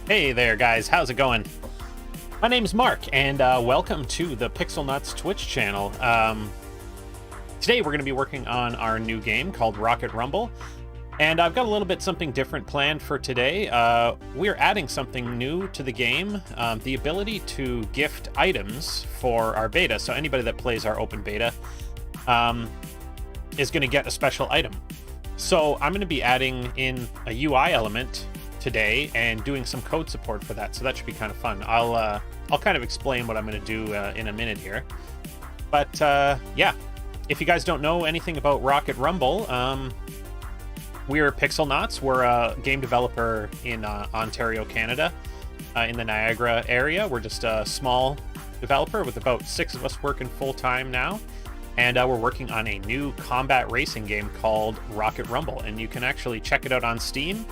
Hey there, guys. How's it going? My name's Mark, and welcome to the Pixel Nuts Twitch channel. Today we're going to be working on our new game called Rocket Rumble, and I've got a little bit something different planned for today. We're adding something new to the game, the ability to gift items for our beta. So anybody that plays our open beta is going to get a special item. So I'm going to be adding in a UI element today and doing some code support for that, so that should be kind of fun. I'll kind of explain what I'm going to do in a minute here, but yeah, if you guys don't know anything about Rocket Rumble, we're Pixel Nuts. We're a game developer in Ontario, Canada, in the Niagara area. We're just a small developer with about 6 of us working full-time now, and we're working on a new combat racing game called Rocket Rumble, and you can actually check it out on Steam.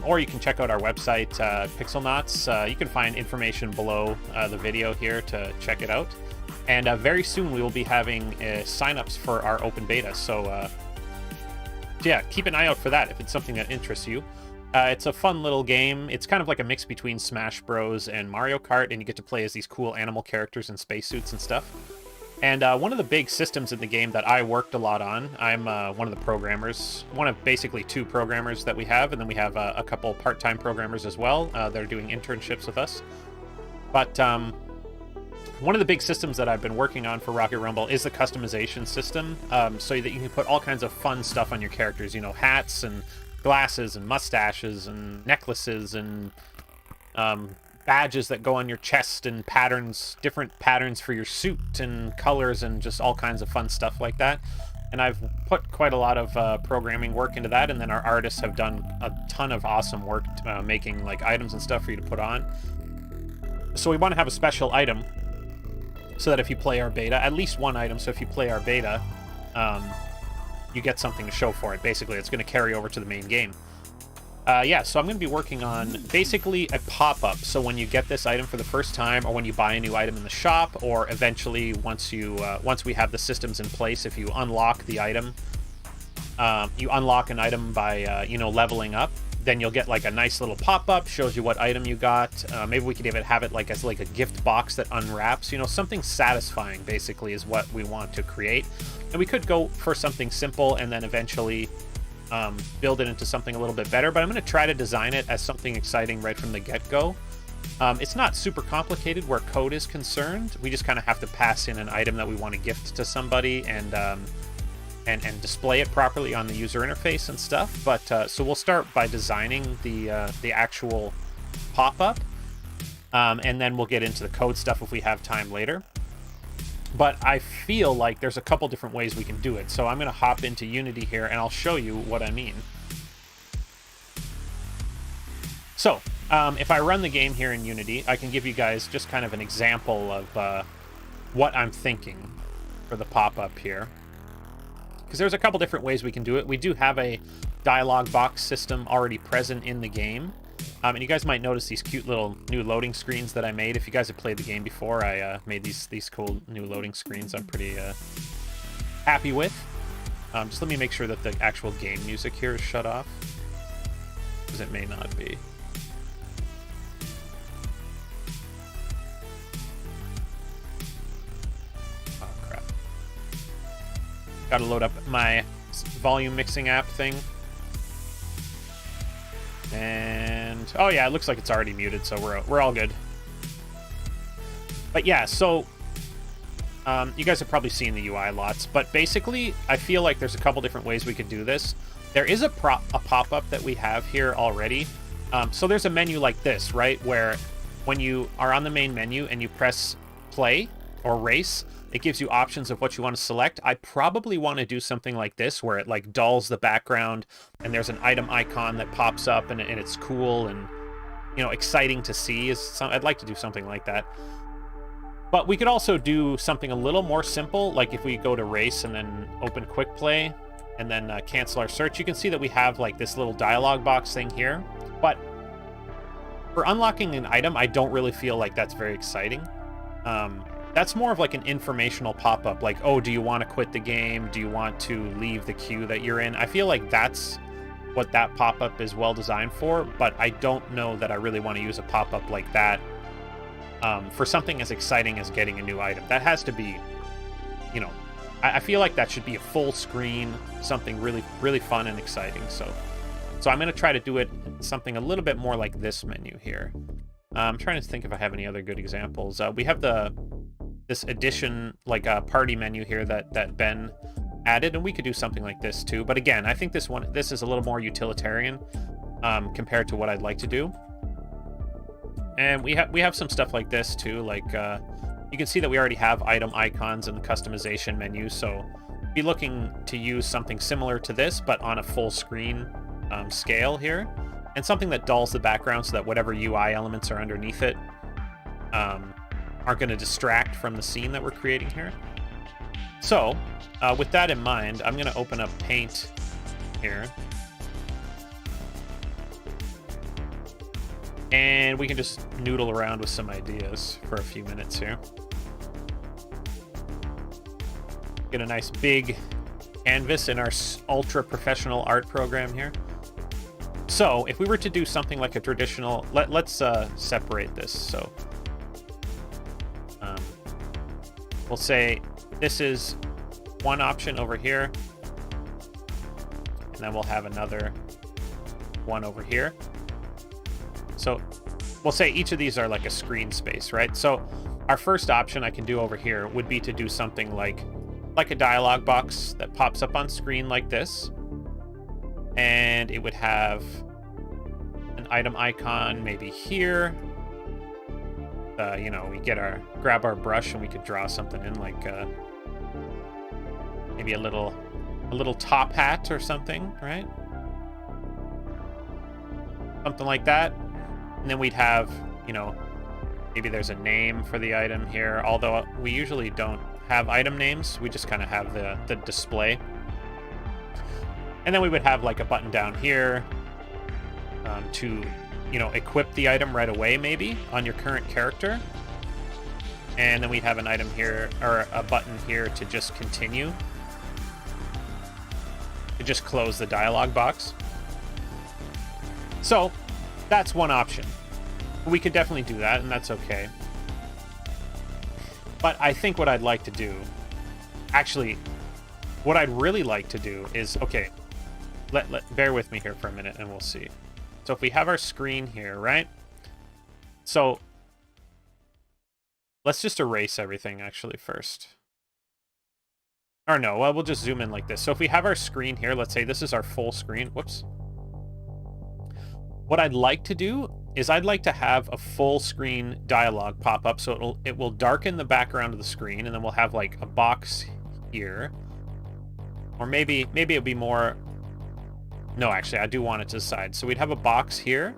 Or you can check out our website, Pixelnuts. You can find information below the video here to check it out. And very soon we will be having signups for our open beta. So yeah, keep an eye out for that if it's something that interests you. It's a fun little game. It's kind of like a mix between Smash Bros. And Mario Kart, and you get to play as these cool animal characters in spacesuits and stuff. And one of the big systems in the game that I worked a lot on, I'm one of the programmers, one of basically 2 programmers that we have, and then we have a couple part-time programmers as well. They're doing internships with us. But one of the big systems that I've been working on for Rocket Rumble is the customization system, so that you can put all kinds of fun stuff on your characters, you know, hats and glasses and mustaches and necklaces and badges that go on your chest, and patterns, different patterns for your suit and colors, and just all kinds of fun stuff like that. And I've put quite a lot of programming work into that, and then our artists have done a ton of awesome work making like items and stuff for you to put on. So we want to have a special item so that if you play our beta, at least one item, so if you play our beta, you get something to show for it. Basically, it's going to carry over to the main game. Yeah, so I'm going to be working on basically a pop-up. So when you get this item for the first time, or when you buy a new item in the shop, or eventually once we have the systems in place, if you unlock the item, you unlock an item by you know, leveling up, then you'll get like a nice little pop-up, shows you what item you got. Maybe we could even have it like as like a gift box that unwraps. You know, something satisfying basically is what we want to create. And we could go for something simple and then eventually build it into something a little bit better, but I'm going to try to design it as something exciting right from the get-go. It's not super complicated where code is concerned. We just kind of have to pass in an item that we want to gift to somebody and display it properly on the user interface and stuff. But so we'll start by designing the actual pop-up, and then we'll get into the code stuff if we have time later. But I feel like there's a couple different ways we can do it. So I'm going to hop into Unity here, and I'll show you what I mean. So if I run the game here in Unity, I can give you guys just kind of an example of what I'm thinking for the pop-up here. Because there's a couple different ways we can do it. We do have a dialog box system already present in the game. And you guys might notice these cute little new loading screens that I made. If you guys have played the game before, I made these cool new loading screens I'm pretty happy with. Just let me make sure that the actual game music here is shut off, because it may not be. Oh, crap. Gotta load up my volume mixing app thing. And oh yeah, it looks like it's already muted, so we're all good. But yeah, so you guys have probably seen the UI lots, but basically I feel like there's a couple different ways we could do this. There is a pop-up that we have here already. So there's a menu like this, right, where when you are on the main menu and you press play or race, it gives you options of what you want to select. I probably want to do something like this, where it like dulls the background and there's an item icon that pops up, and it's cool and, you know, exciting to see. I'd like to do something like that. But we could also do something a little more simple, like if we go to race and then open quick play and then cancel our search, you can see that we have like this little dialog box thing here. But for unlocking an item, I don't really feel like that's very exciting. That's more of like an informational pop-up, like, oh, do you want to quit the game? Do you want to leave the queue that you're in? I feel like that's what that pop-up is well designed for, but I don't know that I really want to use a pop-up like that for something as exciting as getting a new item. That has to be, you know, I feel like that should be a full screen, something really, really fun and exciting. So I'm going to try to do it something a little bit more like this menu here. I'm trying to think if I have any other good examples. We have this addition, like a party menu here that Ben added, and we could do something like this too. But again, I think this is a little more utilitarian compared to what I'd like to do. And we have some stuff like this too, like you can see that we already have item icons in the customization menu, so be looking to use something similar to this, but on a full screen scale here, and something that dulls the background so that whatever UI elements are underneath it aren't going to distract from the scene that we're creating here. So with that in mind, I'm going to open up Paint here. And we can just noodle around with some ideas for a few minutes here. Get a nice big canvas in our ultra professional art program here. So if we were to do something like a traditional, let's separate this. So we'll say this is one option over here, and then we'll have another one over here. So we'll say each of these are like a screen space, right? So our first option I can do over here would be to do something like a dialog box that pops up on screen like this. And it would have an item icon maybe here. You know, we grab our brush and we could draw something in, like maybe a little top hat or something, right? Something like that. And then we'd have, you know, maybe there's a name for the item here, although we usually don't have item names. We just kind of have the display. And then we would have like a button down here to, you know, equip the item right away, maybe on your current character. And then we'd have an item here, or a button here to just continue, to just close the dialog box. So that's one option. We could definitely do that, and that's okay. But I think what I'd like to do, actually, what I'd really like to do is, okay, bear with me here for a minute and we'll see. So if we have our screen here, right? So let's just erase everything actually first. Or no, well, we'll just zoom in like this. So if we have our screen here, let's say this is our full screen. Whoops. What I'd like to do is I'd like to have a full screen dialog pop up, so it will darken the background of the screen, and then we'll have like a box here. Or maybe it'll be more... No, actually, I do want it to the side. So we'd have a box here.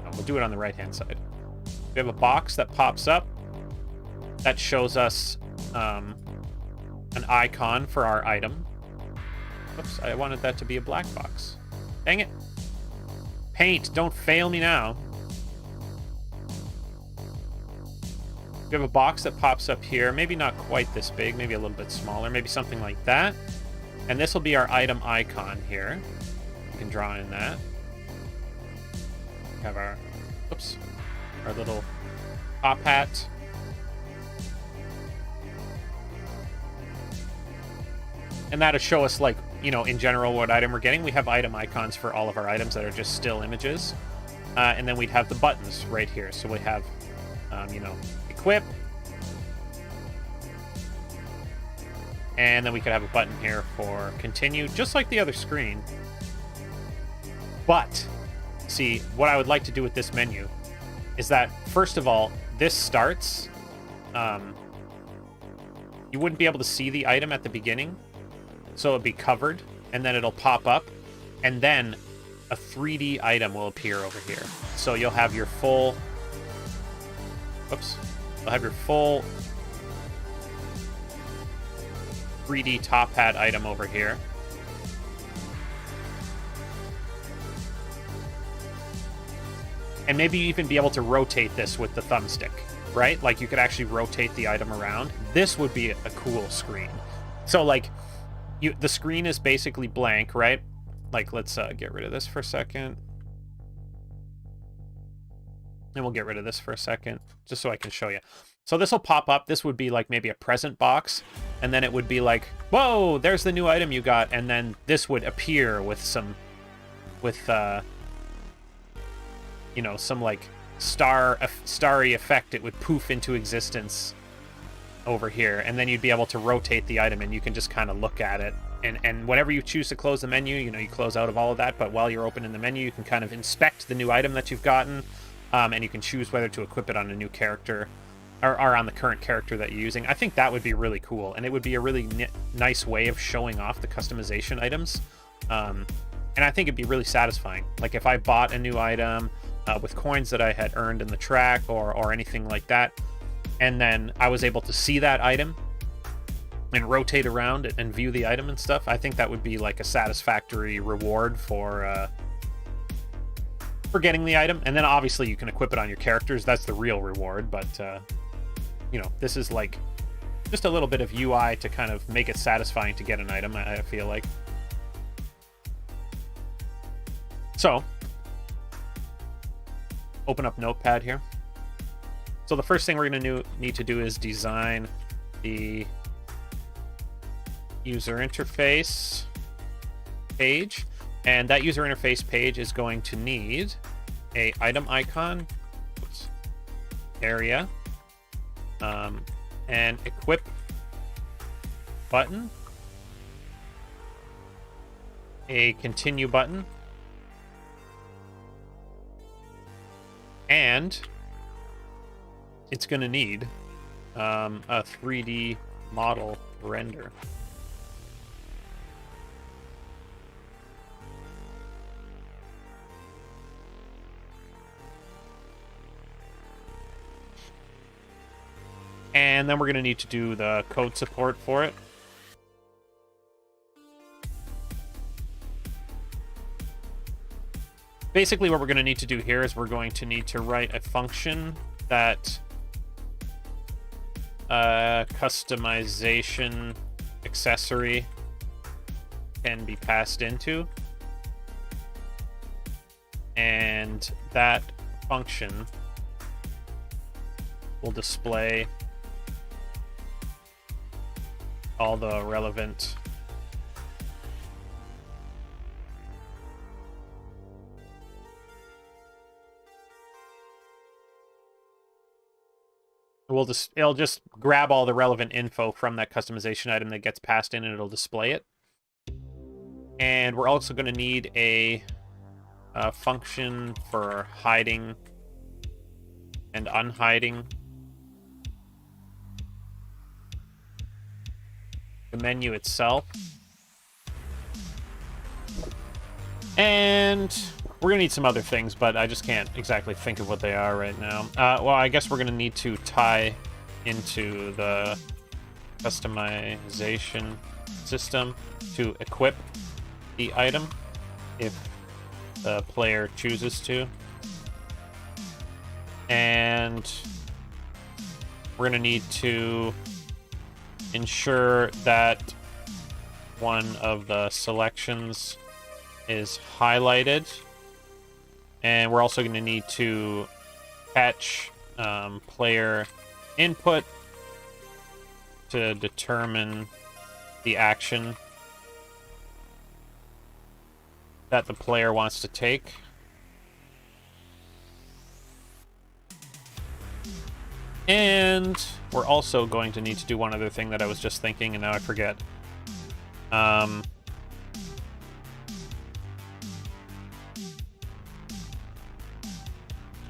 No, we'll do it on the right-hand side. We have a box that pops up that shows us an icon for our item. Oops, I wanted that to be a black box. Dang it. Paint, don't fail me now. We have a box that pops up here. Maybe not quite this big, maybe a little bit smaller, maybe something like that. And this will be our item icon here. You can draw in that. We have our, oops, our little top hat. And that'll show us, like, you know, in general what item we're getting. We have item icons for all of our items that are just still images. And then we'd have the buttons right here. So we have, you know, equip. And then we could have a button here for continue, just like the other screen. But, see, what I would like to do with this menu is that, first of all, this starts... you wouldn't be able to see the item at the beginning. So it'll be covered, and then it'll pop up, and then a 3D item will appear over here. So you'll have your full... Oops. You'll have your full 3D top hat item over here. And maybe you even be able to rotate this with the thumbstick, right? Like you could actually rotate the item around. This would be a cool screen. So like... the screen is basically blank, right? Like, let's get rid of this for a second. And we'll get rid of this for a second, just so I can show you. So this will pop up. This would be like maybe a present box. And then it would be like, whoa, there's the new item you got. And then this would appear with some, you know, some like starry effect. It would poof into existence over here. And then you'd be able to rotate the item and you can just kind of look at it. And whenever you choose to close the menu, you know, you close out of all of that. But while you're opening the menu, you can kind of inspect the new item that you've gotten. And you can choose whether to equip it on a new character or on the current character that you're using. I think that would be really cool. And it would be a really nice way of showing off the customization items. And I think it'd be really satisfying. Like if I bought a new item with coins that I had earned in the track or anything like that, and then I was able to see that item and rotate around it and view the item and stuff, I think that would be like a satisfactory reward for getting the item. And then obviously you can equip it on your characters. That's the real reward. But you know, this is like just a little bit of UI to kind of make it satisfying to get an item, I feel like. So open up Notepad here. So the first thing we're going to need to do is design the user interface page. And that user interface page is going to need a item icon, area, and equip button, a continue button, and it's going to need a 3D model render. And then we're going to need to do the code support for it. Basically, what we're going to need to do here is we're going to need to write a function that customization accessory can be passed into. And that function will display all the relevant it'll just grab all the relevant info from that customization item that gets passed in, and it'll display it. And we're also going to need a function for hiding and unhiding the menu itself. And we're going to need some other things, but I just can't exactly think of what they are right now. Well, I guess we're going to need to tie into the customization system to equip the item if the player chooses to. And we're going to need to ensure that one of the selections is highlighted. And we're also going to need to catch player input to determine the action that the player wants to take. And we're also going to need to do one other thing that I was just thinking, and now I forget.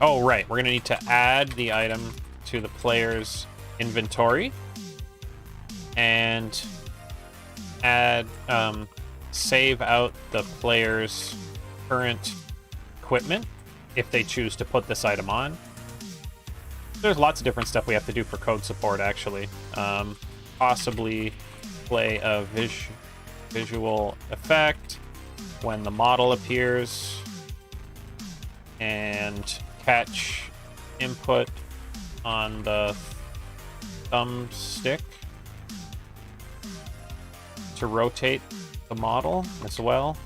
Oh, right. We're going to need to add the item to the player's inventory and add, save out the player's current equipment if they choose to put this item on. There's lots of different stuff we have to do for code support, actually. Possibly play a visual effect when the model appears, and catch input on the thumbstick to rotate the model as well.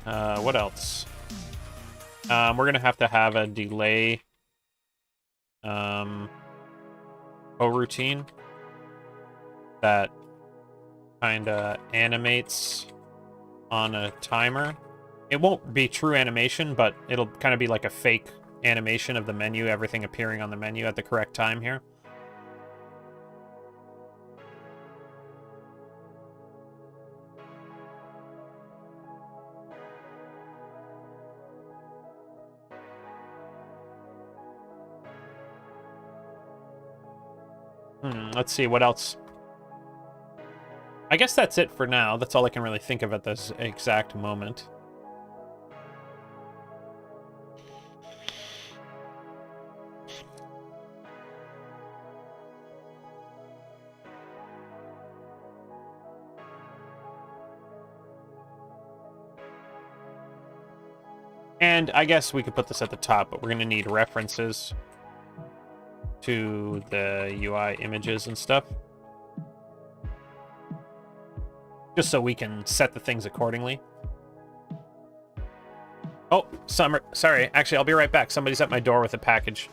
What else? We're going to have a delay coroutine that kind of animates on a timer. It won't be true animation, but it'll kind of be like a fake animation of the menu, everything appearing on the menu at the correct time here. Let's see, what else? I guess that's it for now. That's all I can really think of at this exact moment. And I guess we could put this at the top, but we're going to need references to the UI images and stuff, just so we can set the things accordingly. Oh, sorry. Actually, I'll be right back. Somebody's at my door with a package.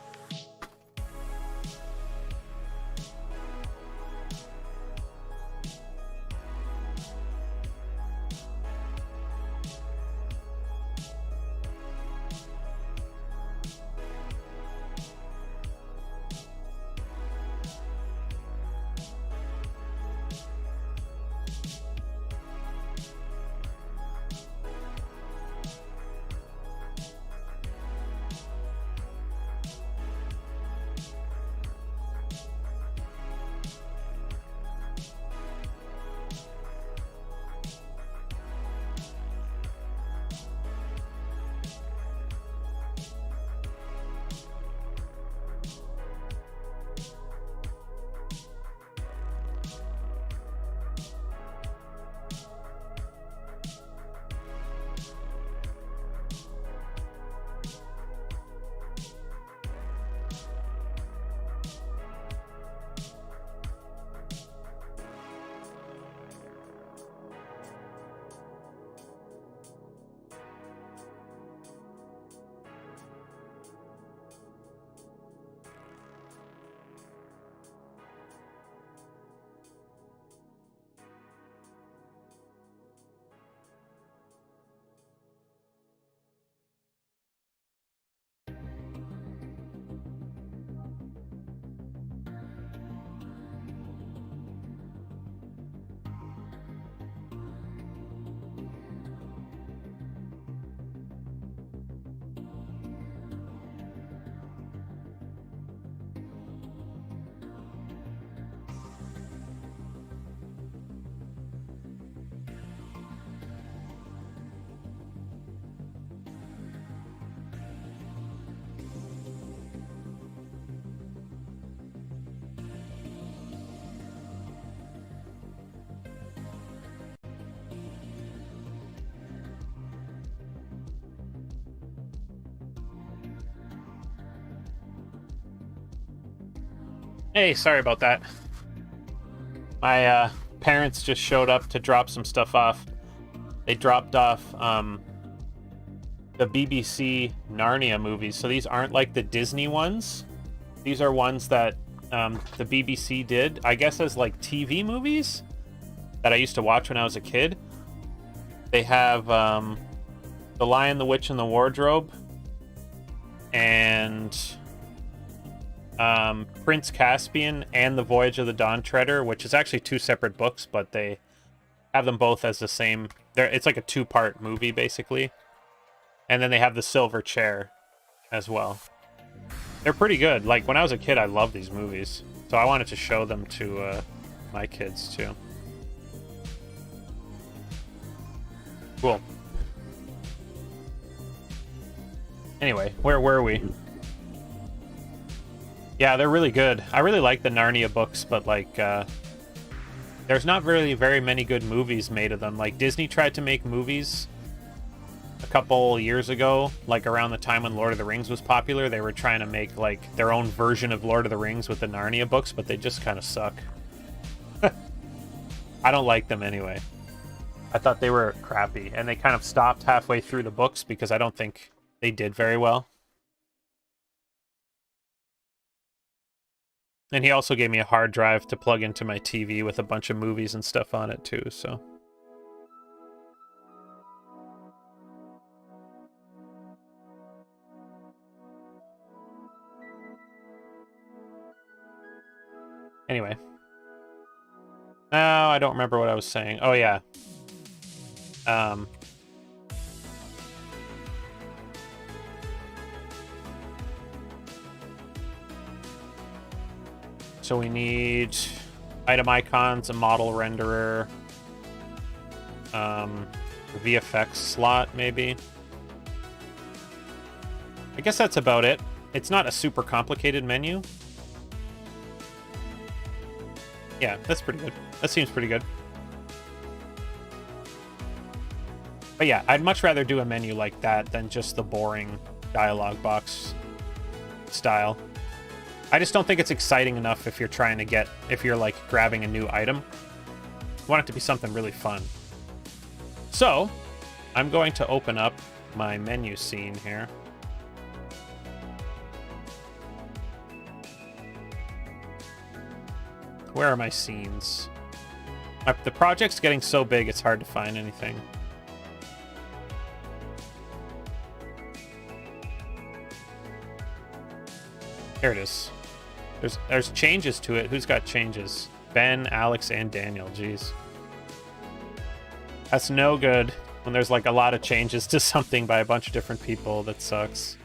Hey, sorry about that. My parents just showed up to drop some stuff off. They dropped off the BBC Narnia movies. So these aren't like the Disney ones. These are ones that the BBC did, I guess, as like TV movies that I used to watch when I was a kid. They have The Lion, the Witch, and the Wardrobe, and Prince Caspian and The Voyage of the Dawn Treader, which is actually two separate books, but they have them both as the same. It's like a two-part movie, basically. And then they have The Silver Chair as well. They're pretty good. Like, when I was a kid, I loved these movies. So I wanted to show them to my kids, too. Cool. Anyway, where were we? Yeah, they're really good. I really like the Narnia books, but like, there's not really very many good movies made of them. Like, Disney tried to make movies a couple years ago, like around the time when Lord of the Rings was popular. They were trying to make like their own version of Lord of the Rings with the Narnia books, but they just kind of suck. I don't like them anyway. I thought they were crappy, and they kind of stopped halfway through the books because I don't think they did very well. And he also gave me a hard drive to plug into my TV with a bunch of movies and stuff on it too, so... Anyway. Now I don't remember what I was saying. Oh, yeah. So we need item icons, a model renderer, VFX slot, maybe. I guess that's about it. It's not a super complicated menu. Yeah, that's pretty good. That seems pretty good. But yeah, I'd much rather do a menu like that than just the boring dialog box style. I just don't think it's exciting enough if you're trying to get, if you're like grabbing a new item. You want it to be something really fun. So, I'm going to open up my menu scene here. Where are my scenes? The project's getting so big it's hard to find anything. Here it is. There's changes to it. Who's got changes? Ben, Alex, and Daniel. Jeez. That's no good when there's like a lot of changes to something by a bunch of different people. That sucks.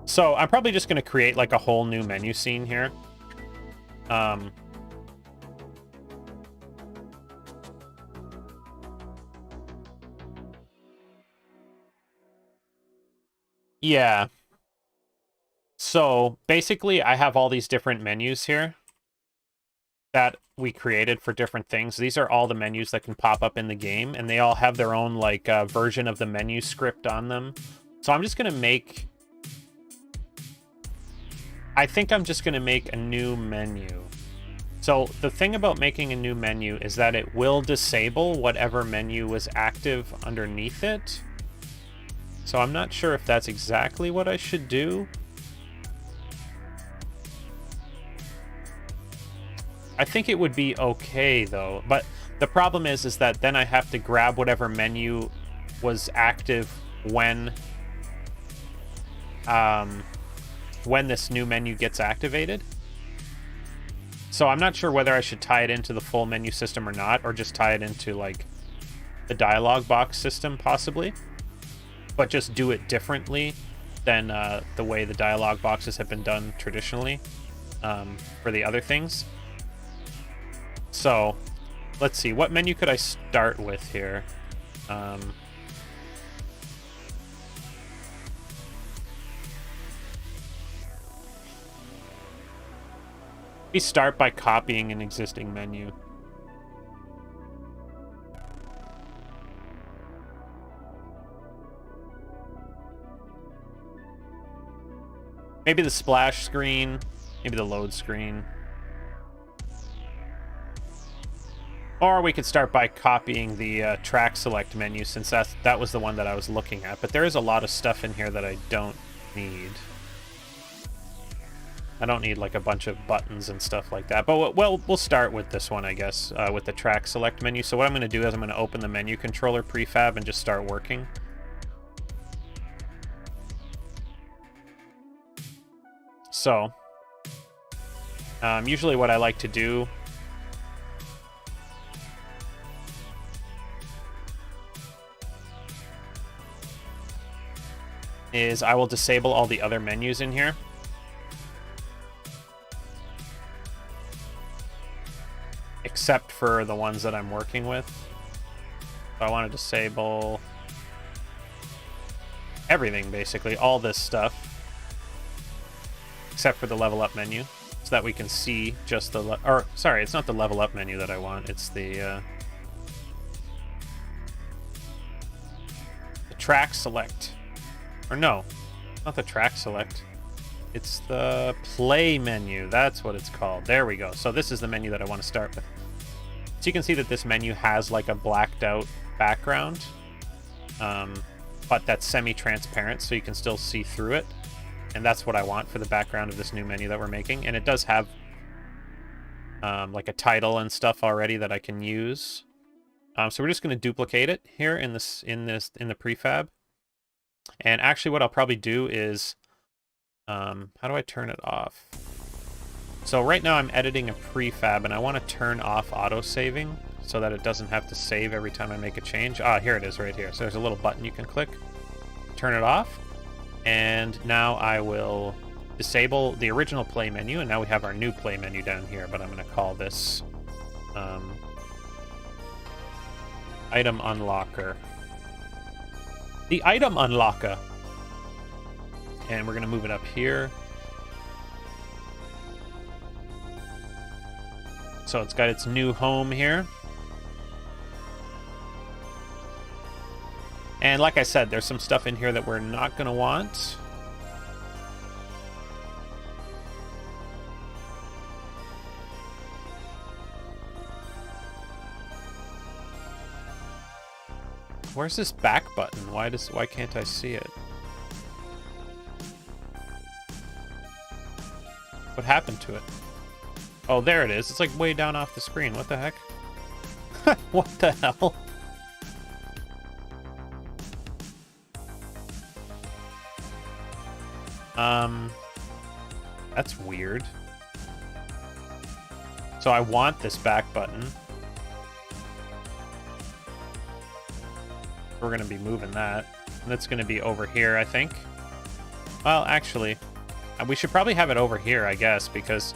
So I'm probably just going to create like a whole new menu scene here. Yeah. So basically I have all these different menus here that we created for different things. These are all the menus that can pop up in the game, and they all have their own like version of the menu script on them. So I'm just going to make... I think I'm just going to make a new menu. So the thing about making a new menu is that it will disable whatever menu was active underneath it. So I'm not sure if that's exactly what I should do. I think it would be okay though, but the problem is that then I have to grab whatever menu was active when this new menu gets activated. So I'm not sure whether I should tie it into the full menu system or not, or just tie it into like the dialog box system possibly, but just do it differently than the way the dialog boxes have been done traditionally for the other things. So let's see, what menu could I start with here? We start by copying an existing menu. Maybe the splash screen, maybe the load screen. Or we could start by copying the track select menu, since that was the one that I was looking at. But there is a lot of stuff in here that I don't need. I don't need like a bunch of buttons and stuff like that. But we'll start with this one, I guess, with the track select menu. So what I'm going to do is I'm going to open the menu controller prefab and just start working. So usually what I like to do is I will disable all the other menus in here. Except for the ones that I'm working with. So I want to disable everything, basically, all this stuff. Except for the level up menu, so that we can see just the... or, sorry, it's not the level up menu that I want, it's the track select. Or no, not the track select. It's the play menu. That's what it's called. There we go. So this is the menu that I want to start with. So you can see that this menu has like a blacked out background, but that's semi-transparent, so you can still see through it. And that's what I want for the background of this new menu that we're making. And it does have like a title and stuff already that I can use. So we're just going to duplicate it here in the prefab. And actually what I'll probably do is, how do I turn it off? So right now I'm editing a prefab and I want to turn off auto-saving so that it doesn't have to save every time I make a change. Ah, here it is right here. So there's a little button you can click, turn it off. And now I will disable the original play menu, and now we have our new play menu down here, but I'm going to call this Item Unlocker. The Item Unlocker. And we're going to move it up here. So it's got its new home here. And like I said, there's some stuff in here that we're not going to want. Where's this back button? Why can't I see it? What happened to it? Oh, there it is. It's like way down off the screen. What the heck? What the hell? That's weird. So I want this back button. We're going to be moving that. And that's going to be over here, I think. Well, actually, we should probably have it over here, I guess, because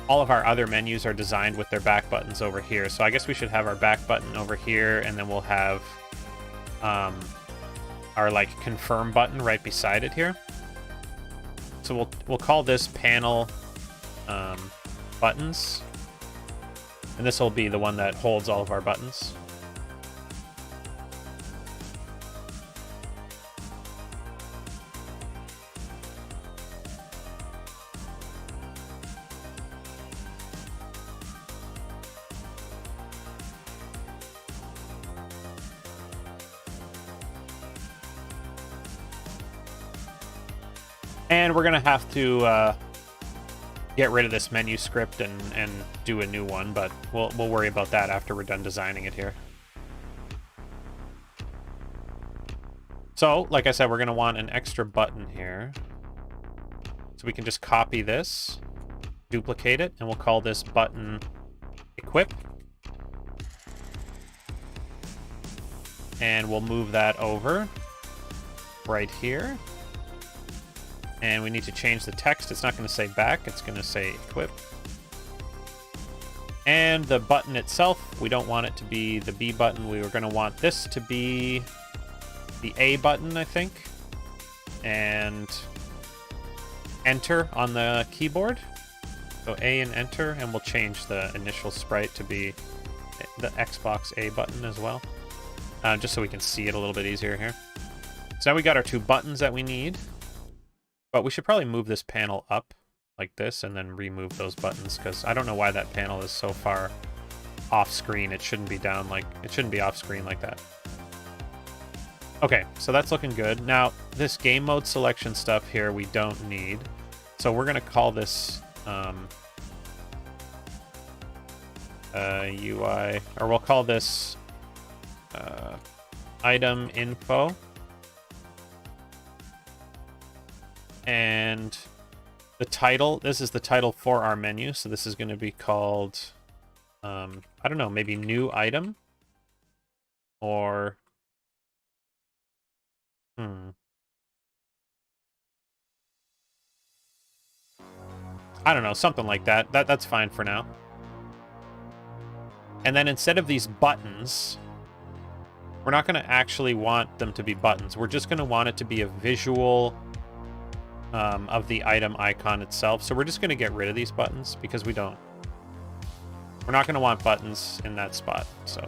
all of our other menus are designed with their back buttons over here. So I guess we should have our back button over here, and then we'll have our like confirm button right beside it here. So we'll call this panel buttons, and this will be the one that holds all of our buttons. And we're going to have to get rid of this menu script and do a new one, but we'll worry about that after we're done designing it here. So, like I said, we're going to want an extra button here. So we can just copy this, duplicate it, and we'll call this button equip. And we'll move that over right here. And we need to change the text. It's not going to say back, it's going to say equip. And the button itself, we don't want it to be the B button. We were going to want this to be the A button, I think. And enter on the keyboard. So A and enter, and we'll change the initial sprite to be the Xbox A button as well. Just so we can see it a little bit easier here. So now we got our two buttons that we need. But we should probably move this panel up like this and then remove those buttons, because I don't know why that panel is so far off screen. It shouldn't be down like, it shouldn't be off screen like that. Okay, so that's looking good. Now, this game mode selection stuff here we don't need. So we're going to call this UI, or we'll call this item info. And the title, this is the title for our menu, so this is going to be called, I don't know, maybe new item? Or, I don't know, something like that. That's fine for now. And then instead of these buttons, we're not going to actually want them to be buttons. We're just going to want it to be a visual of the item icon itself. So we're just going to get rid of these buttons because we're not going to want buttons in that spot. So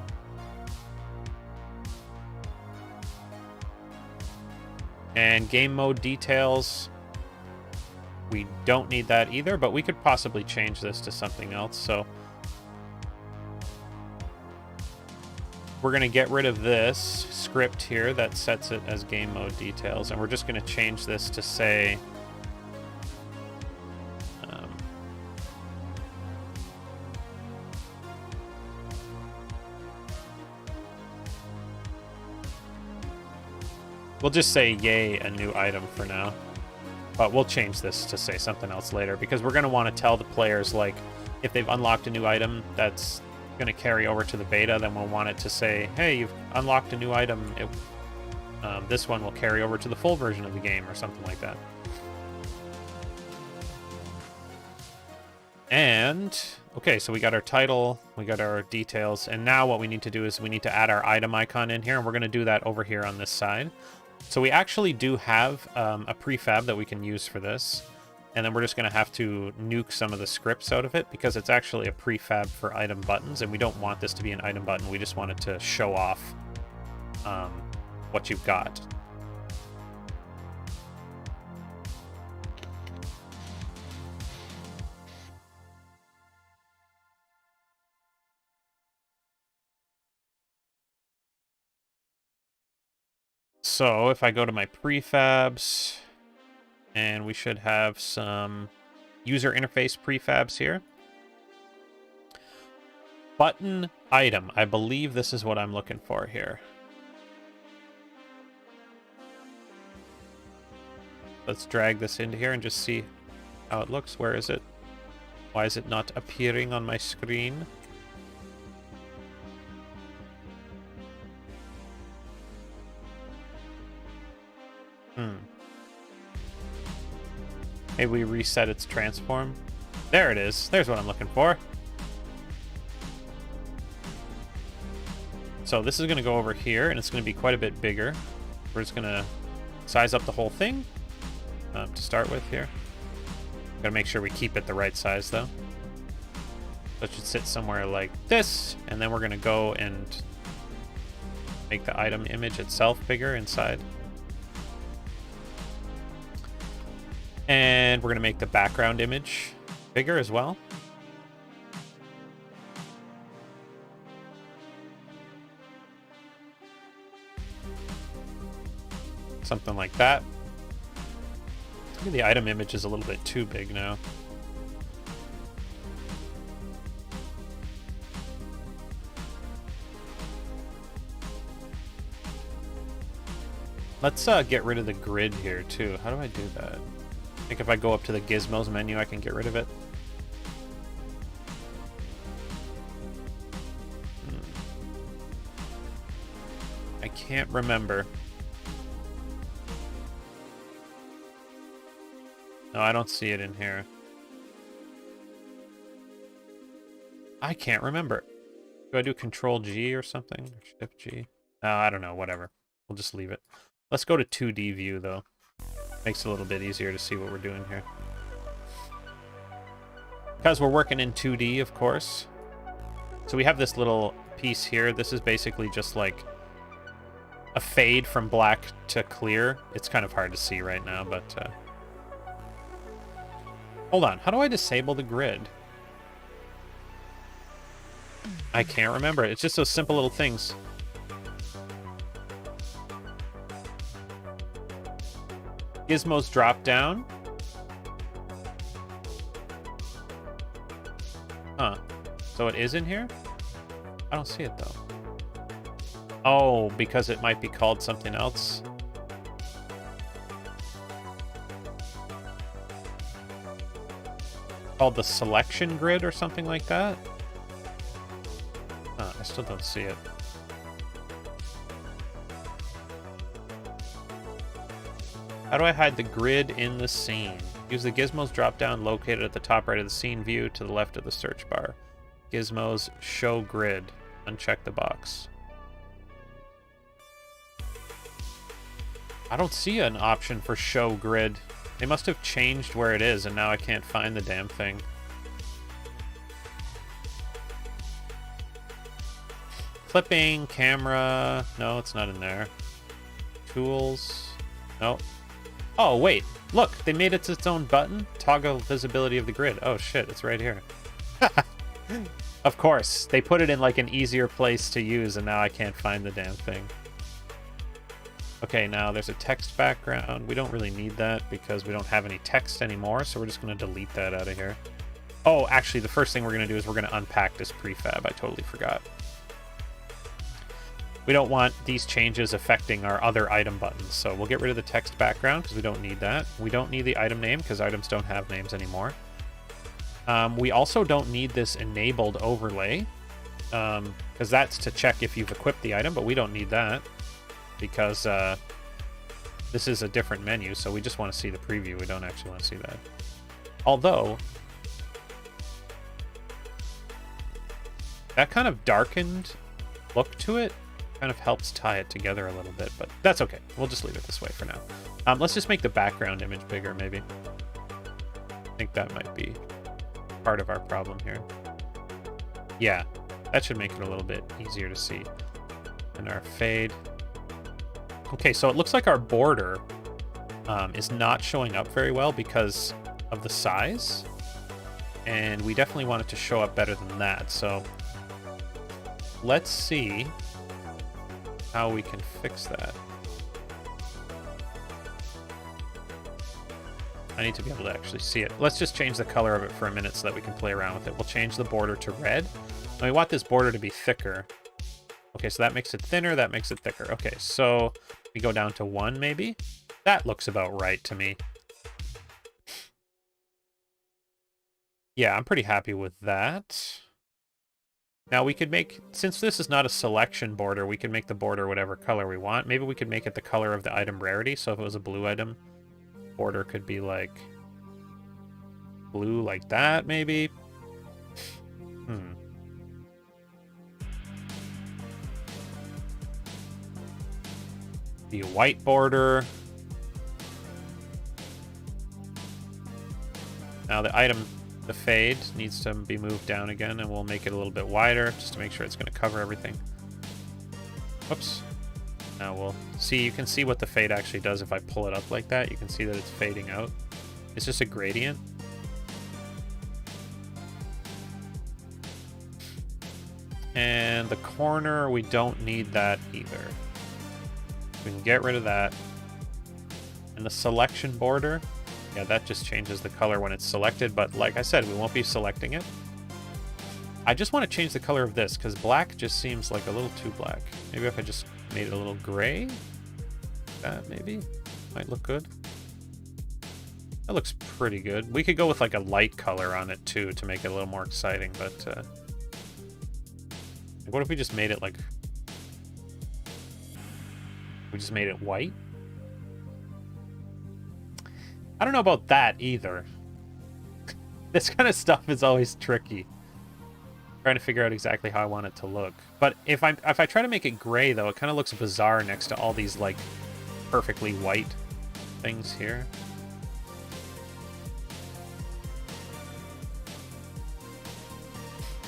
and game mode details, We don't need that either, but we could possibly change this to something else. So we're going to get rid of this script here that sets it as game mode details, and we're just going to change this to say we'll just say yay a new item for now. But we'll change this to say something else later, because we're going to want to tell the players, like, if they've unlocked a new item that's going to carry over to the beta, then we'll want it to say, hey, you've unlocked a new item. This one will carry over to the full version of the game or something like that. And, okay, so we got our title, we got our details, and now what we need to do is we need to add our item icon in here, and we're going to do that over here on this side. So we actually do have a prefab that we can use for this, and then we're just going to have to nuke some of the scripts out of it, because it's actually a prefab for item buttons, and we don't want this to be an item button. We just want it to show off what you've got. So if I go to my prefabs, and we should have some user interface prefabs here. Button item. I believe this is what I'm looking for here. Let's drag this into here and just see how it looks. Where is it? Why is it not appearing on my screen? Maybe we reset its transform. There it is. There's what I'm looking for. So this is going to go over here, and it's going to be quite a bit bigger. We're just going to size up the whole thing to start with here. Got to make sure we keep it the right size, though. So it should sit somewhere like this, and then we're going to go and make the item image itself bigger inside. And we're going to make the background image bigger as well. Something like that. I think the item image is a little bit too big now. Let's get rid of the grid here too. How do I do that? I think if I go up to the gizmos menu, I can get rid of it. I can't remember. No, I don't see it in here. I can't remember. Do I do Control G or something? Or Shift G? I don't know, whatever. We'll just leave it. Let's go to 2D view, though. Makes it a little bit easier to see what we're doing here. Because we're working in 2D, of course. So we have this little piece here. This is basically just like a fade from black to clear. It's kind of hard to see right now, but... Hold on. How do I disable the grid? I can't remember. It's just those simple little things. Gizmos drop down. Huh. So it is in here? I don't see it, though. Oh, because it might be called something else. Called the selection grid or something like that? I still don't see it. How do I hide the grid in the scene? Use the Gizmos drop-down located at the top right of the scene view to the left of the search bar. Gizmos show grid. Uncheck the box. I don't see an option for show grid. They must have changed where it is, and now I can't find the damn thing. Clipping, camera. No, it's not in there. Tools. Nope. Oh, wait. Look, they made it its own button. Toggle visibility of the grid. Oh, shit, it's right here. Of course. They put it in, like, an easier place to use, and now I can't find the damn thing. Okay, now there's a text background. We don't really need that because we don't have any text anymore, so we're just going to delete that out of here. Oh, actually, the first thing we're going to do is we're going to unpack this prefab. I totally forgot. We don't want these changes affecting our other item buttons, so we'll get rid of the text background because we don't need that. We don't need the item name because items don't have names anymore. We also don't need this enabled overlay because that's to check if you've equipped the item, but we don't need that because this is a different menu, so we just want to see the preview. We don't actually want to see that. Although, that kind of darkened look to it kind of helps tie it together a little bit, but that's okay. We'll just leave it this way for now. Let's just make the background image bigger, maybe. I think that might be part of our problem here. Yeah, that should make it a little bit easier to see. And our fade. Okay, so it looks like our border is not showing up very well because of the size. And we definitely want it to show up better than that. So let's see how we can fix that. I need to be able to actually see it. Let's just change the color of it for a minute so that we can play around with it. We'll change the border to red. And we want this border to be thicker. Okay, so that makes it thinner, that makes it thicker. Okay, so we go down to 1 maybe. That looks about right to me. Yeah, I'm pretty happy with that. Now we could make, since this is not a selection border, we can make the border whatever color we want. Maybe we could make it the color of the item rarity. So if it was a blue item, border could be like blue like that, maybe. Be a white border. Now the item, the fade, needs to be moved down again, and we'll make it a little bit wider just to make sure it's going to cover everything. Whoops. Now we'll see, you can see what the fade actually does if I pull it up like that. You can see that it's fading out. It's just a gradient. And the corner, we don't need that either. We can get rid of that. And the selection border, yeah, that just changes the color when it's selected, but like I said, we won't be selecting it. I just want to change the color of this, because black just seems like a little too black. Maybe if I just made it a little gray? That maybe? Might look good. That looks pretty good. We could go with like a light color on it too, to make it a little more exciting, but what if we just made it like... We just made it white? I don't know about that either. This kind of stuff is always tricky. Trying to figure out exactly how I want it to look. But if I try to make it gray, though, it kind of looks bizarre next to all these, like, perfectly white things here.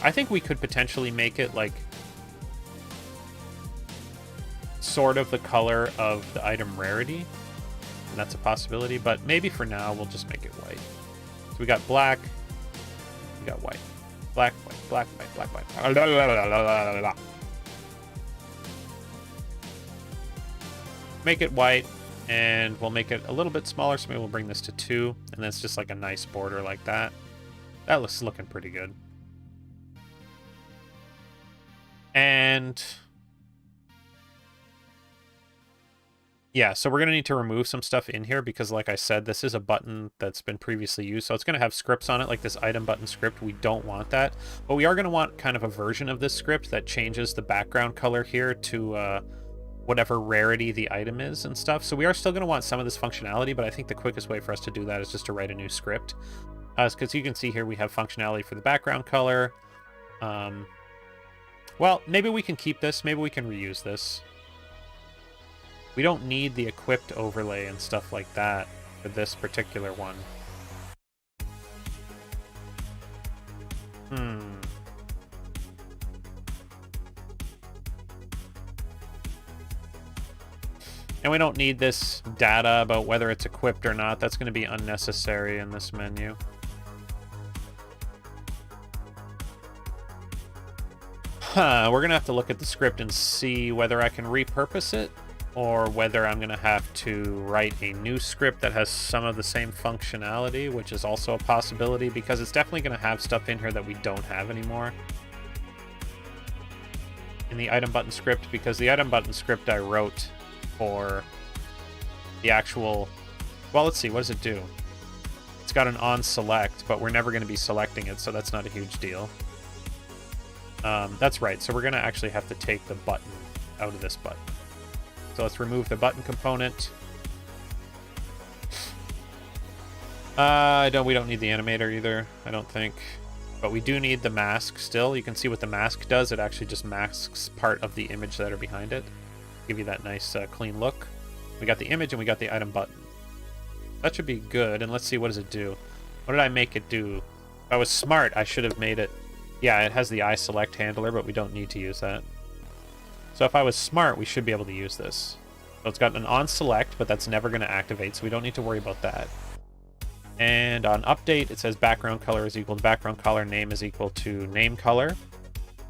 I think we could potentially make it, like, sort of the color of the item rarity. And that's a possibility, but maybe for now we'll just make it white. So we got black, we got white. Black, white, black, white, black, white. Make it white, and we'll make it a little bit smaller, so maybe we'll bring this to 2, and then it's just like a nice border like that. That looks looking pretty good. And... yeah, so we're going to need to remove some stuff in here because, like I said, this is a button that's been previously used. So it's going to have scripts on it, like this item button script. We don't want that. But we are going to want kind of a version of this script that changes the background color here to whatever rarity the item is and stuff. So we are still going to want some of this functionality, but I think the quickest way for us to do that is just to write a new script. Because you can see here we have functionality for the background color. Well, maybe we can keep this. Maybe we can reuse this. We don't need the equipped overlay and stuff like that for this particular one. And And we don't need this data about whether it's equipped or not. That's going to be unnecessary in this menu. We're going to have to look at the script and see whether I can repurpose it or whether I'm going to have to write a new script that has some of the same functionality, which is also a possibility because it's definitely going to have stuff in here that we don't have anymore in the item button script, because the item button script I wrote for the actual... Well, let's see. What does it do? It's got an on select, but we're never going to be selecting it, so that's not a huge deal. That's right. So we're going to actually have to take the button out of this button. So let's remove the button component. We don't need the animator either, I don't think. But we do need the mask still. You can see what the mask does. It actually just masks part of the image that are behind it. Give you that nice clean look. We got the image and we got the item button. That should be good. And let's see, what does it do? What did I make it do? If I was smart, I should have made it... Yeah, it has the eye select handler, but we don't need to use that. So if I was smart, we should be able to use this. So it's got an on select, but that's never going to activate, so we don't need to worry about that. And on update, it says background color is equal to background color, name is equal to name color.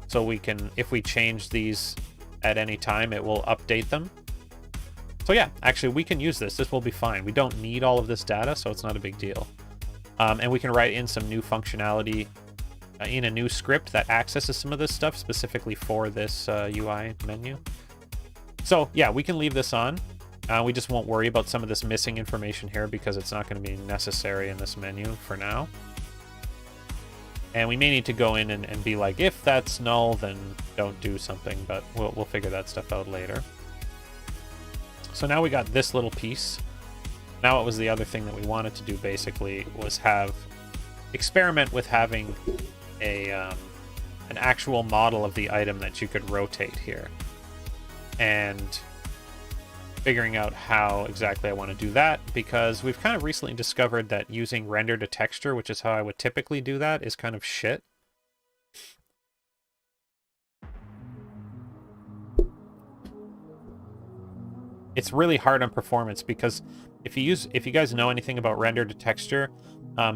So we can, if we change these at any time, it will update them. So yeah, actually we can use this. This will be fine. We don't need all of this data, so it's not a big deal. And we can write in some new functionality in a new script that accesses some of this stuff specifically for this UI menu. So yeah, we can leave this on. We just won't worry about some of this missing information here because it's not going to be necessary in this menu for now. And we may need to go in and be like, if that's null, then don't do something, but we'll figure that stuff out later. So now we got this little piece. Now what was the other thing that we wanted to do basically was experiment with having an actual model of the item that you could rotate here. And figuring out how exactly I want to do that, because we've kind of recently discovered that using render to texture, which is how I would typically do that, is kind of shit. It's really hard on performance because if you guys know anything about render to texture,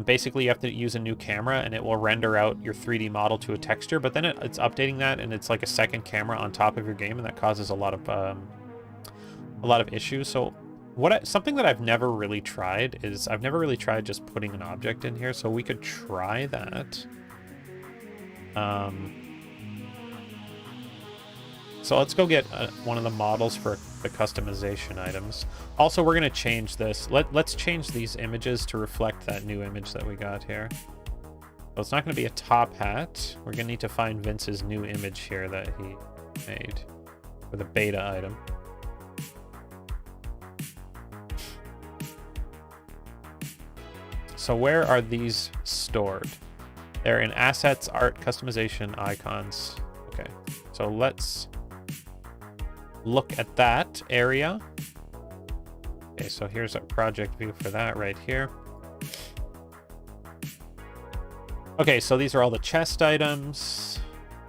basically you have to use a new camera and it will render out your 3D model to a texture, but then it's updating that and it's like a second camera on top of your game, and that causes a lot of issues. So something that I've never really tried is I've never really tried just putting an object in here, so we could try that. So let's go get one of the models for the customization items. Also, we're going to change this. Let's change these images to reflect that new image that we got here. So it's not going to be a top hat. We're going to need to find Vince's new image here that he made for the beta item. So where are these stored? They're in assets, art, customization, icons. Okay, so let's look at that area. Okay, so here's a project view for that right here. Okay, so these are all the chest items.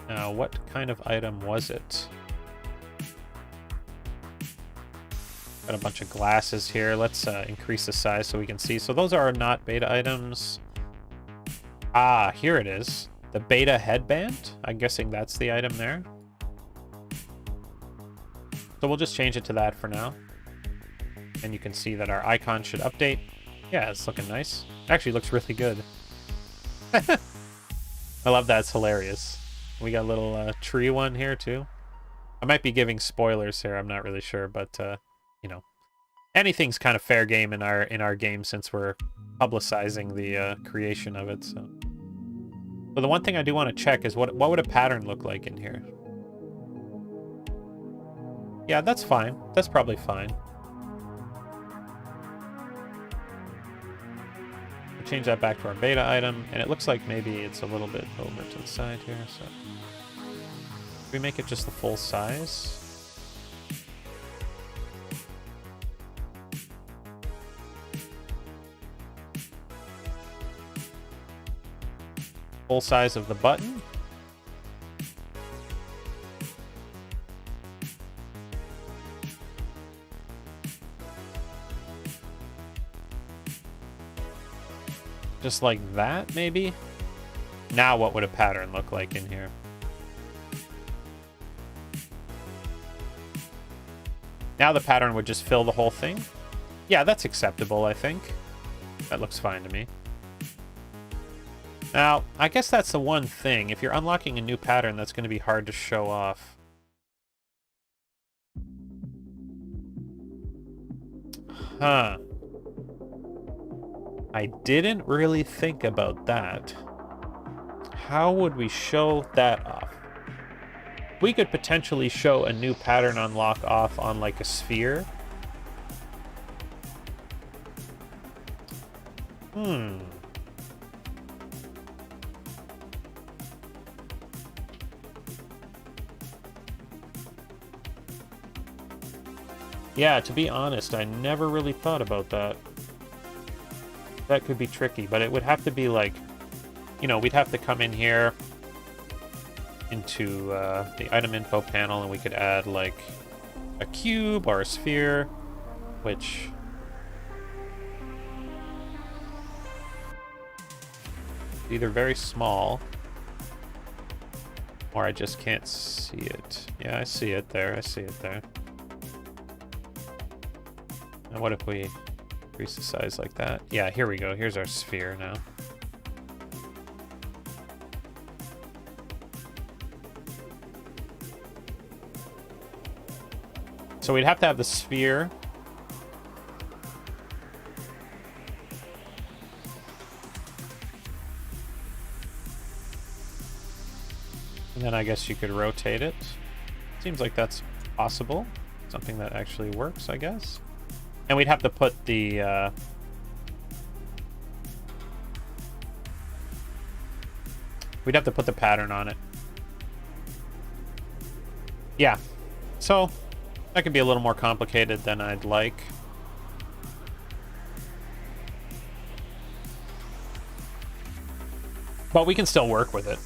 Now, what kind of item was it? Got a bunch of glasses here. Let's increase the size so we can see. So those are not beta items. Ah, here it is. The beta headband. I'm guessing that's the item there. So we'll just change it to that for now. And you can see that our icon should update. Yeah, it's looking nice. Actually, looks really good. I love that. It's hilarious. We got a little tree one here too. I might be giving spoilers here. I'm not really sure, but you know, anything's kind of fair game in our game since we're publicizing the creation of it. So the one thing I do want to check is what would a pattern look like in here? Yeah, that's fine. That's probably fine. We'll change that back to our beta item, and it looks like maybe it's a little bit over to the side here. So if we make it just the full size. Full size of the button. Just like that, maybe? Now what would a pattern look like in here? Now the pattern would just fill the whole thing? Yeah, that's acceptable, I think. That looks fine to me. Now, I guess that's the one thing. If you're unlocking a new pattern, that's going to be hard to show off. Huh. I didn't really think about that. How would we show that off? We could potentially show a new pattern unlock off on like a sphere. Yeah, to be honest, I never really thought about that. That could be tricky, but it would have to be like, you know, we'd have to come in here into the item info panel, and we could add like a cube or a sphere, which is either very small or I just can't see it. Yeah, I see it there. I see it there. Now what if we increase the size like that? Yeah, here we go. Here's our sphere now. So we'd have to have the sphere. And then I guess you could rotate it. Seems like that's possible. Something that actually works, I guess. And we'd have to put the... we'd have to put the pattern on it. Yeah. So... that could be a little more complicated than I'd like. But we can still work with it.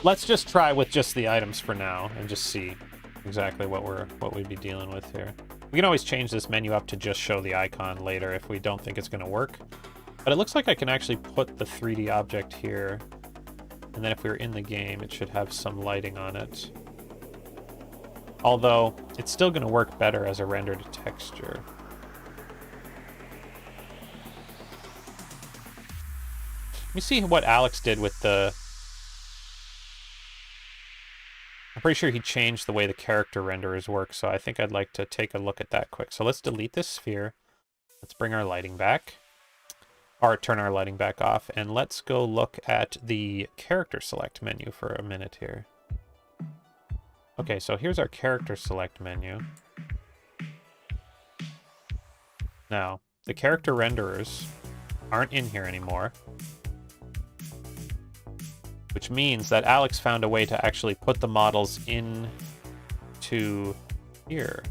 Let's just try with just the items for now and just see exactly what we'd be dealing with here. We can always change this menu up to just show the icon later if we don't think it's going to work. But it looks like I can actually put the 3D object here. And then if we were in the game, it should have some lighting on it. Although, it's still going to work better as a rendered texture. Let me see what Alex did with the... I'm pretty sure he changed the way the character renderers work, so I think I'd like to take a look at that quick. So let's delete this sphere. Let's bring our lighting back. Or turn our lighting back off. And let's go look at the character select menu for a minute here. Okay, so here's our character select menu. Now, the character renderers aren't in here anymore, which means that Alex found a way to actually put the models into here.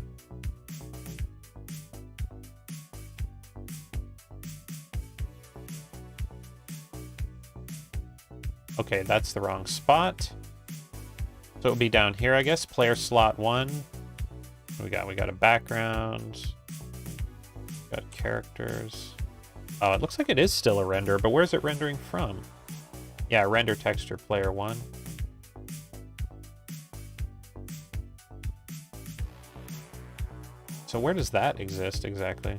Okay, that's the wrong spot. So it'll be down here, I guess. Player slot 1. We got a background. Got characters. Oh, it looks like it is still a render, but where's it rendering from? Yeah, render texture player 1. So where does that exist exactly?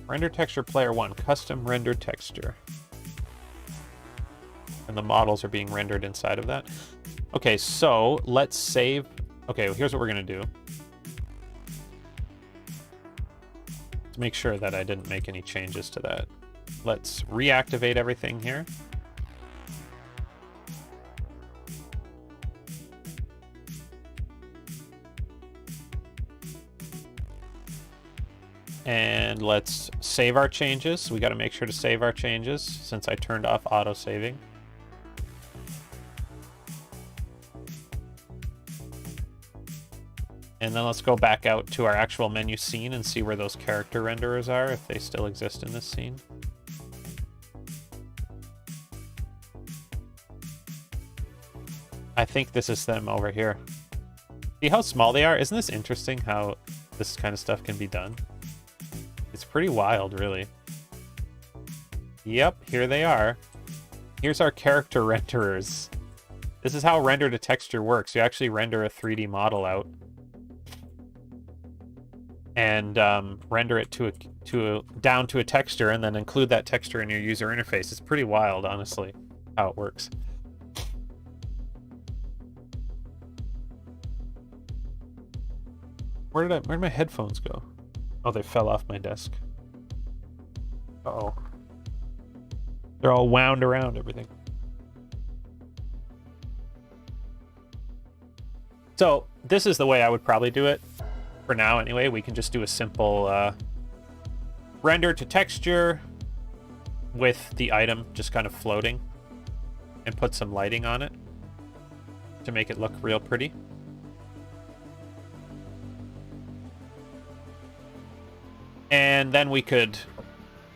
Render texture player 1, custom render texture. And the models are being rendered inside of that. Okay, so let's save. Okay, well, here's what we're gonna do. To make sure that I didn't make any changes to that. Let's reactivate everything here. And let's save our changes. We got to make sure to save our changes since I turned off auto saving. And then let's go back out to our actual menu scene and see where those character renderers are, if they still exist in this scene. I think this is them over here. See how small they are? Isn't this interesting how this kind of stuff can be done? It's pretty wild, really. Yep, here they are. Here's our character renderers. This is how render to texture works. You actually render a 3D model out and render it down to a texture, and then include that texture in your user interface. It's pretty wild, honestly, how it works. Where'd my headphones go? Oh, they fell off my desk. Uh-oh. They're all wound around everything. So this is the way I would probably do it. For now, anyway, we can just do a simple render to texture with the item just kind of floating and put some lighting on it to make it look real pretty. And then we could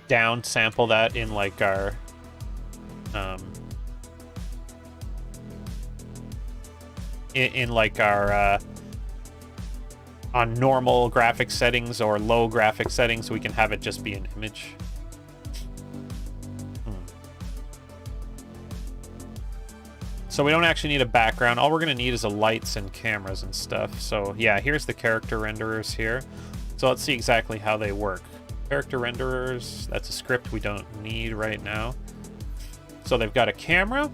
down sample that in like our on normal graphic settings or low graphic settings, we can have it just be an image. So we don't actually need a background. All we're going to need is a lights and cameras and stuff. So yeah, here's the character renderers here. So let's see exactly how they work. Character renderers, that's a script we don't need right now. So they've got a camera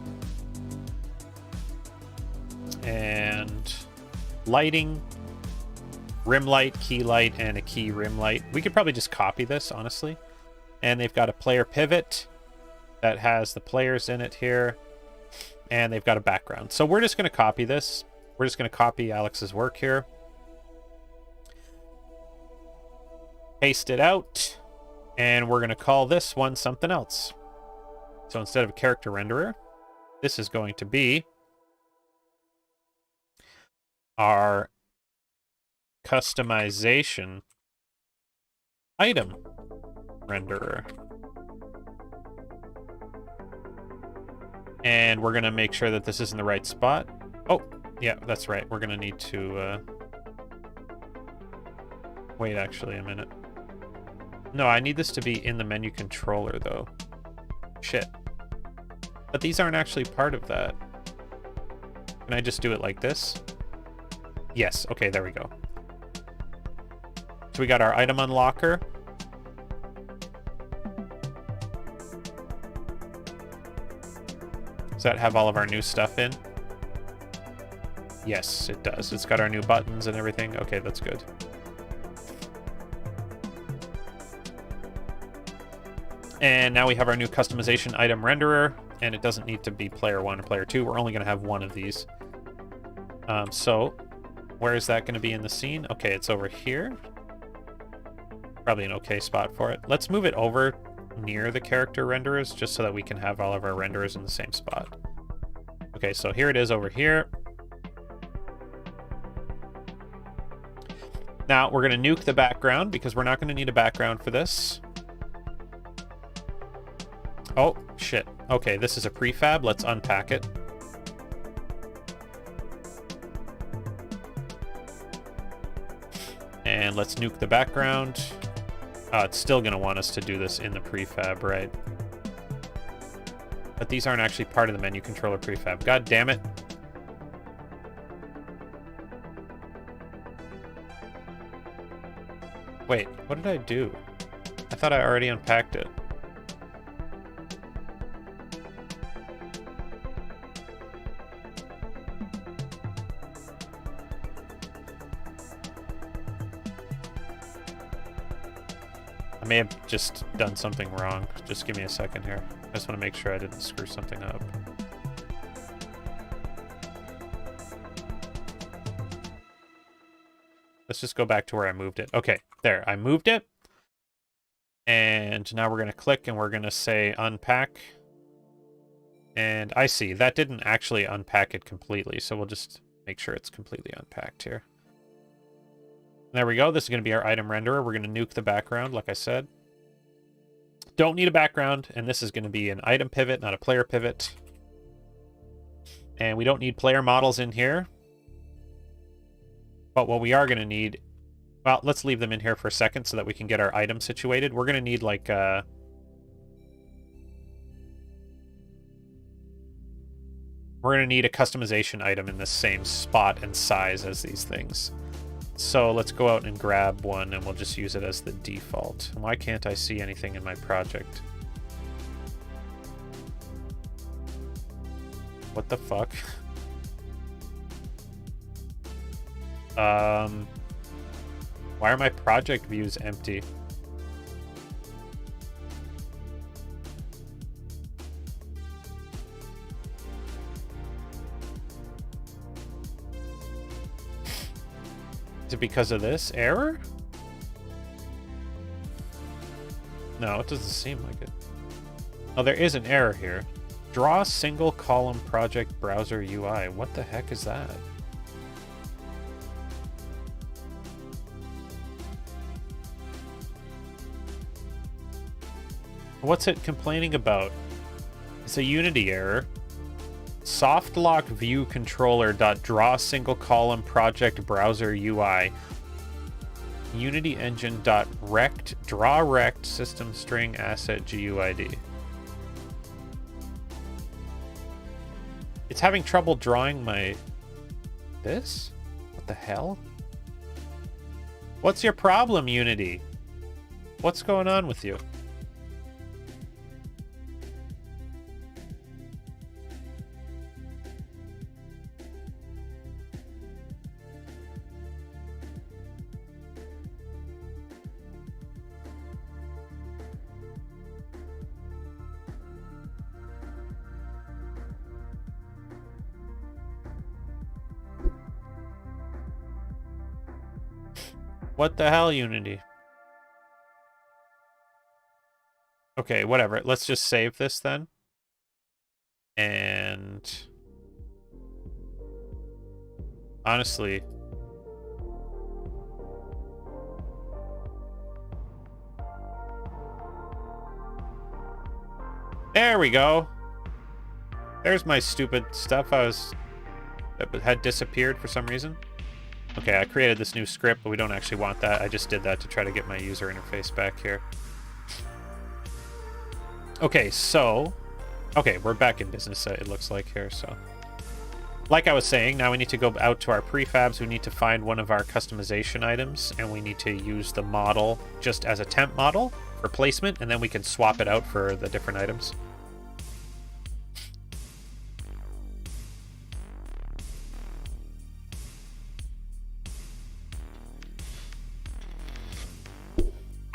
and lighting, rim light, key light, and a key rim light. We could probably just copy this, honestly. And they've got a player pivot that has the players in it here. And they've got a background. So we're just going to copy this. We're just going to copy Alex's work here. Paste it out. And we're going to call this one something else. So instead of a character renderer, this is going to be our customization item renderer. And we're going to make sure that this is in the right spot. Oh, yeah, that's right. We're going to need to... Wait, actually, a minute. No, I need this to be in the menu controller, though. Shit. But these aren't actually part of that. Can I just do it like this? Yes. Okay, there we go. So we got our item unlocker. Does that have all of our new stuff in? Yes, it does. It's got our new buttons and everything. Okay, that's good. And now we have our new customization item renderer, and it doesn't need to be player 1 or player 2. We're only going to have one of these. So where is that going to be in the scene? Okay, it's over here. Probably an okay spot for it. Let's move it over near the character renderers just so that we can have all of our renderers in the same spot. Okay, so here it is over here. Now we're going to nuke the background because we're not going to need a background for this. Oh, shit. Okay, this is a prefab. Let's unpack it. And let's nuke the background. It's still going to want us to do this in the prefab, right? But these aren't actually part of the menu controller prefab. God damn it. Wait, what did I do? I thought I already unpacked it. I may have just done something wrong. Just give me a second here. I just want to make sure I didn't screw something up. Let's just go back to where I moved it. Okay, there. I moved it. And now we're going to click and we're going to say unpack. And I see. That didn't actually unpack it completely. So we'll just make sure it's completely unpacked here. There we go. This is going to be our item renderer. We're going to nuke the background, like I said. Don't need a background, and this is going to be an item pivot, not a player pivot. And we don't need player models in here. But what we are going to need... Well, let's leave them in here for a second so that we can get our item situated. We're going to need, like, we're going to need a customization item in the same spot and size as these things. So let's go out and grab one, and we'll just use it as the default. Why can't I see anything in my project? What the fuck? Why are my project views empty? Is it because of this error? No, it doesn't seem like it. Oh, there is an error here. Draw single column project browser UI. What the heck is that? What's it complaining about? It's a Unity error. Softlock view controller dot draw single column project browser UI. Unity engine dot rect draw rect system string asset GUID. It's having trouble drawing my this? What the hell? What's your problem, Unity? What's going on with you? What the hell, Unity? Okay, whatever. Let's just save this then. And... honestly... there we go! There's my stupid stuff that had disappeared for some reason. Okay, I created this new script, but we don't actually want that. I just did that to try to get my user interface back here. Okay, so... okay, we're back in business, it looks like here, so... like I was saying, now we need to go out to our prefabs. We need to find one of our customization items, and we need to use the model just as a temp model for placement, and then we can swap it out for the different items.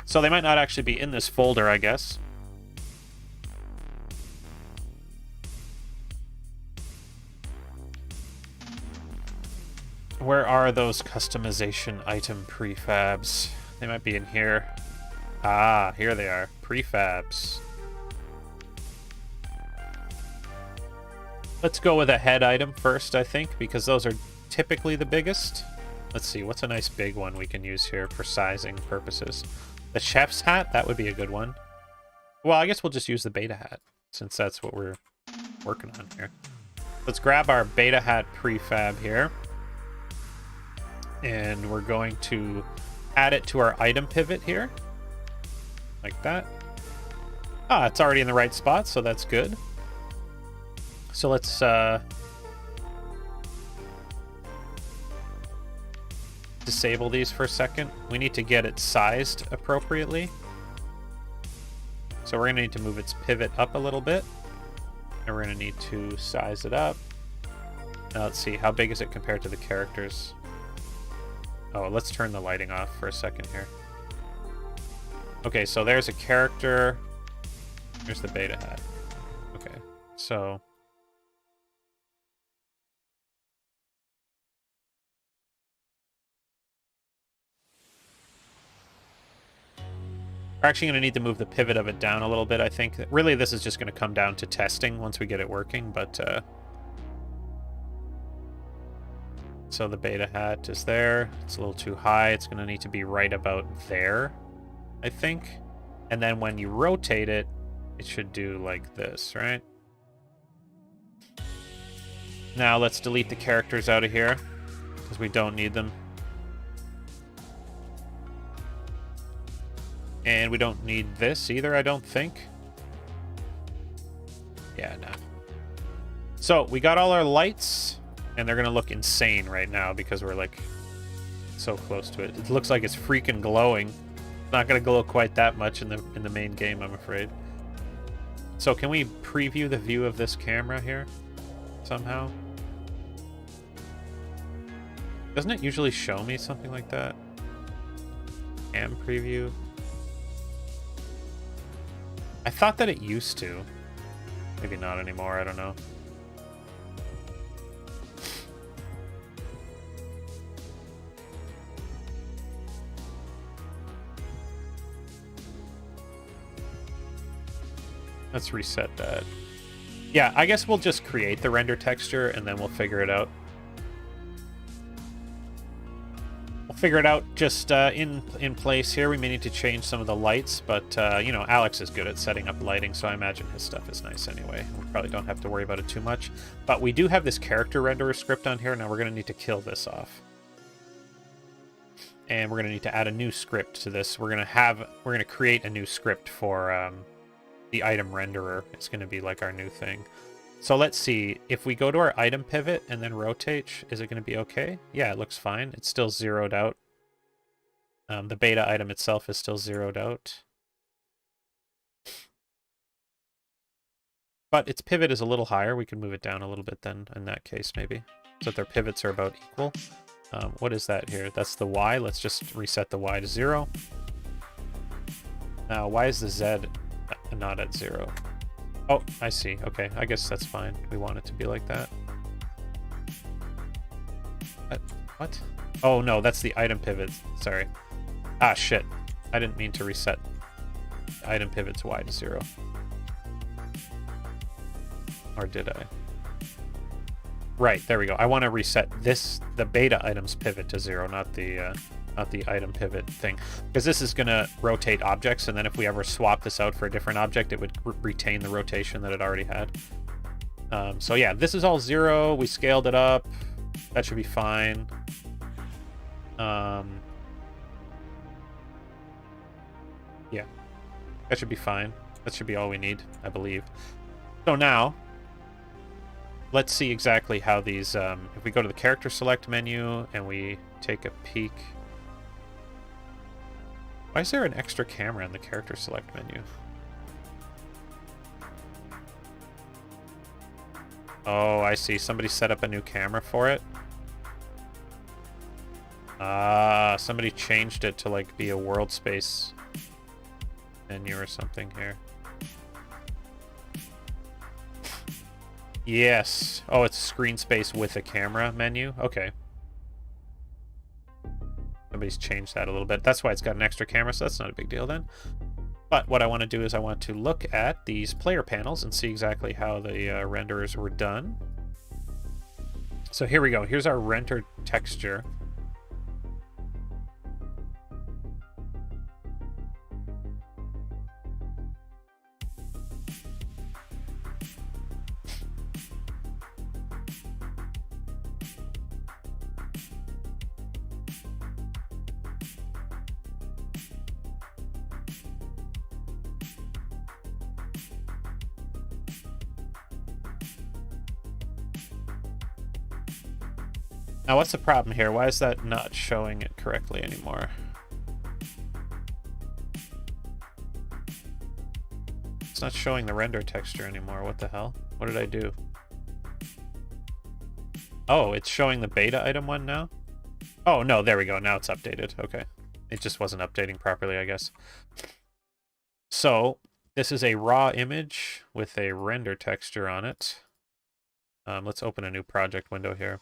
So they might not actually be in this folder, I guess. Where are those customization item prefabs? They might be in here. Ah, here they are. Prefabs. Let's go with a head item first, I think, because those are typically the biggest. Let's see, what's a nice big one we can use here for sizing purposes? The chef's hat? That would be a good one. Well, I guess we'll just use the beta hat, since that's what we're working on here. Let's grab our beta hat prefab here. And we're going to add it to our item pivot here. Like that. Ah, it's already in the right spot, so that's good. So let's... disable these for a second. We need to get it sized appropriately. So we're going to need to move its pivot up a little bit. And we're going to need to size it up. Now let's see, how big is it compared to the characters? Oh, let's turn the lighting off for a second here. Okay, so there's a character. Here's the beta hat. Okay, so... we're actually going to need to move the pivot of it down a little bit, I think. Really, this is just going to come down to testing once we get it working, but... So the beta hat is there. It's a little too high. It's going to need to be right about there, I think. And then when you rotate it, it should do like this, right? Now let's delete the characters out of here because we don't need them. And we don't need this either, I don't think. Yeah, no. So we got all our lights, and they're going to look insane right now because we're like so close to it. It looks like it's freaking glowing. It's not going to glow quite that much in the main game, I'm afraid. So can we preview the view of this camera here somehow? Doesn't it usually show me something like that? Cam preview. I thought that it used to. Maybe not anymore, I don't know. Let's reset that. Yeah, I guess we'll just create the render texture and then we'll figure it out. We'll figure it out just in place here. We may need to change some of the lights, but you know, Alex is good at setting up lighting, so I imagine his stuff is nice anyway. We probably don't have to worry about it too much. But we do have this character renderer script on here. Now we're going to need to kill this off. And we're going to need to add a new script to this. We're going to create a new script for the item renderer. It's going to be like our new thing. So let's see, if we go to our item pivot and then rotate, is it going to be okay? Yeah, it looks fine. It's still zeroed out. The beta item itself is still zeroed out. But its pivot is a little higher. We can move it down a little bit then in that case maybe. So that their pivots are about equal. What is that here? That's the Y. Let's just reset the Y to 0. Now, why is the Z not at 0? Oh, I see. Okay, I guess that's fine. We want it to be like that. What? Oh, no, that's the item pivot. Sorry. Ah, shit. I didn't mean to reset item pivot to Y to 0. Or did I? Right, there we go. I want to reset the beta item's pivot to 0, not the item pivot thing, because this is going to rotate objects, and then if we ever swap this out for a different object, it would retain the rotation that it already had. So yeah, this is all 0. We scaled it up. That should be fine. Yeah, that should be fine. That should be all we need, I believe. So now, let's see exactly how these, if we go to the character select menu and we take a peek. Why is there an extra camera in the character select menu? Oh, I see. Somebody set up a new camera for it. Somebody changed it to like be a world space menu or something here. Yes. Oh, it's screen space with a camera menu. Okay. Somebody's changed that a little bit. That's why it's got an extra camera, so that's not a big deal then. But what I want to do is I want to look at these player panels and see exactly how the renderers were done. So here we go. Here's our render texture. Now, what's the problem here? Why is that not showing it correctly anymore? It's not showing the render texture anymore. What the hell? What did I do? Oh, it's showing the beta item one now? Oh, no, there we go. Now it's updated. Okay. It just wasn't updating properly, I guess. So, this is a raw image with a render texture on it. Let's open a new project window here.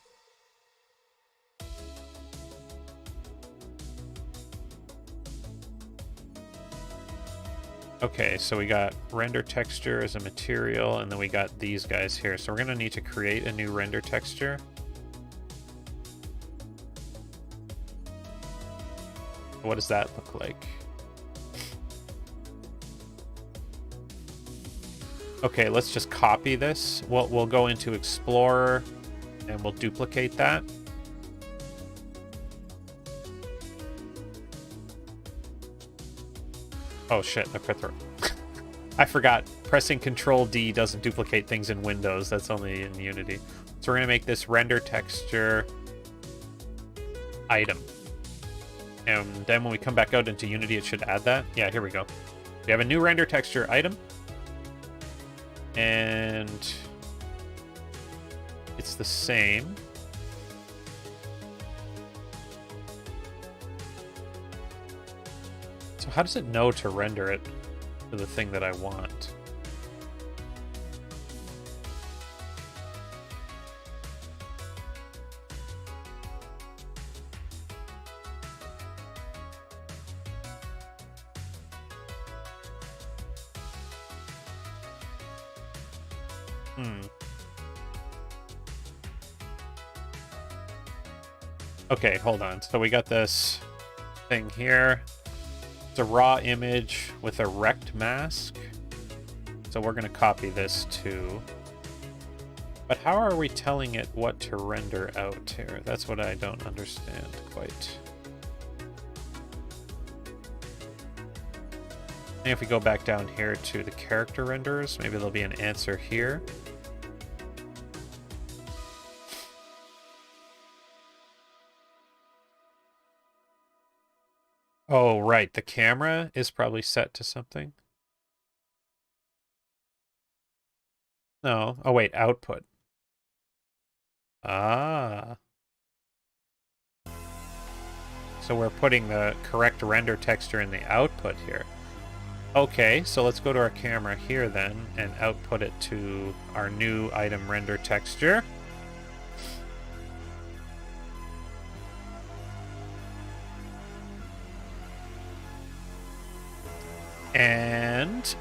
Okay, so we got render texture as a material, and then we got these guys here. So we're going to need to create a new render texture. What does that look like? Okay, let's just copy this. We'll go into Explorer and we'll duplicate that. Oh shit, I put through. I forgot. Pressing Control D doesn't duplicate things in Windows. That's only in Unity. So we're going to make this render texture item. And then when we come back out into Unity, it should add that. Yeah, here we go. We have a new render texture item. And it's the same. So how does it know to render it to the thing that I want? Okay, hold on. So we got this thing here. It's a raw image with a rect mask. So we're going to copy this too. But how are we telling it what to render out here? That's what I don't understand quite. And if we go back down here to the character renders, maybe there'll be an answer here. Oh, right. The camera is probably set to something. No. Oh, wait. Output. Ah. So we're putting the correct render texture in the output here. Okay, so let's go to our camera here then and output it to our new item render texture. And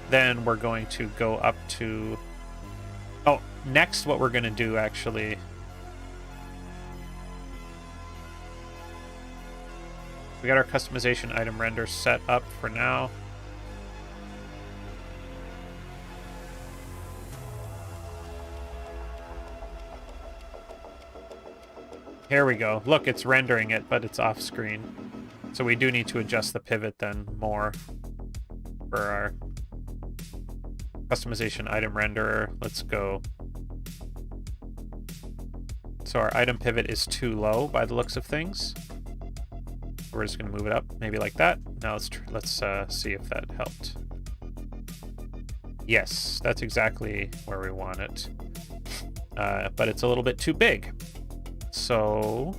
then we're going to go up to... Oh, next what we're going to do actually... We got our customization item render set up for now. Here we go. Look, it's rendering it, but it's off screen. So we do need to adjust the pivot then more for our customization item renderer. Let's go. So our item pivot is too low by the looks of things. We're just going to move it up, maybe like that. Now let's see if that helped. Yes, that's exactly where we want it. But it's a little bit too big. So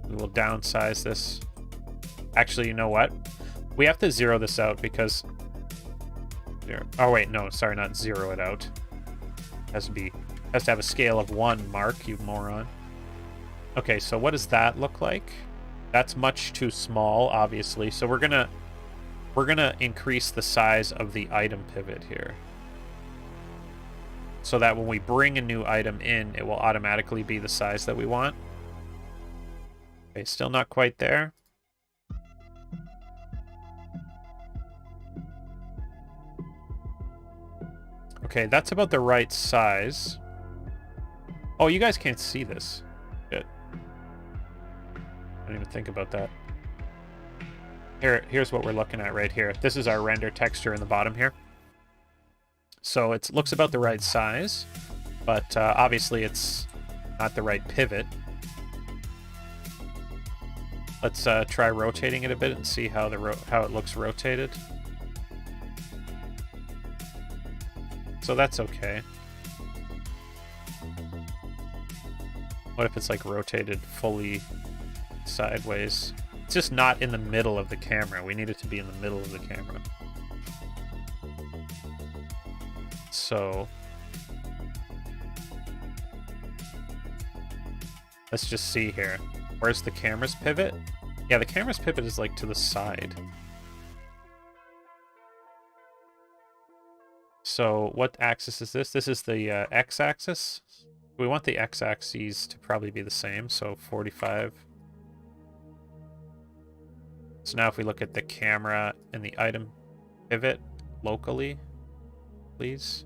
we will downsize this. Actually, you know what? We have to zero this out because... Oh, wait, no, sorry, not zero it out. Has to have a scale of 1, Mark, you moron. Okay, so what does that look like? That's much too small, obviously. So we're gonna increase the size of the item pivot here, so that when we bring a new item in, it will automatically be the size that we want. Okay, still not quite there. Okay, that's about the right size. Oh, you guys can't see this. Shit. I didn't even think about that. Here's what we're looking at right here. This is our render texture in the bottom here. So it looks about the right size, but obviously it's not the right pivot. Let's try rotating it a bit and see how it looks rotated. So that's okay. What if it's like rotated fully sideways? It's just not in the middle of the camera. We need it to be in the middle of the camera. So let's just see here. Where's the camera's pivot? Yeah, the camera's pivot is like to the side. So what axis is this? This is the x-axis. We want the x-axes to probably be the same, so 45. So now if we look at the camera and the item pivot locally, please.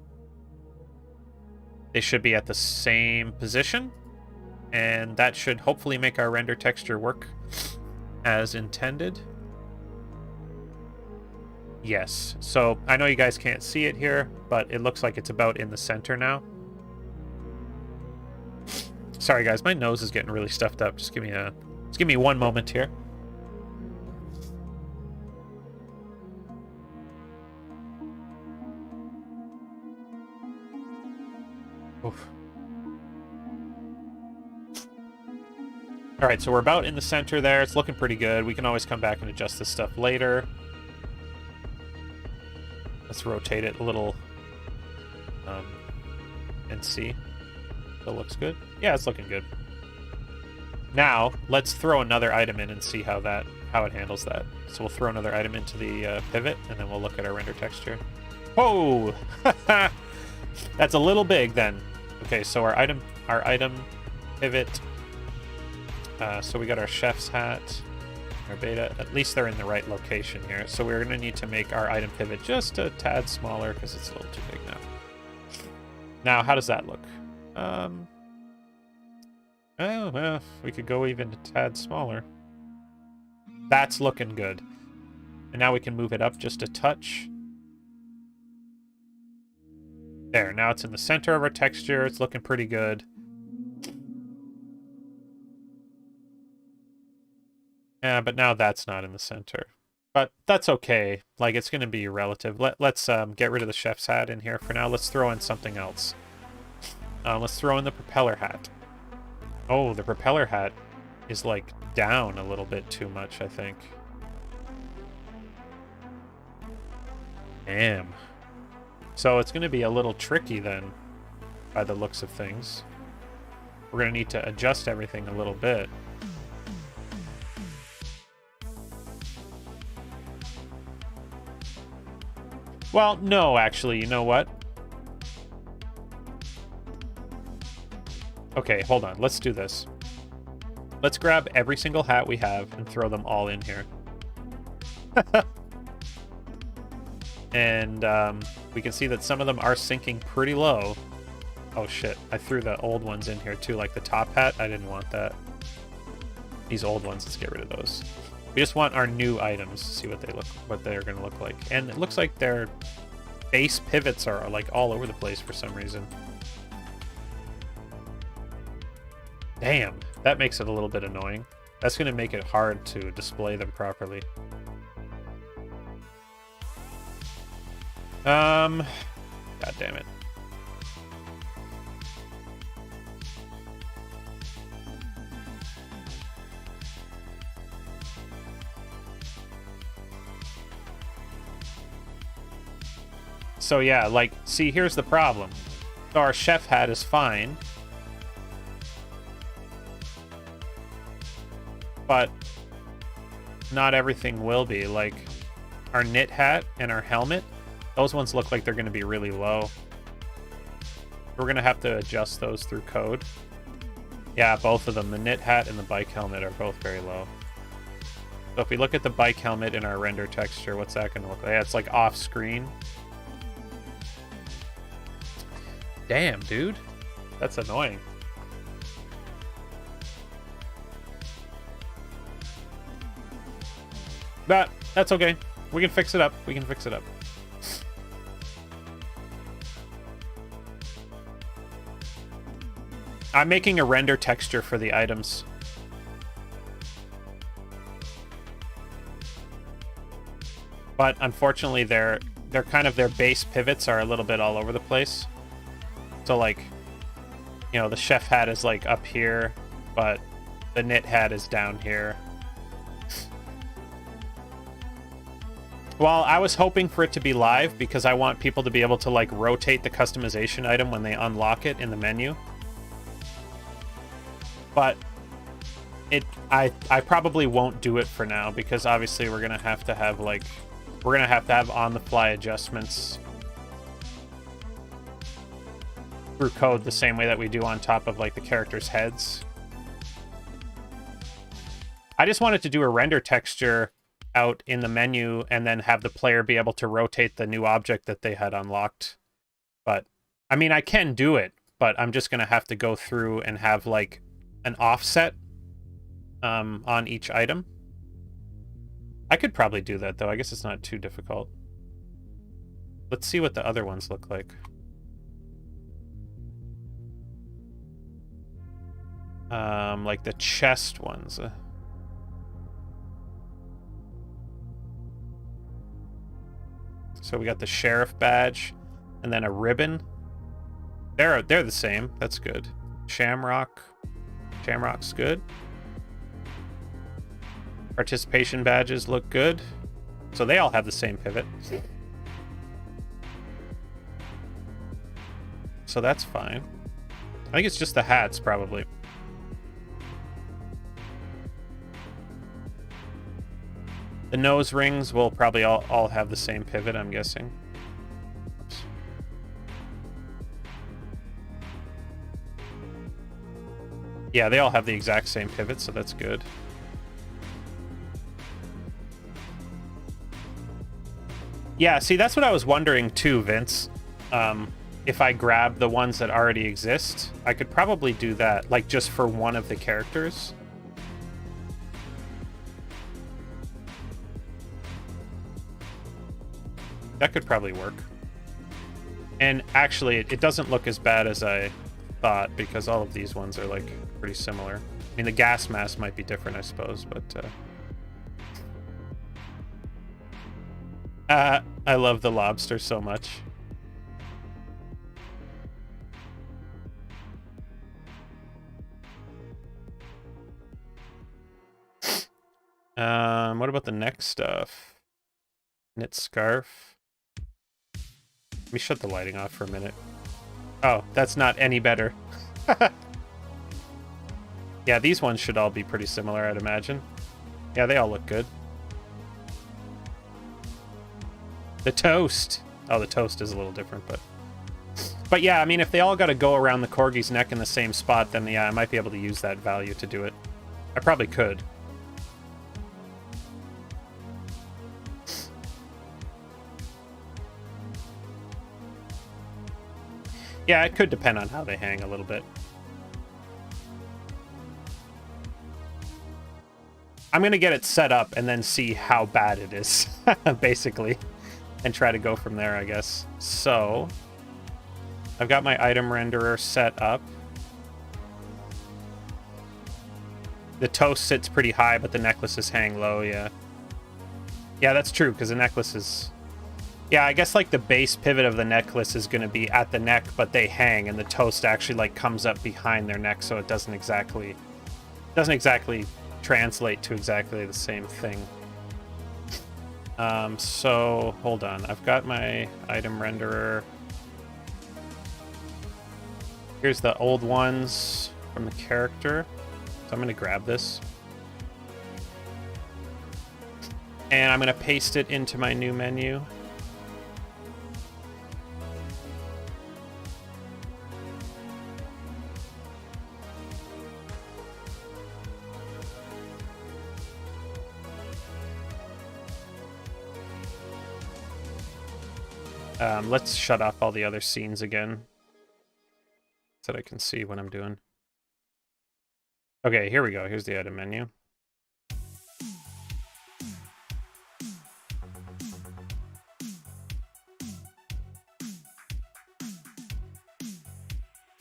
They should be at the same position, and that should hopefully make our render texture work as intended. Yes, so I know you guys can't see it here, but it looks like it's about in the center now. Sorry guys, my nose is getting really stuffed up. Just give me one moment here. Oof. All right, so we're about in the center there. It's looking pretty good. We can always come back and adjust this stuff later. Let's rotate it a little and see. It looks good. Yeah, it's looking good. Now, let's throw another item in and see how it handles that. So we'll throw another item into the pivot, and then we'll look at our render texture. Whoa! That's a little big then. Okay, so our item pivot. So we got our chef's hat, our beta. At least they're in the right location here. So we're going to need to make our item pivot just a tad smaller because it's a little too big now. Now, how does that look? Oh, well, we could go even a tad smaller. That's looking good. And now we can move it up just a touch. There, now it's in the center of our texture. It's looking pretty good. Yeah, but now that's not in the center. But that's okay. Like, it's going to be relative. Let's get rid of the chef's hat in here for now. Let's throw in something else. Let's throw in the propeller hat. Oh, the propeller hat is, like, down a little bit too much, I think. Damn. So it's going to be a little tricky then, by the looks of things. We're going to need to adjust everything a little bit. Well, no, actually, you know what? Okay, hold on. Let's do this. Let's grab every single hat we have and throw them all in here. And we can see that some of them are sinking pretty low. Oh shit, I threw the old ones in here too, like the top hat. I didn't want that. These old ones, let's get rid of those. We just want our new items to see what they're gonna look like. And it looks like their base pivots are like all over the place for some reason. Damn, that makes it a little bit annoying. That's gonna make it hard to display them properly. God damn it. So yeah, like, see, here's the problem. So our chef hat is fine. But not everything will be. Like, our knit hat and our helmet, those ones look like they're going to be really low. We're going to have to adjust those through code. Yeah, both of them, the knit hat and the bike helmet, are both very low. So if we look at the bike helmet in our render texture, what's that going to look like? Yeah, it's like off screen. Damn, dude. That's annoying. But that's okay. We can fix it up. We can fix it up. I'm making a render texture for the items. But unfortunately, they're kind of, their base pivots are a little bit all over the place. So like, you know, the chef hat is like up here, but the knit hat is down here. Well, I was hoping for it to be live because I want people to be able to like rotate the customization item when they unlock it in the menu. But I probably won't do it for now because obviously we're gonna have to have like on-the-fly adjustments through code the same way that we do on top of like the characters' heads. I just wanted to do a render texture out in the menu and then have the player be able to rotate the new object that they had unlocked. But, I mean, I can do it, but I'm just going to have to go through and have, like, an offset on each item. I could probably do that, though. I guess it's not too difficult. Let's see what the other ones look like. Like the chest ones. So we got the sheriff badge, and then a ribbon. They're the same. That's good. Shamrock. Shamrock's good. Participation badges look good. So they all have the same pivot. So that's fine. I think it's just the hats, probably. The nose rings will probably all have the same pivot, I'm guessing. Oops. Yeah, they all have the exact same pivot, so that's good. Yeah, see, that's what I was wondering too, Vince. If I grab the ones that already exist, I could probably do that, like just for one of the characters. That could probably work. And actually, it doesn't look as bad as I thought, because all of these ones are, like, pretty similar. I mean, the gas mask might be different, I suppose, but... I love the lobster so much. What about the next stuff? Knit scarf. Let me shut the lighting off for a minute. Oh, that's not any better. Yeah, these ones should all be pretty similar, I'd imagine. Yeah, they all look good. The toast. Oh, the toast is a little different, but... But yeah, I mean, if they all got to go around the corgi's neck in the same spot, then yeah, I might be able to use that value to do it. I probably could. Yeah, it could depend on how they hang a little bit. I'm going to get it set up and then see how bad it is, basically, and try to go from there, I guess. So, I've got my item renderer set up. The toast sits pretty high, but the necklaces hang low, yeah. Yeah, that's true, because the necklace is... Yeah, I guess, like, the base pivot of the necklace is going to be at the neck, but they hang, and the toast actually, like, comes up behind their neck, so it doesn't exactly translate to exactly the same thing. So, hold on. I've got my item renderer. Here's the old ones from the character. So I'm going to grab this. And I'm going to paste it into my new menu. Let's shut off all the other scenes again so that I can see what I'm doing. Okay, here we go. Here's the item menu.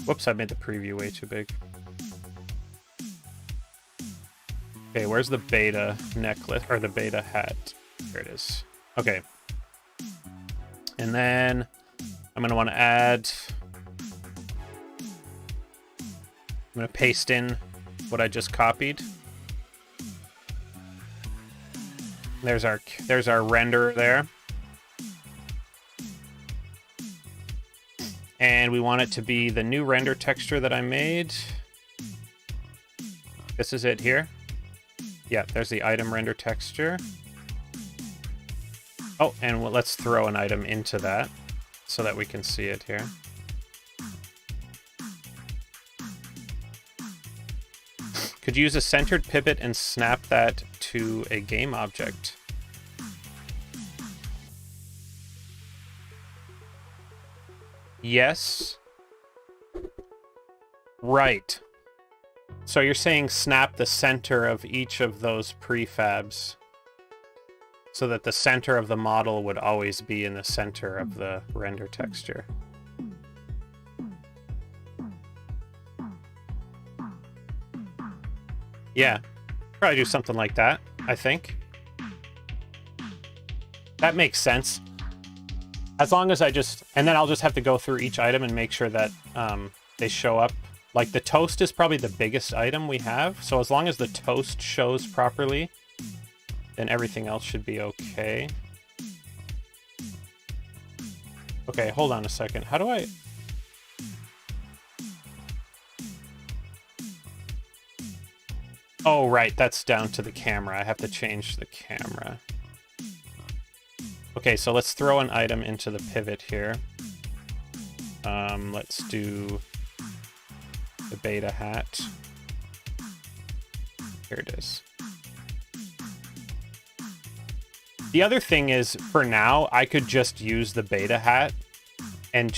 Whoops, I made the preview way too big. Okay, where's the beta necklace, or the beta hat? Here it is. Okay. And then I'm going to want to add... I'm going to paste in what I just copied. There's our render there. And we want it to be the new render texture that I made. This is it here. Yeah, there's the item render texture. Oh, and let's throw an item into that so that we can see it here. Could use a centered pivot and snap that to a game object. Yes. Right. So you're saying snap the center of each of those prefabs so that the center of the model would always be in the center of the render texture. Yeah, probably do something like that, I think. That makes sense. As long as I just... And then I'll just have to go through each item and make sure that they show up. Like, the toast is probably the biggest item we have, so as long as the toast shows properly, then everything else should be okay. Okay, hold on a second. How do I... Oh, right, that's down to the camera. I have to change the camera. Okay, so let's throw an item into the pivot here. Let's do the beta hat. Here it is. The other thing is, for now, I could just use the beta hat and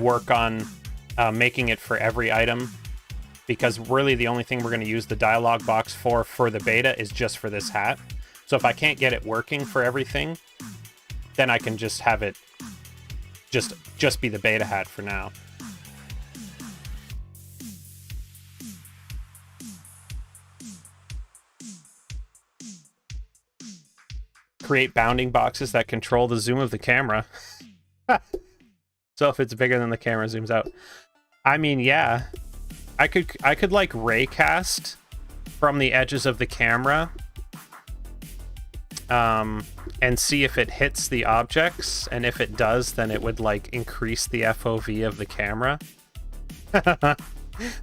work on making it for every item, because really the only thing we're going to use the dialog box for the beta is just for this hat. So if I can't get it working for everything, then I can just have it just be the beta hat for now. Create bounding boxes that control the zoom of the camera. So if it's bigger than the camera zooms out. I mean, yeah. I could like raycast from the edges of the camera and see if it hits the objects, and if it does, then it would like increase the FOV of the camera.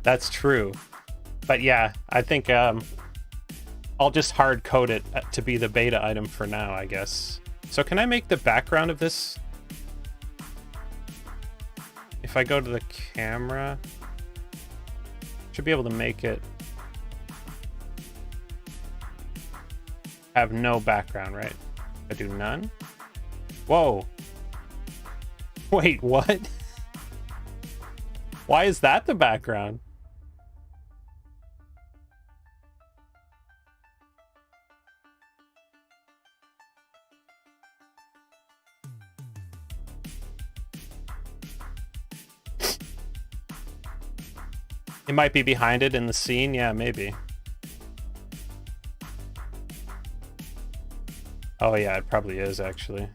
That's true. But yeah, I think I'll just hard code it to be the beta item for now, I guess. So can I make the background of this? If I go to the camera, should be able to make it have no background, right? I do none. Whoa. Wait, what? Why is that the background? It might be behind it in the scene. Yeah, maybe. Oh yeah, it probably is actually.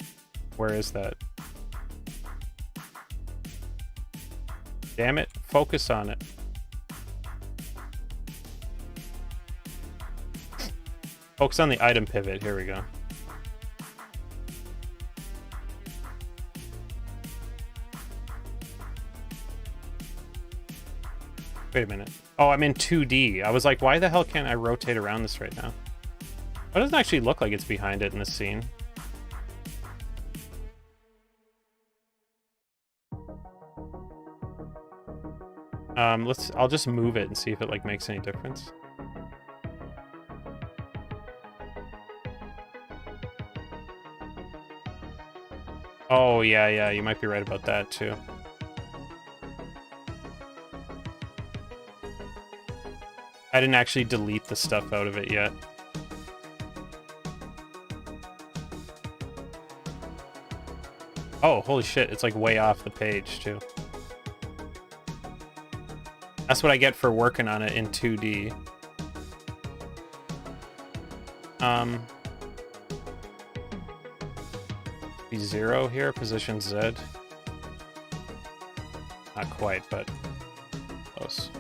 Where is that? Damn it, focus on it. Focus on the item pivot, here we go. Wait a minute. Oh, I'm in 2D. I was like, why the hell can't I rotate around this right now? It doesn't actually look like it's behind it in the scene. I'll just move it and see if it like makes any difference. Oh, yeah, you might be right about that too. I didn't actually delete the stuff out of it yet. Oh, holy shit, it's like way off the page too. That's what I get for working on it in 2D. Be 0 here, position Z. Not quite, but close.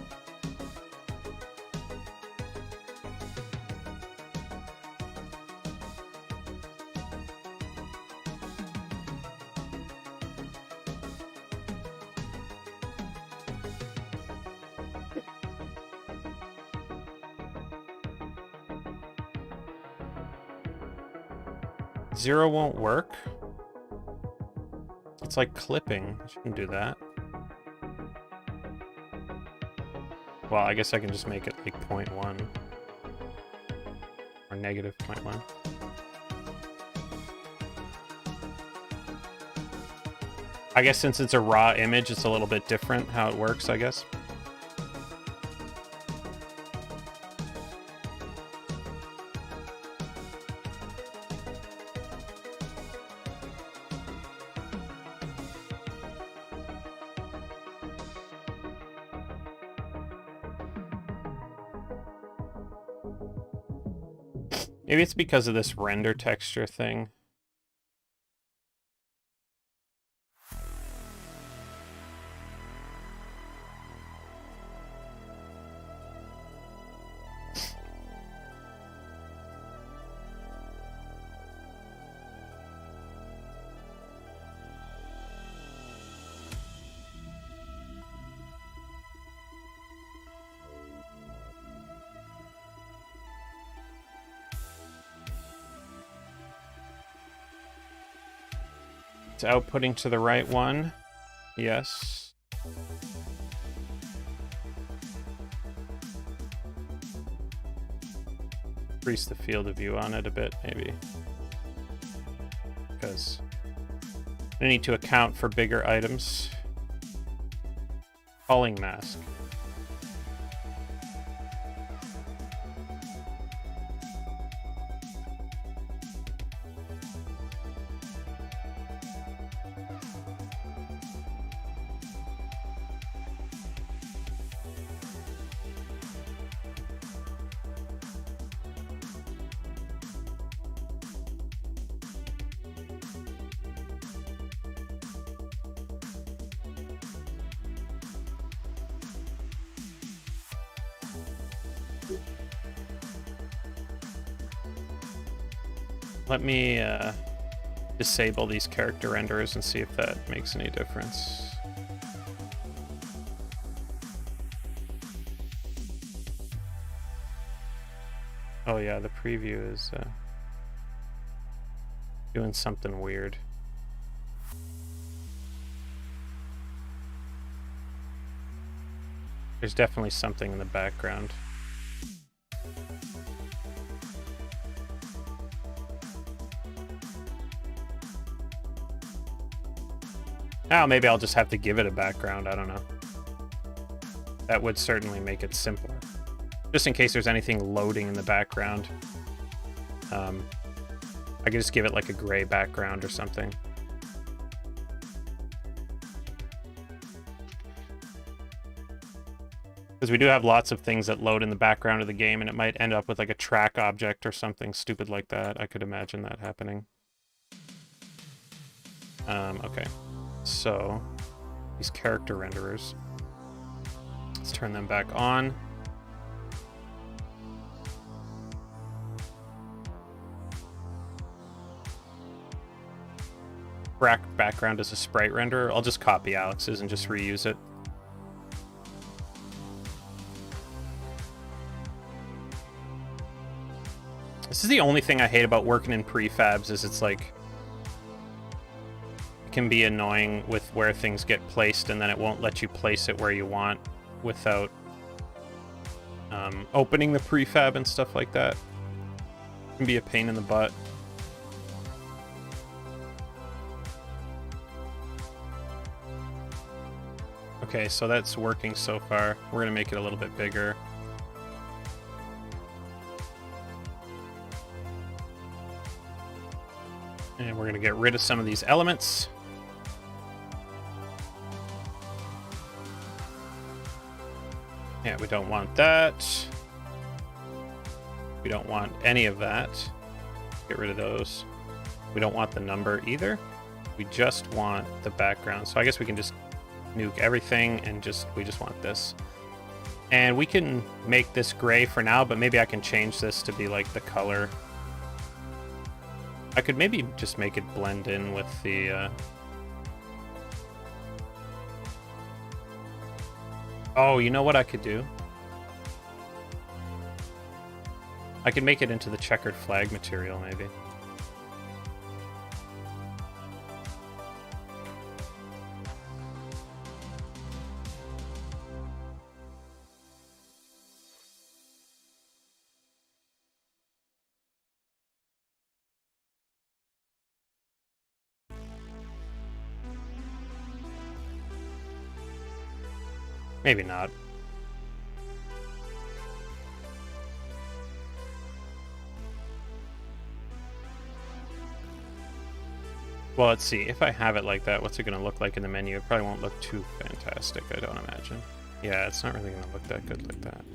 Zero won't work. It's like clipping. I shouldn't do that. Well, I guess I can just make it like 0.1 or negative 0.1. I guess since it's a raw image, it's a little bit different how it works, I guess. Maybe it's because of this render texture thing. It's outputting to the right one. Yes. Increase the field of view on it a bit, maybe. Because I need to account for bigger items. Calling mask. Let me disable these character renderers and see if that makes any difference. Oh yeah, the preview is doing something weird. There's definitely something in the background. Oh, maybe I'll just have to give it a background. I don't know. That would certainly make it simpler. Just in case there's anything loading in the background. I could just give it like a gray background or something. Because we do have lots of things that load in the background of the game, and it might end up with like a track object or something stupid like that. I could imagine that happening. Okay. So, these character renderers. Let's turn them back on. Background as a sprite renderer. I'll just copy Alex's and just reuse it. This is the only thing I hate about working in prefabs is it's like it can be annoying with where things get placed and then it won't let you place it where you want without opening the prefab and stuff like that. It can be a pain in the butt. Okay, so that's working so far. We're gonna make it a little bit bigger. And we're gonna get rid of some of these elements. Yeah, we don't want that. We don't want any of that. Get rid of those. We don't want the number either. We just want the background. So I guess we can just nuke everything and we just want this. And we can make this gray for now, but maybe I can change this to be like the color. I could maybe just make it blend in with the Oh, you know what I could do? I could make it into the checkered flag material, maybe. Maybe not. Well, let's see. If I have it like that, what's it going to look like in the menu? It probably won't look too fantastic, I don't imagine. Yeah, it's not really going to look that good like that.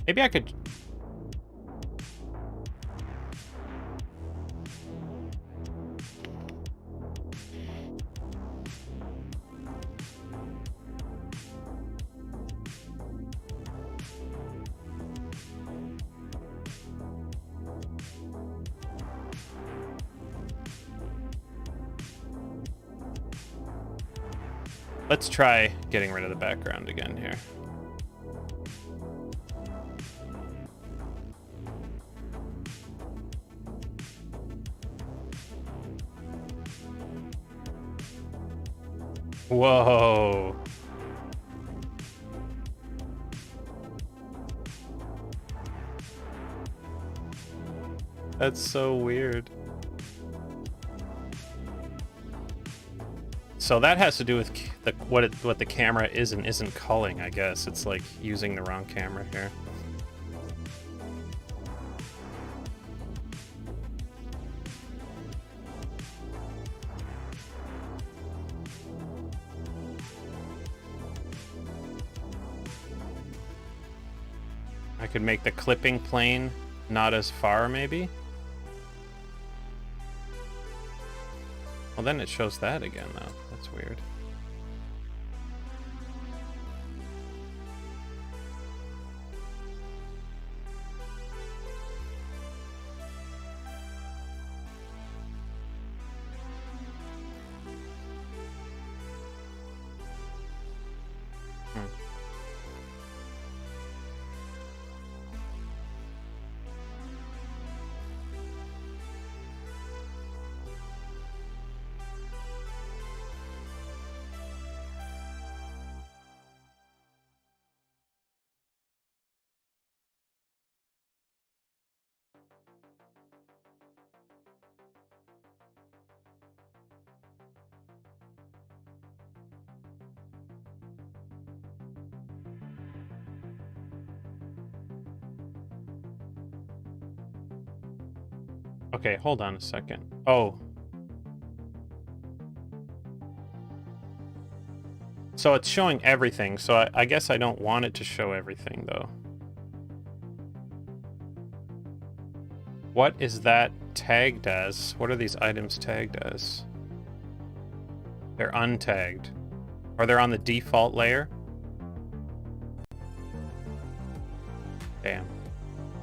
Maybe I could... Let's try getting rid of the background again here. Whoa. That's so weird. So that has to do with what the camera is and isn't culling, I guess. It's like using the wrong camera here. I could make the clipping plane not as far, maybe? Well, then it shows that again, though. That's weird. Okay, hold on a second. Oh. So it's showing everything, so I guess I don't want it to show everything, though. What is that tagged as? What are these items tagged as? They're untagged. Or they're on the default layer? Damn.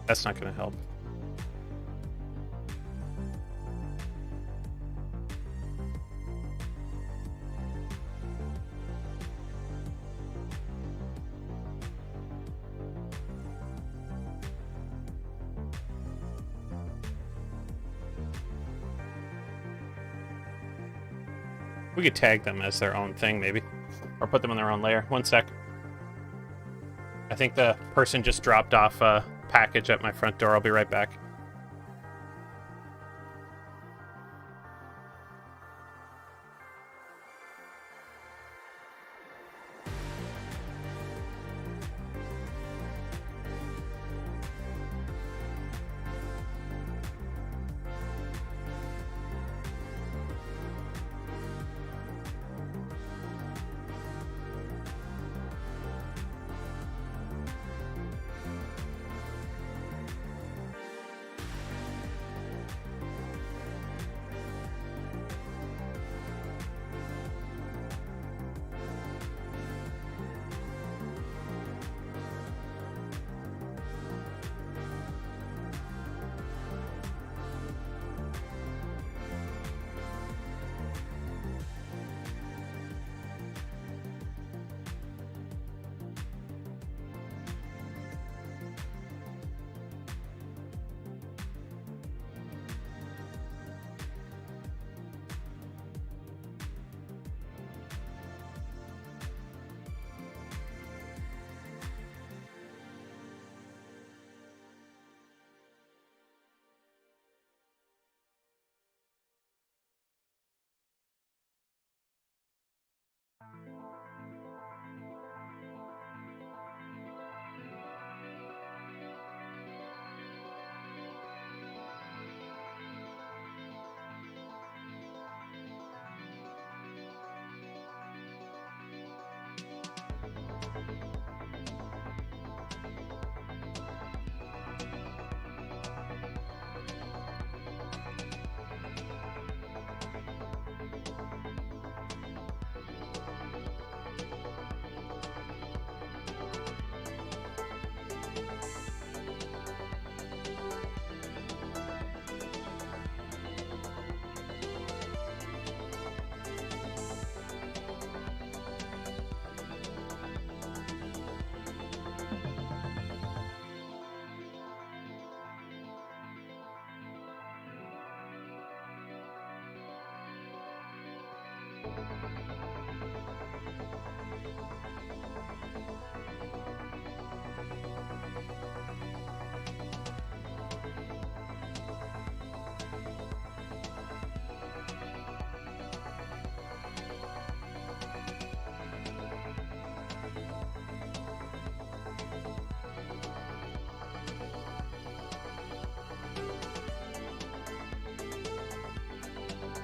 That's not going to help. We could tag them as their own thing, maybe. Or put them in their own layer. One sec. I think the person just dropped off a package at my front door. I'll be right back.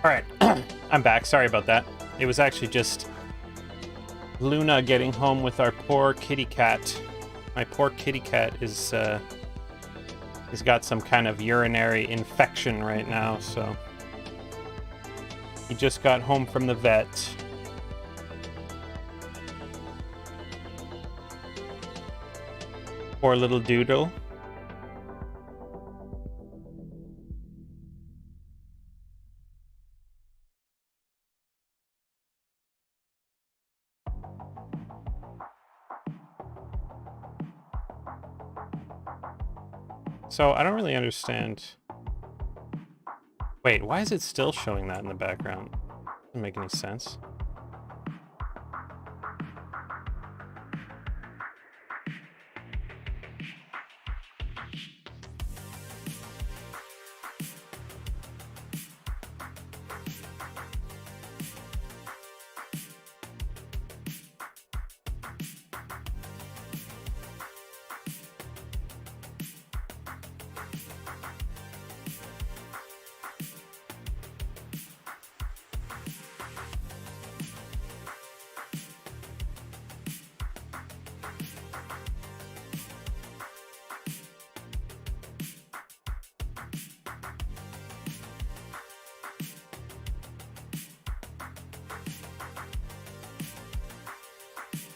All right, I'm back. Sorry about that. It was actually just Luna getting home with our poor kitty cat. My poor kitty cat is he's got some kind of urinary infection right now, so he just got home from the vet. Poor little doodle. So I don't really understand. Wait, why is it still showing that in the background? Doesn't make any sense.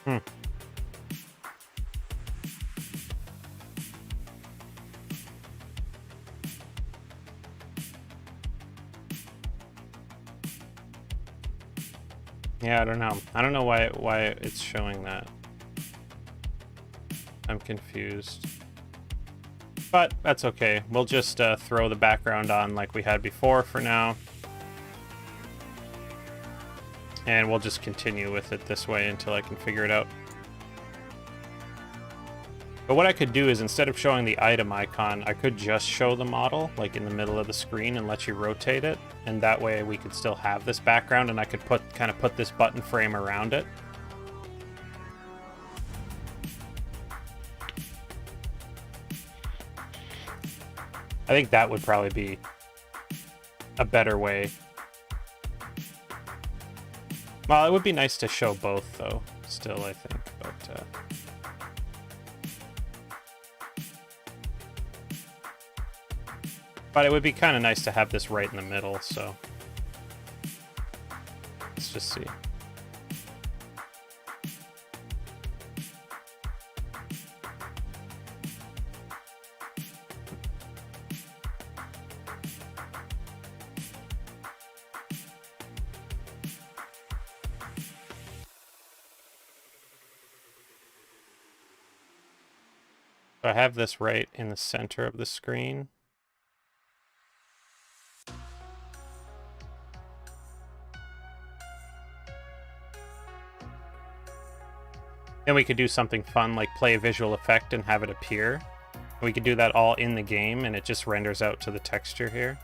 Hmm. Yeah, I don't know. I don't know why it's showing that. I'm confused. But that's okay. We'll just throw the background on like we had before for now. And we'll just continue with it this way until I can figure it out. But what I could do is, instead of showing the item icon, I could just show the model, like in the middle of the screen, and let you rotate it. And that way we could still have this background, and I could kind of put this button frame around it. I think that would probably be a better way. Well, it would be nice to show both, though, still, I think. But it would be kind of nice to have this right in the middle, so let's just see. So I have this right in the center of the screen. Then we could do something fun like play a visual effect and have it appear. We could do that all in the game and it just renders out to the texture here.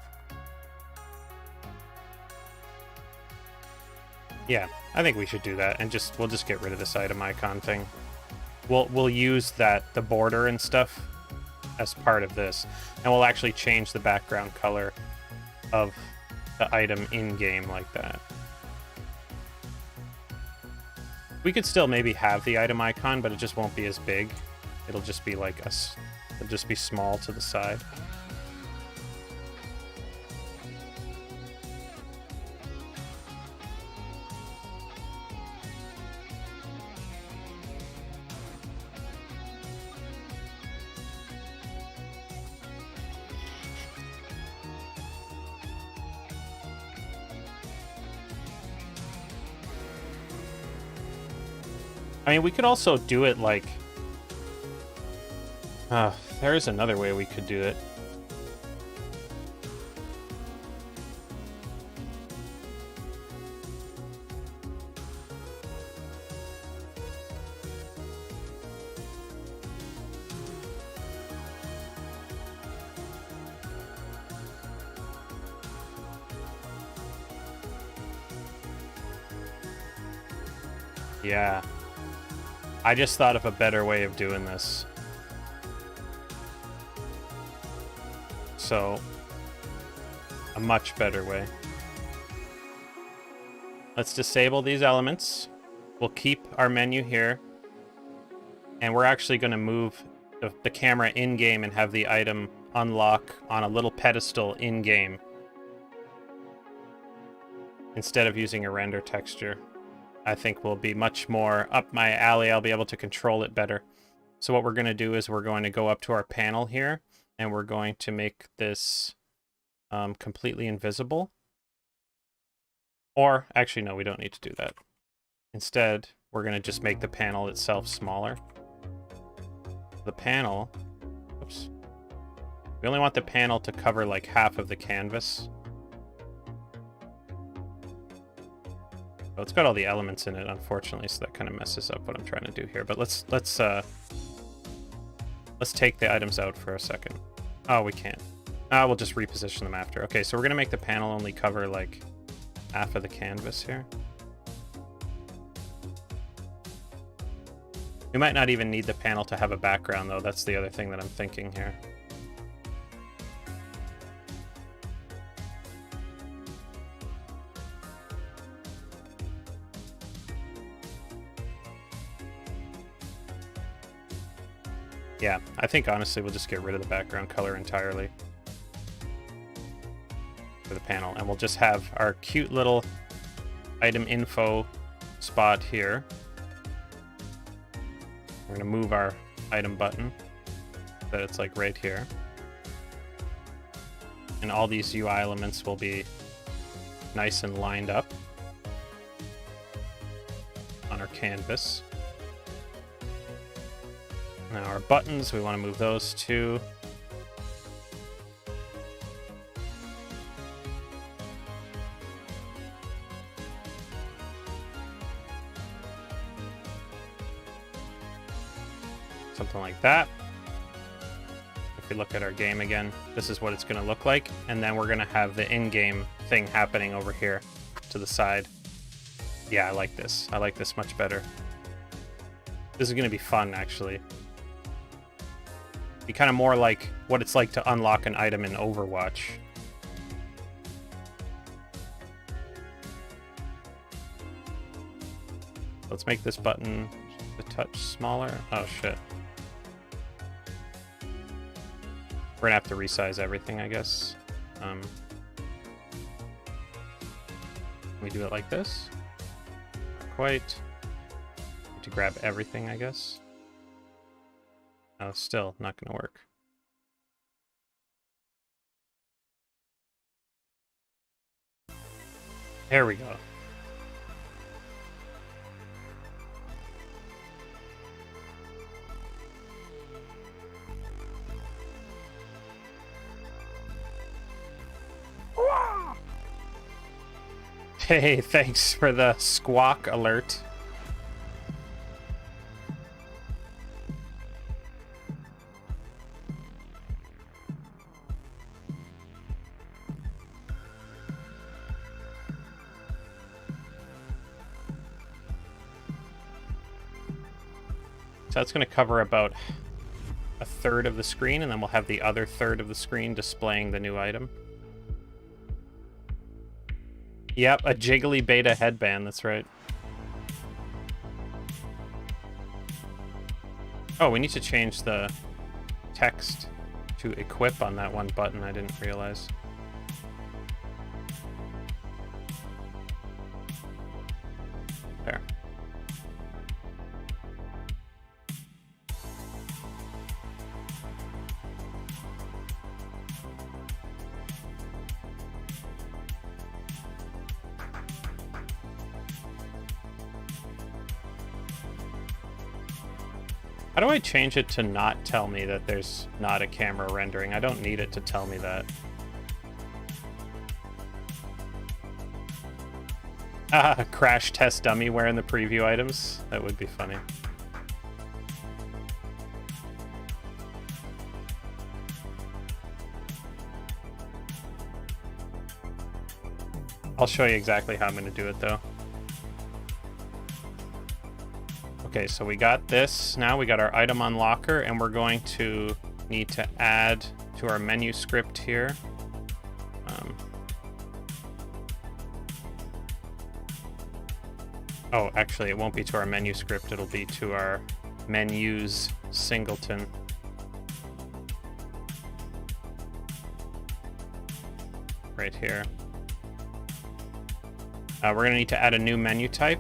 Yeah, I think we should do that, and we'll just get rid of this item icon thing. We'll use the border and stuff as part of this, and we'll actually change the background color of the item in game like that. We could still maybe have the item icon, but it just won't be as big. It'll just be like it'll just be small to the side. I mean, we could also do it like... there is another way we could do it. Yeah. I just thought of a better way of doing this. So, a much better way. Let's disable these elements. We'll keep our menu here. And we're actually going to move the camera in-game and have the item unlock on a little pedestal in-game, instead of using a render texture. I think will be much more up my alley. I'll be able to control it better. So what we're going to do is we're going to go up to our panel here, and we're going to make this completely invisible. Or, actually, no, we don't need to do that. Instead, we're going to just make the panel itself smaller. The panel... Oops. We only want the panel to cover like half of the canvas. Well, it's got all the elements in it, unfortunately, so that kind of messes up what I'm trying to do here. But let's take the items out for a second. Oh, we can't. We'll just reposition them after. Okay, so we're gonna make the panel only cover like half of the canvas here. We might not even need the panel to have a background, though. That's the other thing that I'm thinking here. Yeah, I think honestly we'll just get rid of the background color entirely for the panel, and we'll just have our cute little item info spot here. We're going to move our item button so that it's like right here. And all these UI elements will be nice and lined up on our canvas. Now our buttons, we want to move those too. Something like that. If we look at our game again, this is what it's going to look like. And then we're going to have the in-game thing happening over here to the side. Yeah, I like this. I like this much better. This is going to be fun, actually. Be kind of more like what it's like to unlock an item in Overwatch. Let's make this button a touch smaller. Oh, shit. We're gonna have to resize everything, I guess. We do it like this. Not quite. Need to grab everything, I guess. Oh, still not gonna work. There we go. Hey, thanks for the squawk alert. So that's going to cover about a third of the screen, and then we'll have the other third of the screen displaying the new item. Yep, a jiggly beta headband, that's right. Oh, we need to change the text to equip on that one button, I didn't realize. There. How do I change it to not tell me that there's not a camera rendering? I don't need it to tell me that. Ah, crash test dummy wearing the preview items? That would be funny. I'll show you exactly how I'm going to do it, though. Okay, so we got this. Now we got our item unlocker, and we're going to need to add to our menu script here. Oh, actually, it won't be to our menu script. It'll be to our menus singleton. Right here. We're going to need to add a new menu type.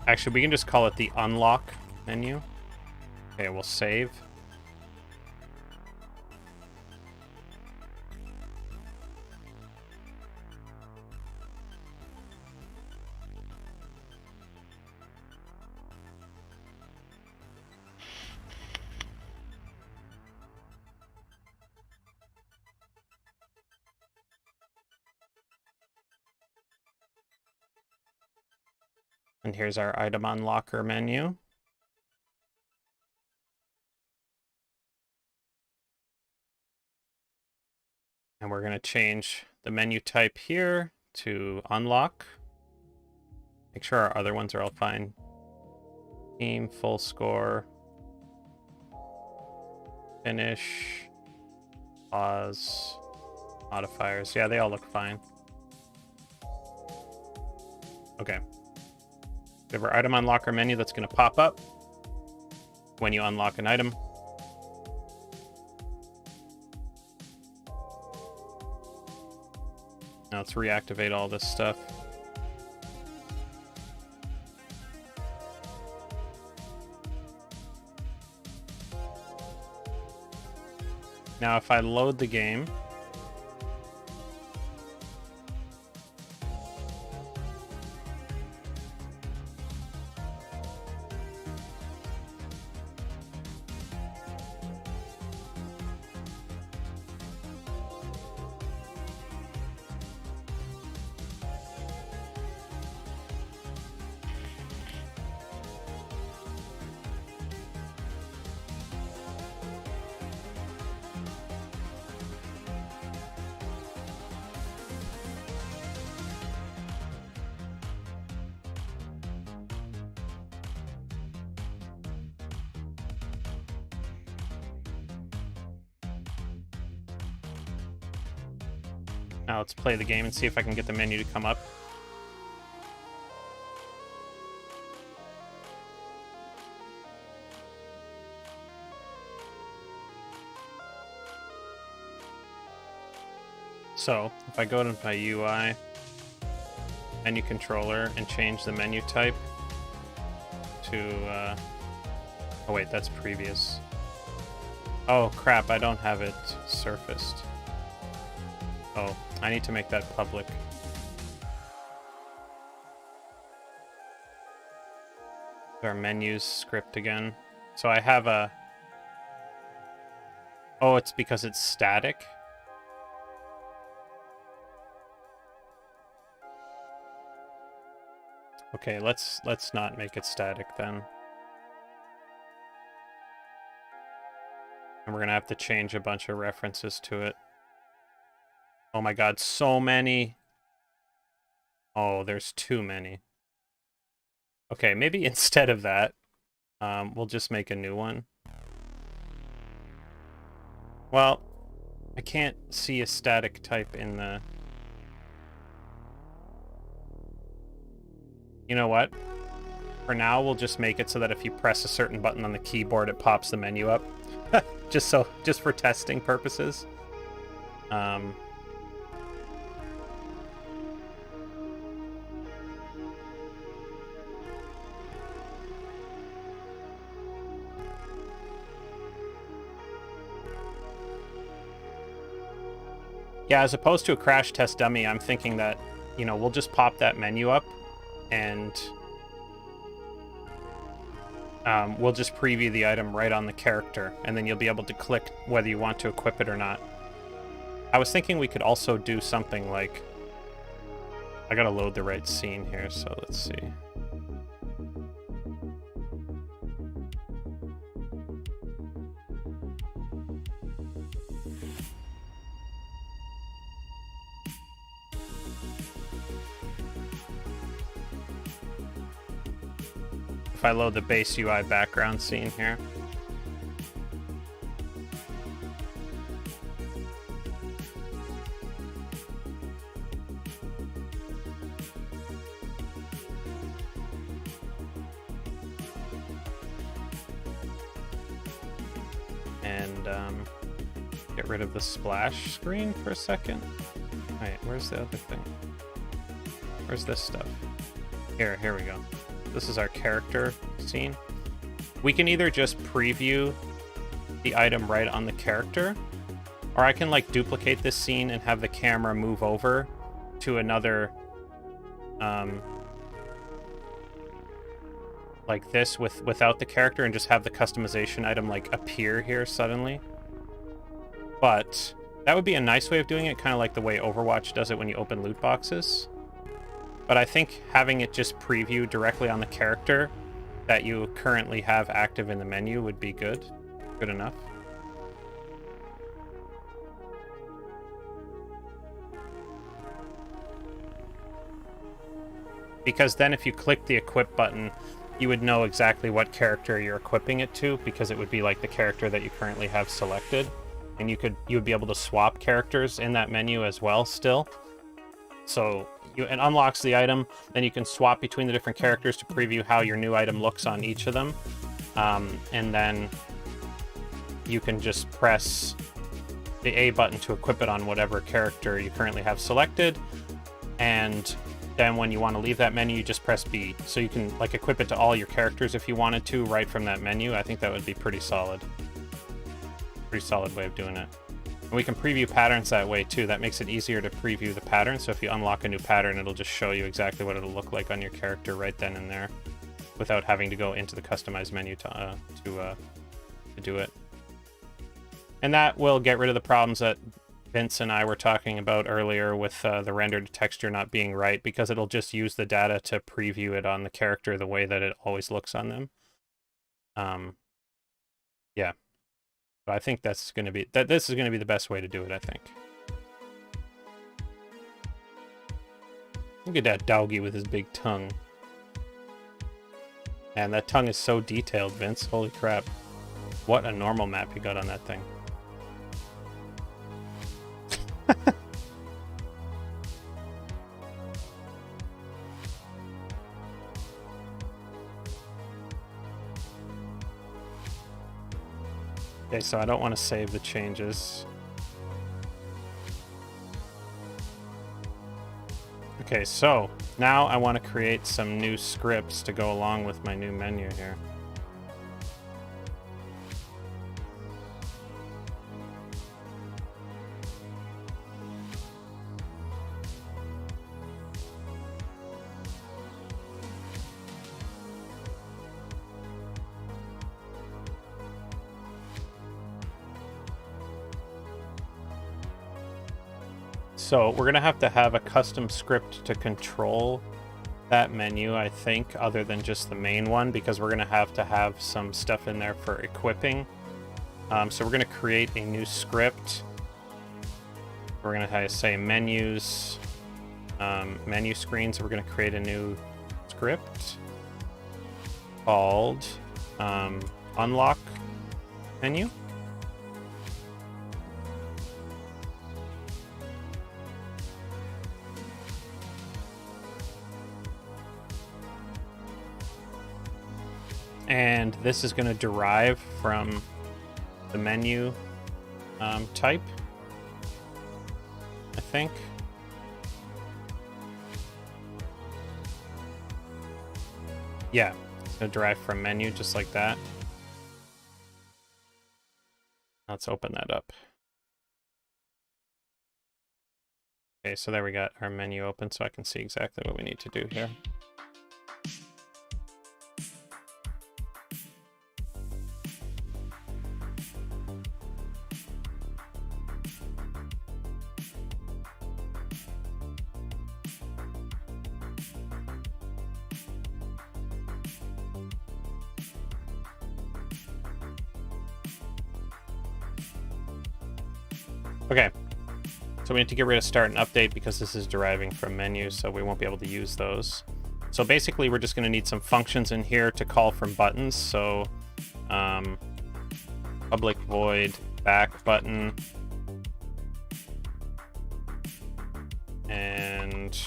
Actually, we can just call it the unlock menu. Okay, we'll save. And here's our item unlocker menu. And we're going to change the menu type here to unlock. Make sure our other ones are all fine. Team, full score, finish, pause, modifiers. Yeah, they all look fine. Okay. We have our item unlocker menu that's going to pop up when you unlock an item. Now let's reactivate all this stuff. Now if I load the game, now let's play the game and see if I can get the menu to come up. So if I go to my UI, menu controller, and change the menu type to, oh wait, that's previous. Oh crap, I don't have it surfaced. Oh, I need to make that public. Our menus script again. So I have a... Oh, it's because it's static? Okay, let's not make it static then. And we're gonna have to change a bunch of references to it. Oh my god, so many. Oh, there's too many. Okay, maybe instead of that, we'll just make a new one. Well, I can't see a static type in the... You know what? For now, we'll just make it so that if you press a certain button on the keyboard, it pops the menu up. just for testing purposes. Yeah, as opposed to a crash test dummy, I'm thinking that, you know, we'll just pop that menu up and we'll just preview the item right on the character, and then you'll be able to click whether you want to equip it or not. I was thinking we could also do something like... I gotta load the right scene here, so let's see. if I load the base UI background scene here. And get rid of the splash screen for a second. Alright, where's the other thing? Where's this stuff? Here we go. This is our character scene. We can either just preview the item right on the character, or I can like duplicate this scene and have the camera move over to another like this without the character and just have the customization item like appear here suddenly. But that would be a nice way of doing it, kind of like the way Overwatch does it when you open loot boxes. But I think having it just preview directly on the character that you currently have active in the menu would be good enough. Because then if you click the equip button, you would know exactly what character you're equipping it to, because it would be like the character that you currently have selected. And you would be able to swap characters in that menu as well still. So it unlocks the item, then you can swap between the different characters to preview how your new item looks on each of them. And then you can just press the A button to equip it on whatever character you currently have selected. And then when you want to leave that menu, you just press B. So you can like equip it to all your characters if you wanted to right from that menu. I think that would be pretty solid. Pretty solid way of doing it. And we can preview patterns that way too. That makes it easier to preview the pattern. So if you unlock a new pattern, it'll just show you exactly what it'll look like on your character right then and there, without having to go into the customized menu to do it. And that will get rid of the problems that Vince and I were talking about earlier with the rendered texture not being right, because it'll just use the data to preview it on the character the way that it always looks on them. Yeah. But I think this is going to be the best way to do it, I think. Look at that doggy with his big tongue. Man, that tongue is so detailed, Vince. Holy crap. What a normal map you got on that thing. Okay, so I don't want to save the changes. Okay, so now I want to create some new scripts to go along with my new menu here. So we're going to have a custom script to control that menu, I think, other than just the main one, because we're going to have some stuff in there for equipping. So we're going to create a new script. We're going to say menus, menu screens. We're going to create a new script called unlock menu. And this is going to derive from the menu type, I think. Yeah, it's going to derive from menu just like that. Let's open that up. Okay, so there we got our menu open, so I can see exactly what we need to do here. Okay, so we need to get rid of start and update because this is deriving from menus, so we won't be able to use those. So basically, we're just going to need some functions in here to call from buttons. So public void back button and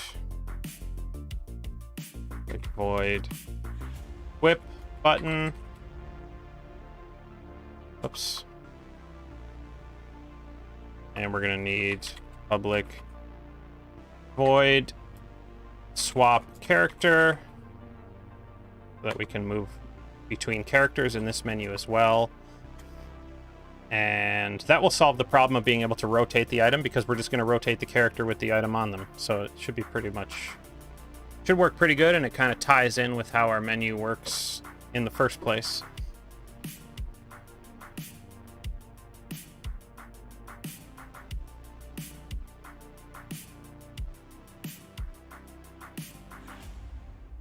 public void whip button. Oops. And we're going to need public void swap character so that we can move between characters in this menu as well. And that will solve the problem of being able to rotate the item, because we're just going to rotate the character with the item on them. So it should be should work pretty good, and it kind of ties in with how our menu works in the first place.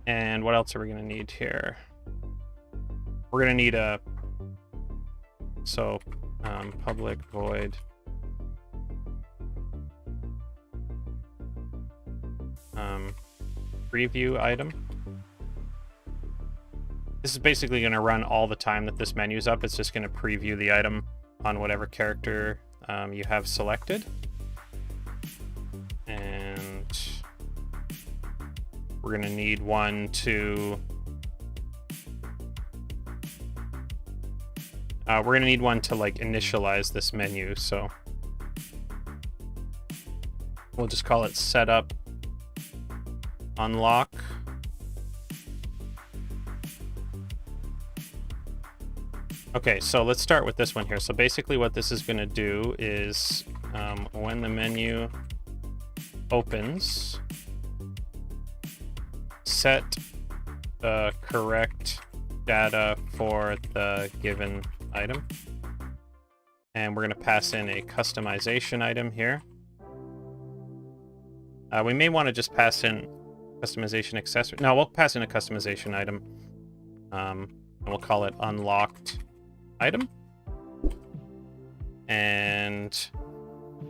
And what else are we going to need here? We're going to need public void preview item. This is basically going to run all the time that this menu's up. It's just going to preview the item on whatever character you have selected. And we're going to need one to like initialize this menu. So we'll just call it setup unlock. Okay, so let's start with this one here. So basically what this is going to do is when the menu opens, set the correct data for the given item. And we're going to pass in a customization item here. We may want to just pass in customization accessory. No, we'll pass in a customization item. And we'll call it unlocked item. And so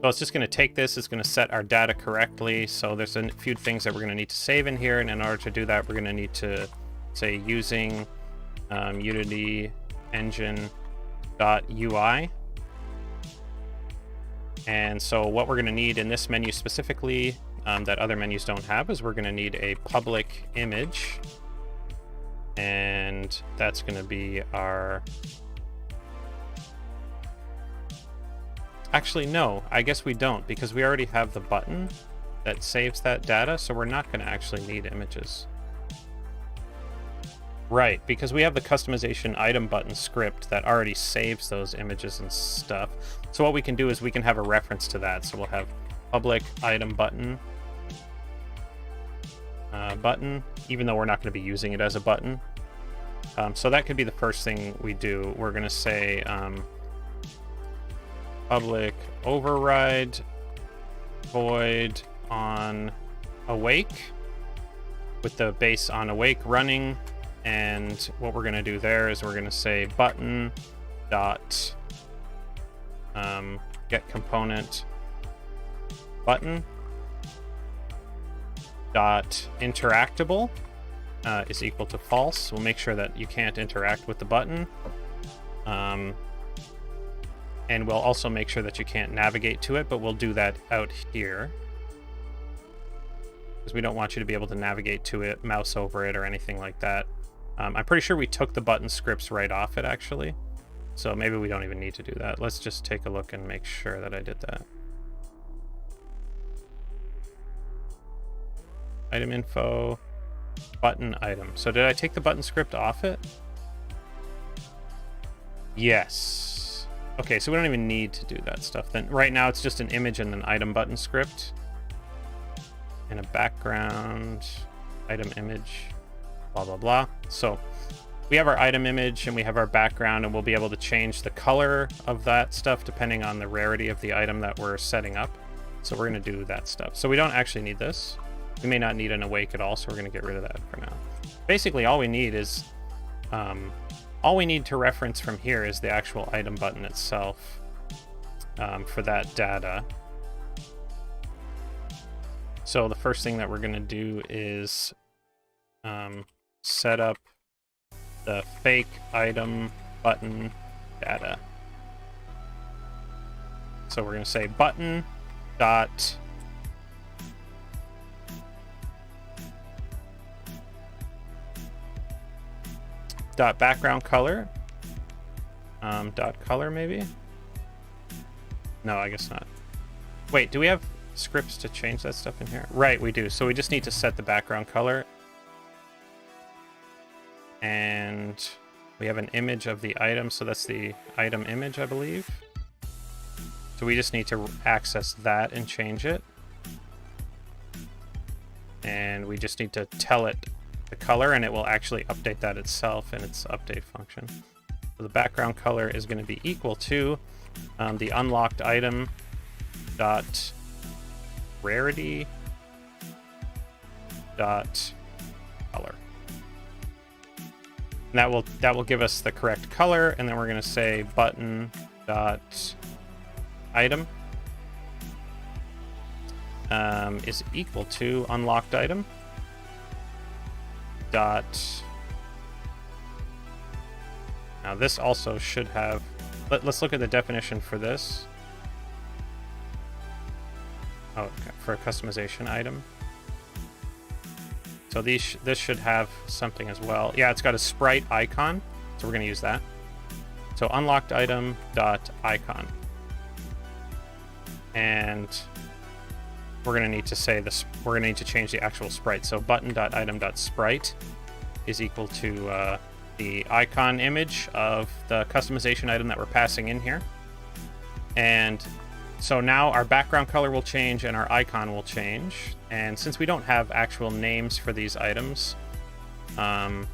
it's just going to take this. It's going to set our data correctly. So there's a few things that we're going to need to save in here. And in order to do that, we're going to need to say using Unity engine.ui. And so what we're going to need in this menu specifically that other menus don't have is we're going to need a public image. And that's going to be our... Actually, no, I guess we don't, because we already have the button that saves that data, so we're not going to actually need images. Right, because we have the customization item button script that already saves those images and stuff. So what we can do is we can have a reference to that. So we'll have public item button, even though we're not going to be using it as a button. So that could be the first thing we do. We're going to say public override void on awake with the base on awake running. And what we're going to do there is we're going to say button dot get component button dot interactable is equal to false. We'll make sure that you can't interact with the button. And we'll also make sure that you can't navigate to it, but we'll do that out here, because we don't want you to be able to navigate to it, mouse over it, or anything like that. I'm pretty sure we took the button scripts right off it, actually. So maybe we don't even need to do that. Let's just take a look and make sure that I did that. Item info, button item. So did I take the button script off it? Yes. Okay, so we don't even need to do that stuff. Then right now it's just an image and an item button script. And a background, item image, blah, blah, blah. So we have our item image and we have our background, and we'll be able to change the color of that stuff depending on the rarity of the item that we're setting up. So we're going to do that stuff. So we don't actually need this. We may not need an awake at all, so we're going to get rid of that for now. Basically, all we need is... all we need to reference from here is the actual item button itself for that data. So the first thing that we're going to do is set up the fake item button data. So we're going to say button dot background color dot color maybe. No, I guess not. Wait, do we have scripts to change that stuff in here? Right, we do. So we just need to set the background color. And we have an image of the item, so that's the item image, I believe. So we just need to access that and change it. And we just need to tell it the color, and it will actually update that itself in its update function. So the background color is going to be equal to the unlocked item dot rarity dot color. And that will give us the correct color, and then we're going to say button dot item is equal to unlocked item dot. Now this also should have. Let's look at the definition for this. Oh, okay, for a customization item. So this should have something as well. Yeah, it's got a sprite icon, so we're going to use that. So unlocked item dot icon, and we're going to need to say this. We're going to need to change the actual sprite. So button dot item dot sprite is equal to the icon image of the customization item that we're passing in here. And so now our background color will change and our icon will change. And since we don't have actual names for these items, well,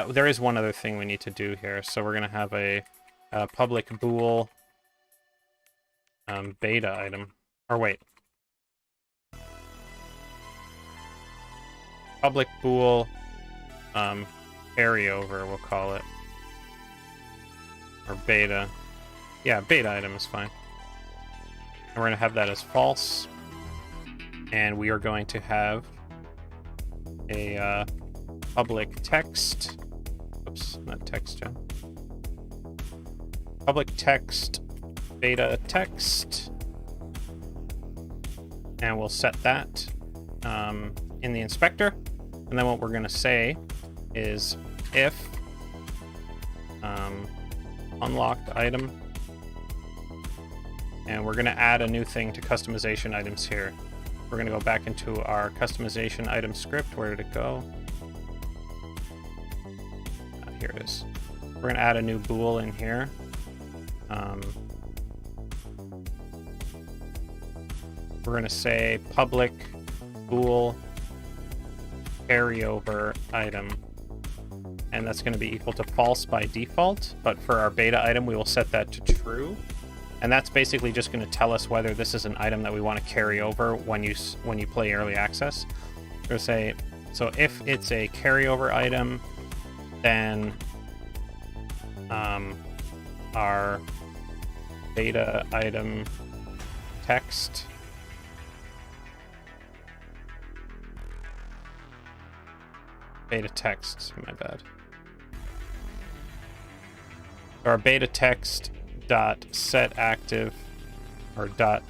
there is one other thing we need to do here. So we're going to have a public bool beta item. Or wait. Public bool carryover, we'll call it. Or beta. Yeah, beta item is fine. And we're going to have that as false. And we are going to have a public text. Oops, not text, John. Public text beta text. And we'll set that in the inspector. And then what we're going to say is if unlocked item, and we're going to add a new thing to customization items here. We're going to go back into our customization item script. Where did it go? Here it is. We're going to add a new bool in here. We're going to say public bool carryover item, and that's going to be equal to false by default, but for our beta item we will set that to true, and that's basically just going to tell us whether this is an item that we want to carry over when you play early access. We're going to say, so if it's a carryover item, then our beta item text beta text, my bad. Our beta text dot set active or dot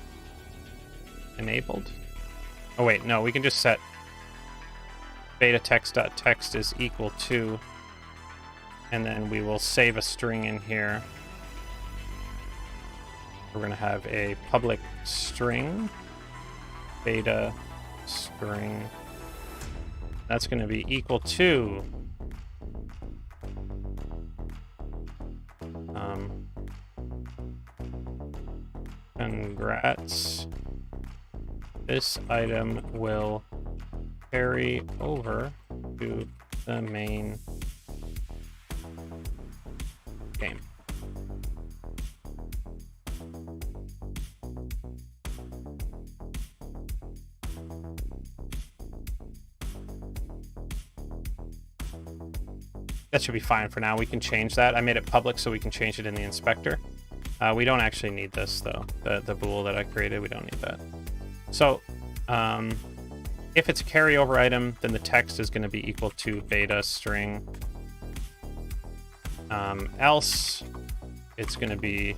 enabled. Oh wait, no, we can just set beta text dot text is equal to, and then we will save a string in here. We're going to have a public string beta string. That's going to be equal to congrats. This item will carry over to the main game. That should be fine for now. We can change that. I made it public so we can change it in the inspector. We don't actually need this though. The bool that I created, we don't need that. So If it's a carryover item, then the text is going to be equal to beta string. Else, it's going to be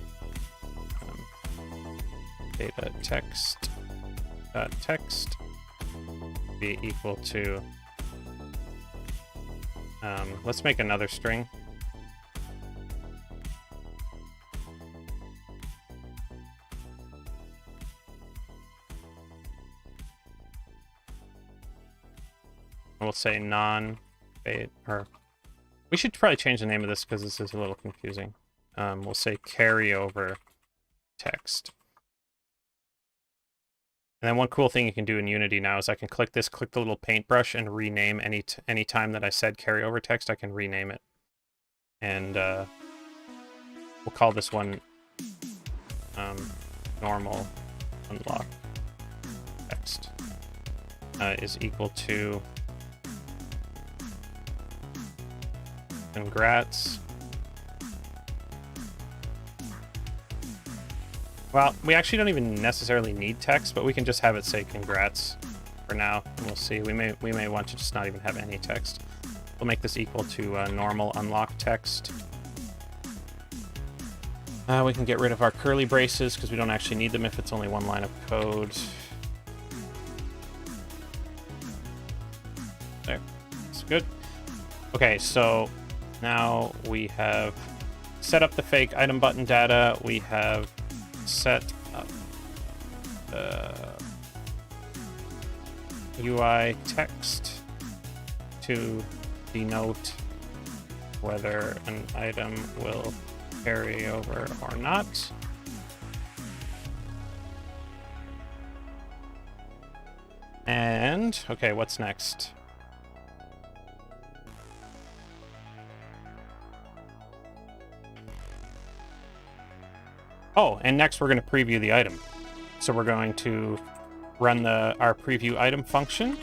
beta text text be equal to. Let's make another string. We'll say non-beta, or we should probably change the name of this because this is a little confusing. We'll say carryover text. And then one cool thing you can do in Unity now is I can click the little paintbrush, and rename any time that I said carryover text, I can rename it. And we'll call this one normal unlock text is equal to congrats. Well, we actually don't even necessarily need text, but we can just have it say congrats for now, and we'll see. We may want to just not even have any text. We'll make this equal to normal unlock text. We can get rid of our curly braces because we don't actually need them if it's only one line of code. There, it's good. Okay, so now we have set up the fake item button data. We have set up UI text to denote whether an item will carry over or not. And, okay, what's next? Oh, and next we're going to preview the item. So we're going to run our preview item function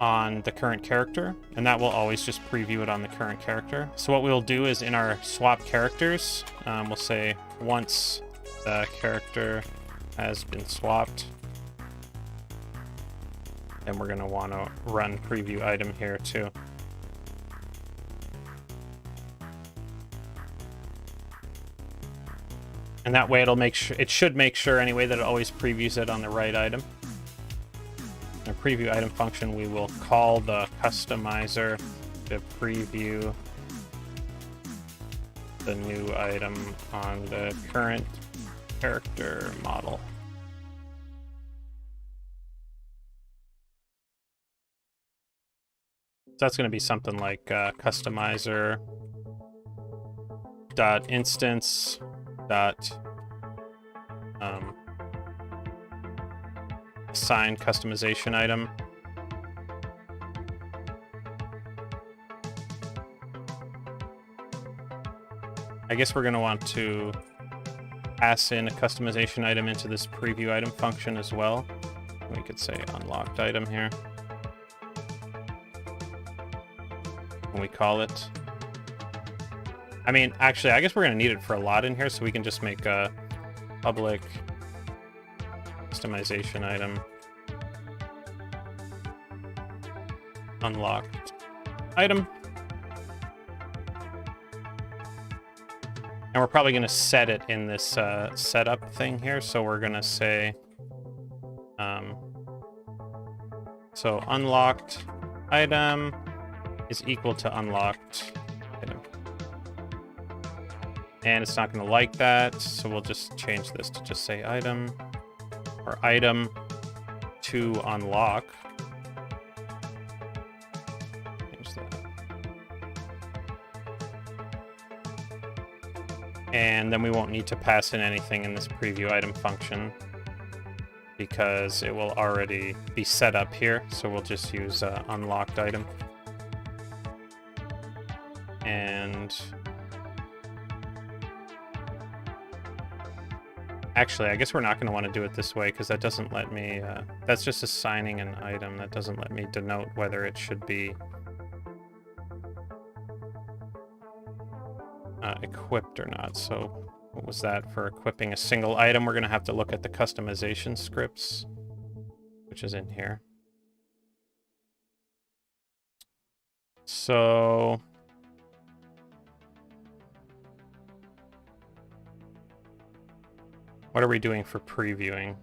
on the current character, and that will always just preview it on the current character. So what we'll do is in our swap characters, we'll say once the character has been swapped, and we're going to want to run preview item here too. And that way it should make sure anyway that it always previews it on the right item. In the preview item function, we will call the customizer to preview the new item on the current character model. So that's going to be something like customizer dot instance dot assign customization item. I guess we're going to want to pass in a customization item into this preview item function as well. We could say unlocked item here. When we call it. I mean, actually, I guess we're going to need it for a lot in here, so we can just make a public customization item unlocked item. And we're probably going to set it in this setup thing here, so we're going to say so unlocked item is equal to unlocked item. And it's not going to like that, so we'll just change this to just say item, or item to unlock. Change that. And then we won't need to pass in anything in this preview item function because it will already be set up here, so we'll just use unlocked item. And actually, I guess we're not going to want to do it this way because that doesn't let me, that's just assigning an item. That doesn't let me denote whether it should be equipped or not. So what was that for equipping a single item? We're going to have to look at the customization scripts. which is in here. So what are we doing for previewing?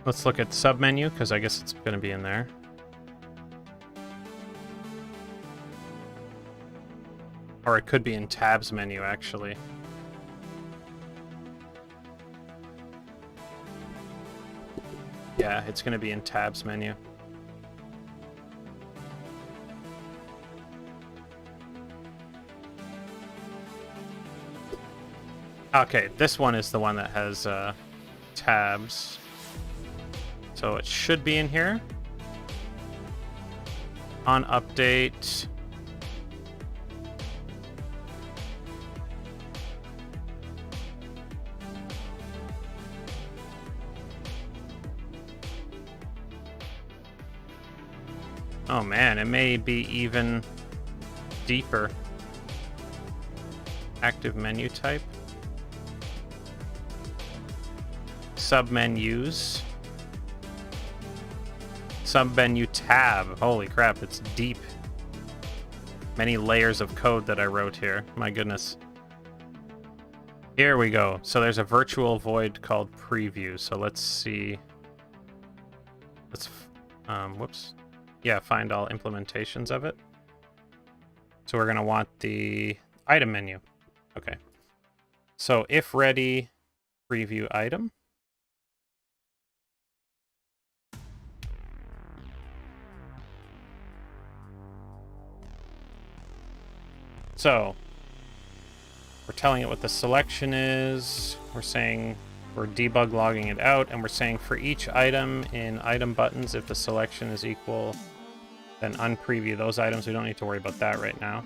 Let's look at submenu, because I guess it's going to be in there. Or it could be in tabs menu, actually. Yeah, it's going to be in tabs menu. Okay, this one is the one that has tabs. So it should be in here. On update. Oh man, it may be even deeper. Active menu type. Submenus. Submenu tab. Holy crap, it's deep. Many layers of code that I wrote here. My goodness. Here we go. So there's a virtual void called preview. So let's see. Let's, whoops. Yeah, find all implementations of it. So we're going to want the item menu. Okay. So if ready, preview item. So we're telling it what the selection is. We're saying we're debug logging it out, and we're saying for each item in item buttons, if the selection is equal, then unpreview those items. We don't need to worry about that right now.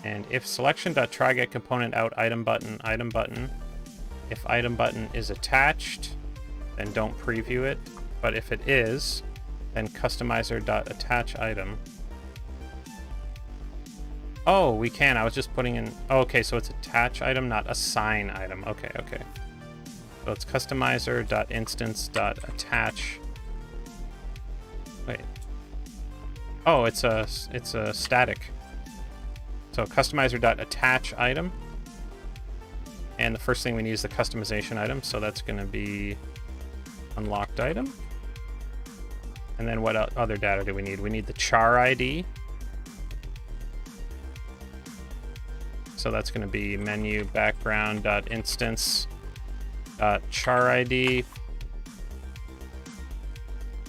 And if selection.tryGet component out item button, if item button is attached, then don't preview it. But if it is, then customizer.attach item. Oh, we can. I was just putting in... Oh, okay, so it's attach item, not assign item. Okay, okay. So it's customizer.instance.attach. Wait. Oh, it's a static. So customizer.attach item. And the first thing we need is the customization item. So that's going to be unlocked item. And then what other data do we need? We need the char ID. So that's going to be menu background.instance.char ID.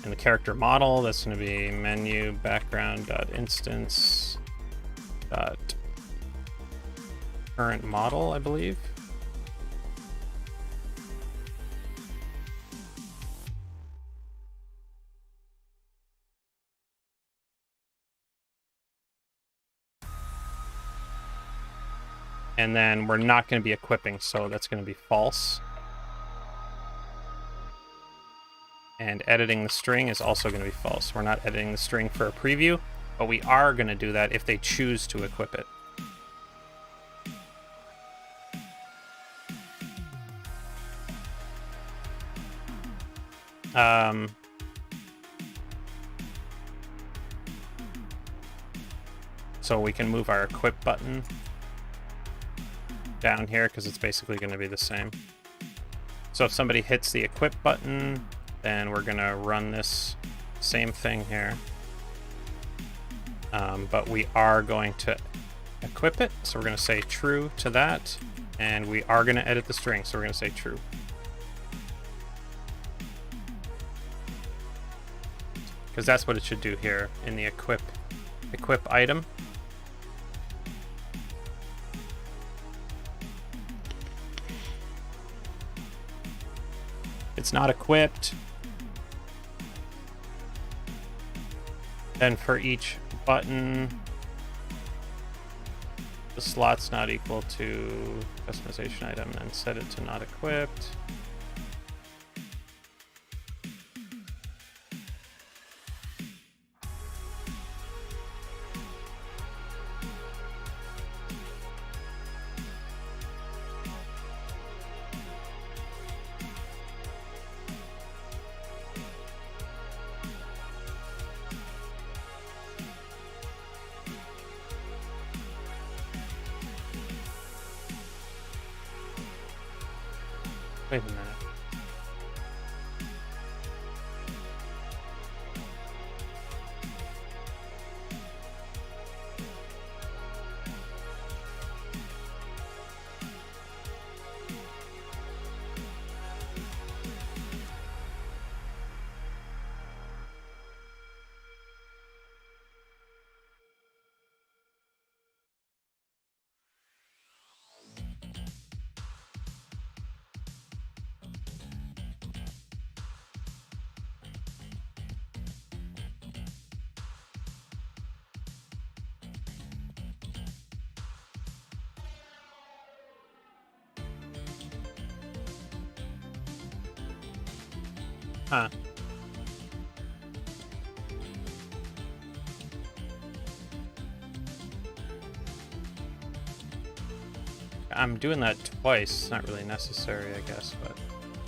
And the character model, that's going to be menu background.instance.current model, I believe. And then we're not going to be equipping, so that's going to be false. And editing the string is also going to be false. We're not editing the string for a preview, but we are going to do that if they choose to equip it. So we can move our equip button down here because it's basically going to be the same. So if somebody hits the equip button, then we're going to run this same thing here. But we are going to equip it, so we're going to say true to that, and we are going to edit the string, so we're going to say true. Because that's what it should do here in the equip item. It's not equipped. Then for each button, the slot's not equal to customization item, and set it to not equipped. Wait a minute. Huh. I'm doing that twice. It's not really necessary, I guess, but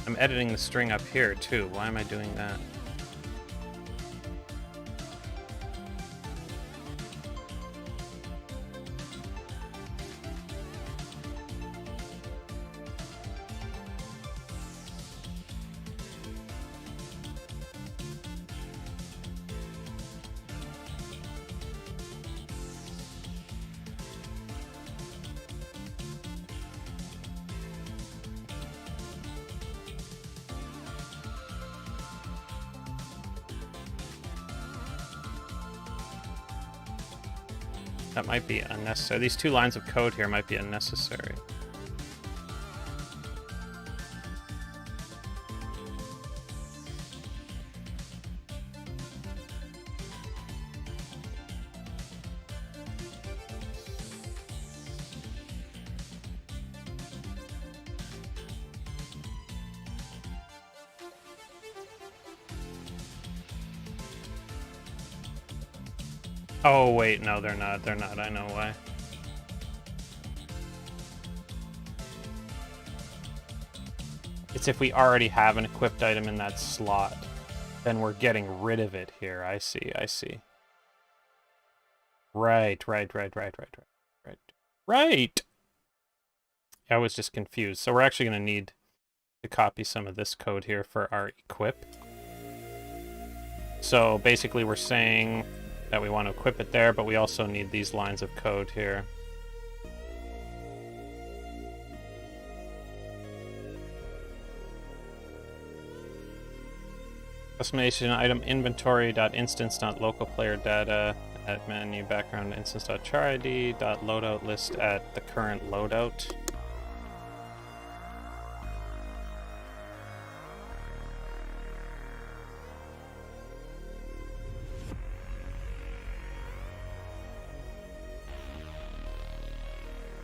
I'm editing the string up here too. Why am I doing that? That might be unnecessary. These 2 lines of code here might be unnecessary. Oh, wait, no, they're not. They're not. I know why. It's if we already have an equipped item in that slot, then we're getting rid of it here. I see, I see. Right. I was just confused. So we're actually going to need to copy some of this code here for our equip. So basically we're saying that we want to equip it there, but we also need these lines of code here. Customization item inventory.instance.localplayerData at menu background instance.charid.loadout list at the current loadout.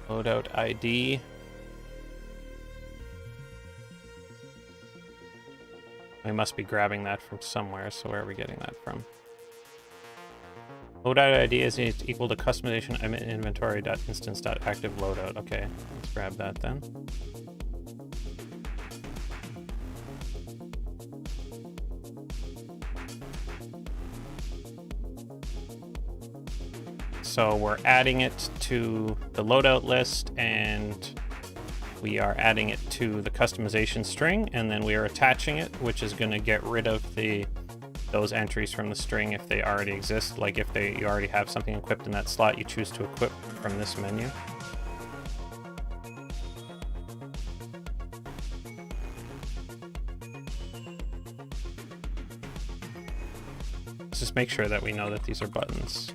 Loadout ID. We must be grabbing that from somewhere, so where are we getting that from? Loadout ID is equal to customization inventory.instance.activeLoadout. Okay, let's grab that then. So we're adding it to the loadout list, and we are adding it to the customization string, and then we are attaching it, which is going to get rid of those entries from the string if they already exist. Like if you already have something equipped in that slot, you choose to equip from this menu. Let's just make sure that we know that these are buttons.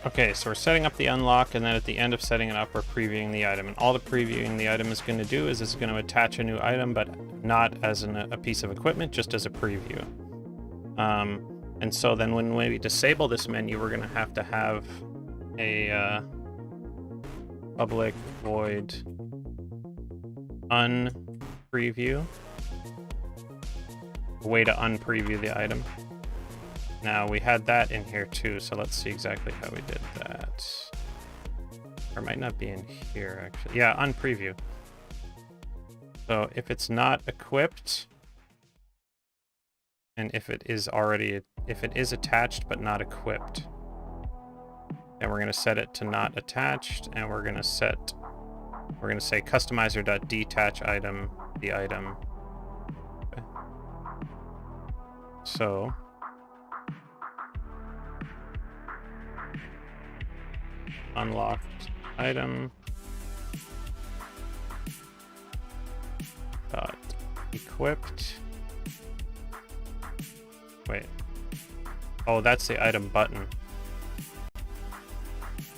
Okay, so we're setting up the unlock, and then at the end of setting it up, we're previewing the item. And all the previewing the item is going to do is it's going to attach a new item, but not as a piece of equipment, just as a preview. And so then when we disable this menu, we're going to have a public void unpreview, a way to unpreview the item. Now we had that in here too, so let's see exactly how we did that. Or it might not be in here actually. Yeah, unpreview. So if it's not equipped, and if it is attached but not equipped, then we're going to set it to not attached, and we're going to say customizer.detach item the item. Okay. So unlocked item dot equipped. Wait. Oh, that's the item button.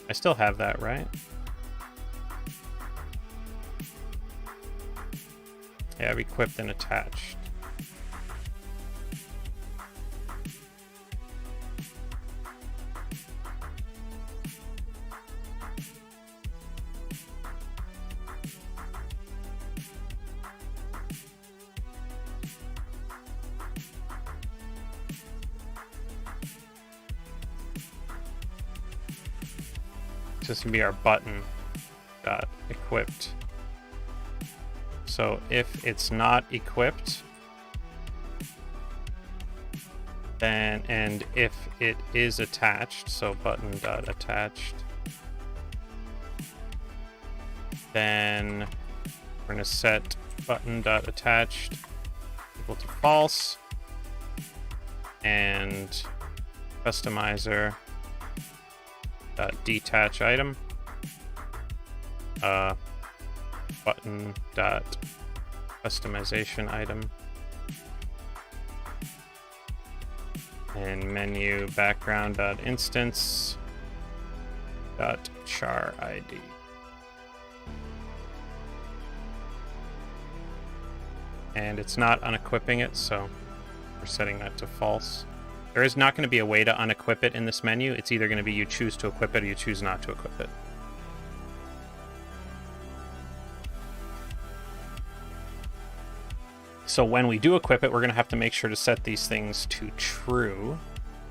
I still have that, right? Yeah, equipped and attached. This can be our button dot equipped. So if it's not equipped, then, and if it is attached, so button dot attached, then we're going to set button dot attached equal to false, and customizer detach item button dot customization item, and menu background dot instance dot char id. And it's not unequipping it, so we're setting that to false. There is not going to be a way to unequip it in this menu. It's either going to be you choose to equip it or you choose not to equip it. So when we do equip it, we're going to have to make sure to set these things to true.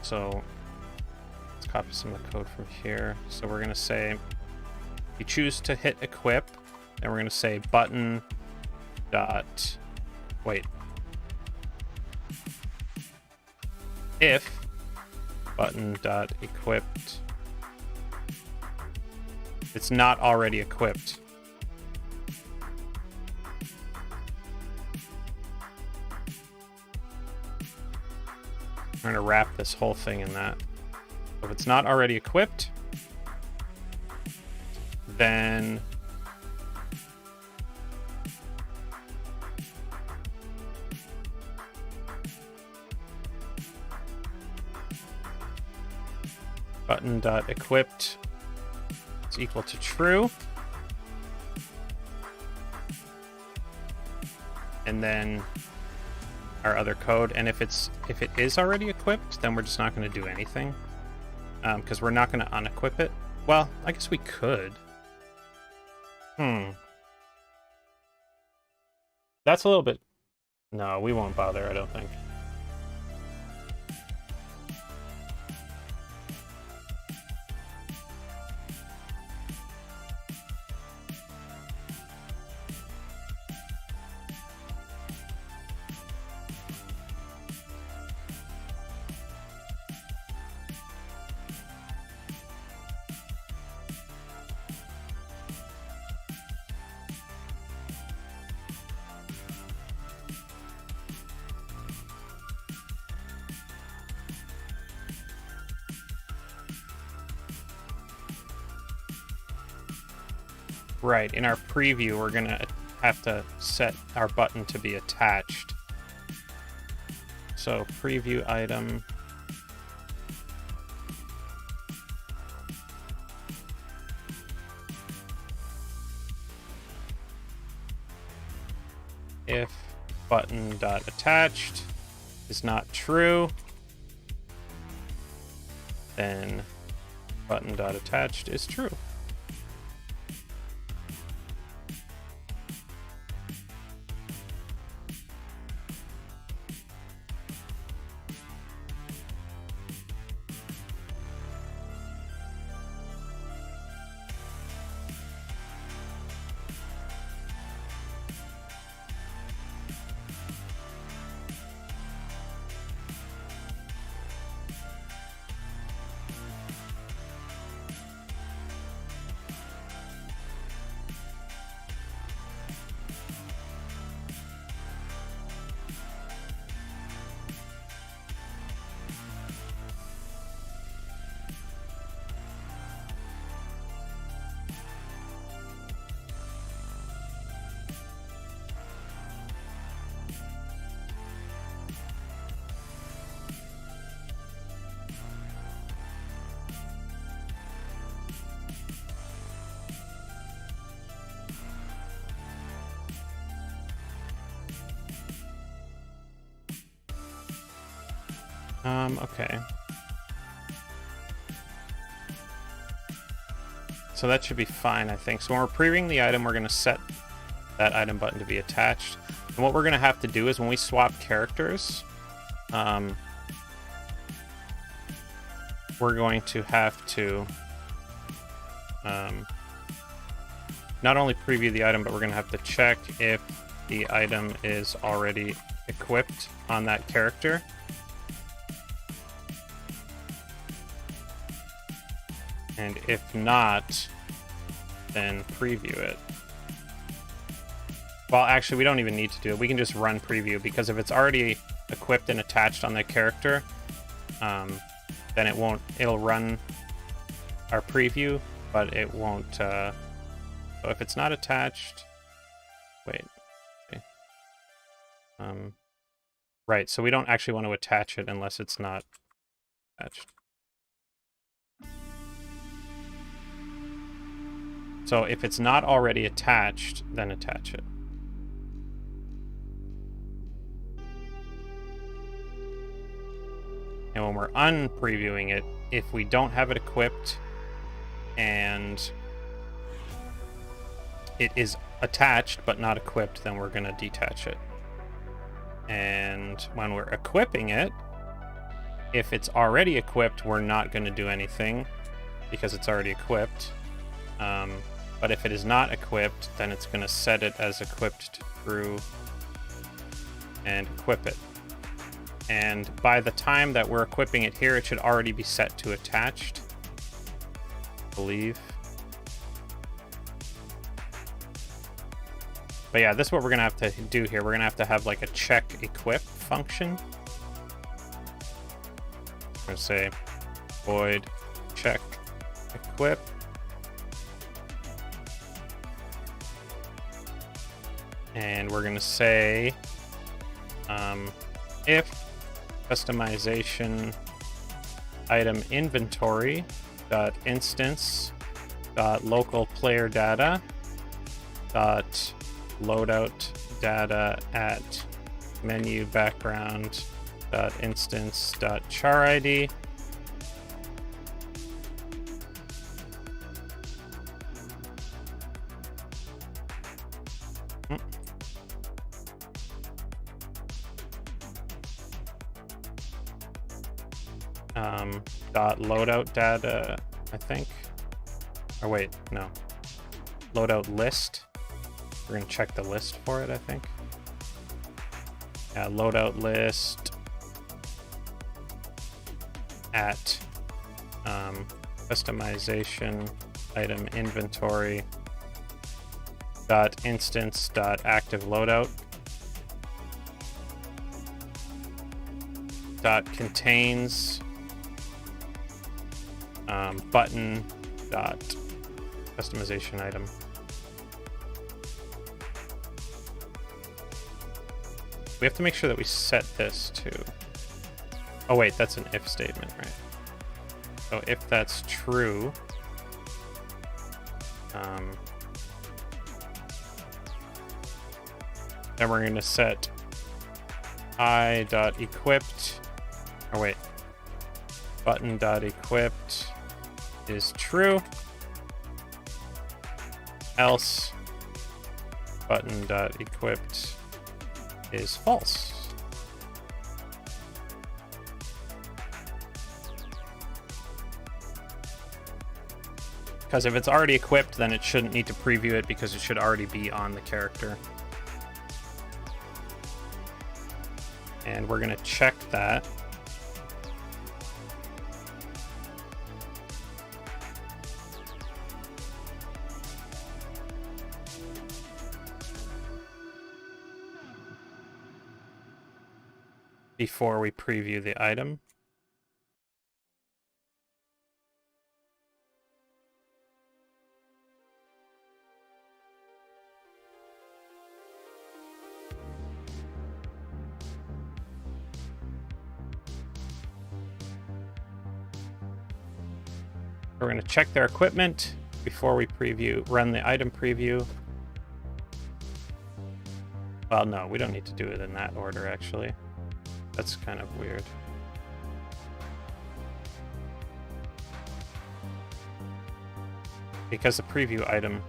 So let's copy some of the code from here. So we're going to say, you choose to hit equip, and we're going to say button dot, wait. If button dot equipped, it's not already equipped. I'm going to wrap this whole thing in that. If it's not already equipped, then button dot equipped is equal to true, and then our other code. And if it is already equipped, then we're just not going to do anything, because we're not going to unequip it. Well, I guess we could. That's a little bit. No, we won't bother, I don't think. Right, in our preview, we're gonna have to set our button to be attached. So preview item if button.attached is not true, then button.attached is true. Okay. So that should be fine, I think. So when we're previewing the item, we're going to set that item button to be attached. And what we're going to have to do is when we swap characters, we're going to have to not only preview the item, but we're going to have to check if the item is already equipped on that character. And if not, then preview it. Well, actually, we don't even need to do it. We can just run preview, because if it's already equipped and attached on the character, then it'll run our preview, but it won't. So if it's not attached, wait. Okay. Right, so we don't actually want to attach it unless it's not attached. So if it's not already attached, then attach it. And when we're unpreviewing it, if we don't have it equipped and it is attached but not equipped, then we're going to detach it. And when we're equipping it, if it's already equipped, we're not going to do anything because it's already equipped. But if it is not equipped, then it's going to set it as equipped to true and equip it. And by the time that we're equipping it here, it should already be set to attached, I believe. But yeah, this is what we're going to have to do here. We're going to have like a check equip function. I'm going to say void check equip. And we're going to say if customization item inventory dot instance dot local player data dot loadout data at menu background dot instance dot char ID dot loadout data, I think. Or wait, no. Loadout list. We're gonna check the list for it, I think. Yeah, loadout list at customization item inventory dot instance dot active loadout dot contains button dot customization item. We have to make sure that we set this to... Oh wait, that's an if statement, right? So if that's true, Then we're going to set i.equipped, or wait, button.equipped is true, else button.equipped is false. Because if it's already equipped, then it shouldn't need to preview it because it should already be on the character. And we're going to check that. Before we preview the item. We're going to check their equipment before we run the item preview. Well, no, we don't need to do it in that order, actually. That's kind of weird. Because the preview item,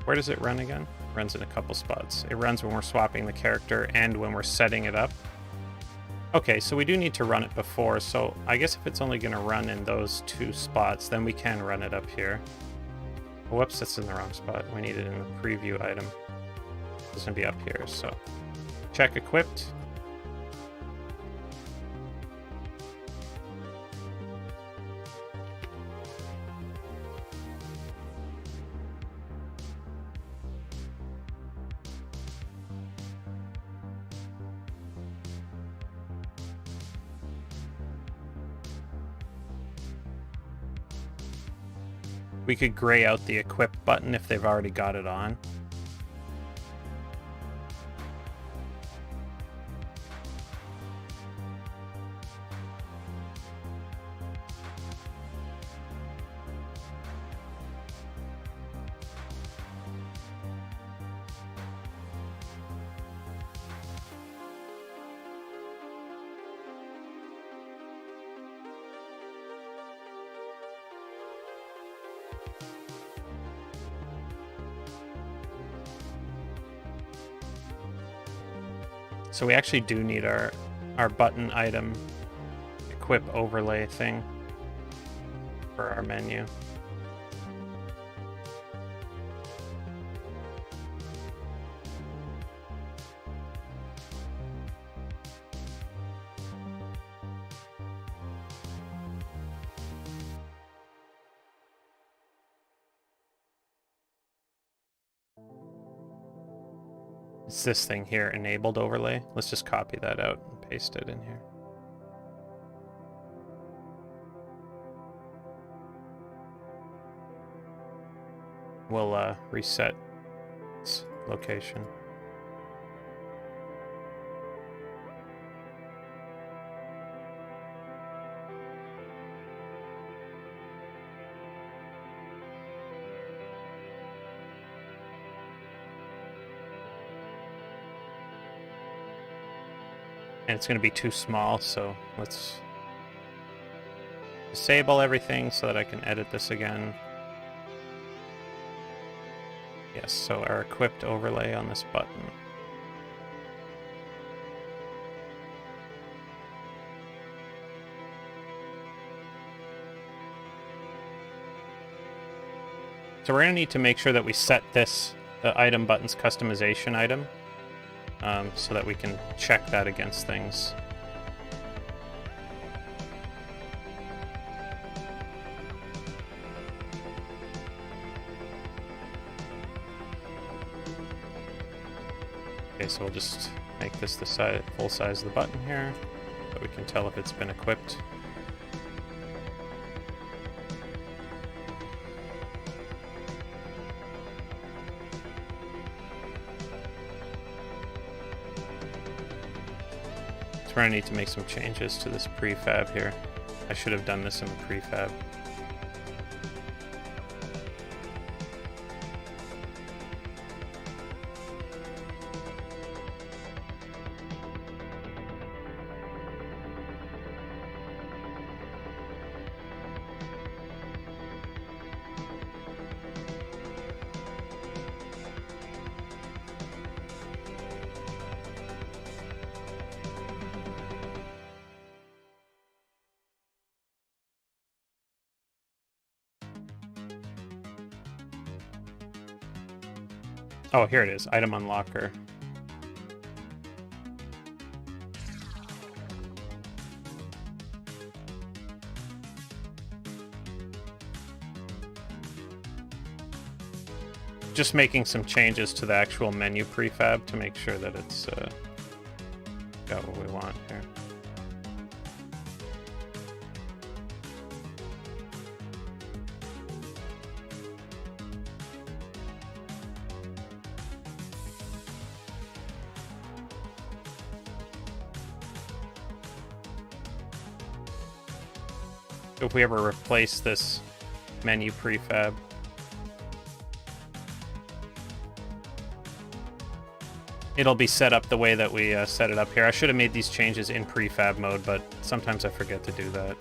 where does it run again? It runs in a couple spots. It runs when we're swapping the character and when we're setting it up. Okay, so we do need to run it before, so I guess if it's only going to run in those two spots, then we can run it up here. Whoops, that's in the wrong spot. We need it in the preview item. It's going to be up here, so check equipped. We could gray out the equip button if they've already got it on. So we actually do need our button item equip overlay thing for our menu. It's this thing here, enabled overlay. Let's just copy that out and paste it in here. We'll reset its location. And it's going to be too small, so let's disable everything so that I can edit this again. Yes, so our equipped overlay on this button. So we're going to need to make sure that we set this, the item buttons customization item, so that we can check that against things. Okay, so we'll just make this the full size of the button here, so we can tell if it's been equipped. So we're going to need to make some changes to this prefab here. I should have done this in the prefab. Oh, here it is. Item unlocker. Just making some changes to the actual menu prefab to make sure that it's got what we want here. If we ever replace this menu prefab, it'll be set up the way that we set it up here. I should have made these changes in prefab mode, but sometimes I forget to do that.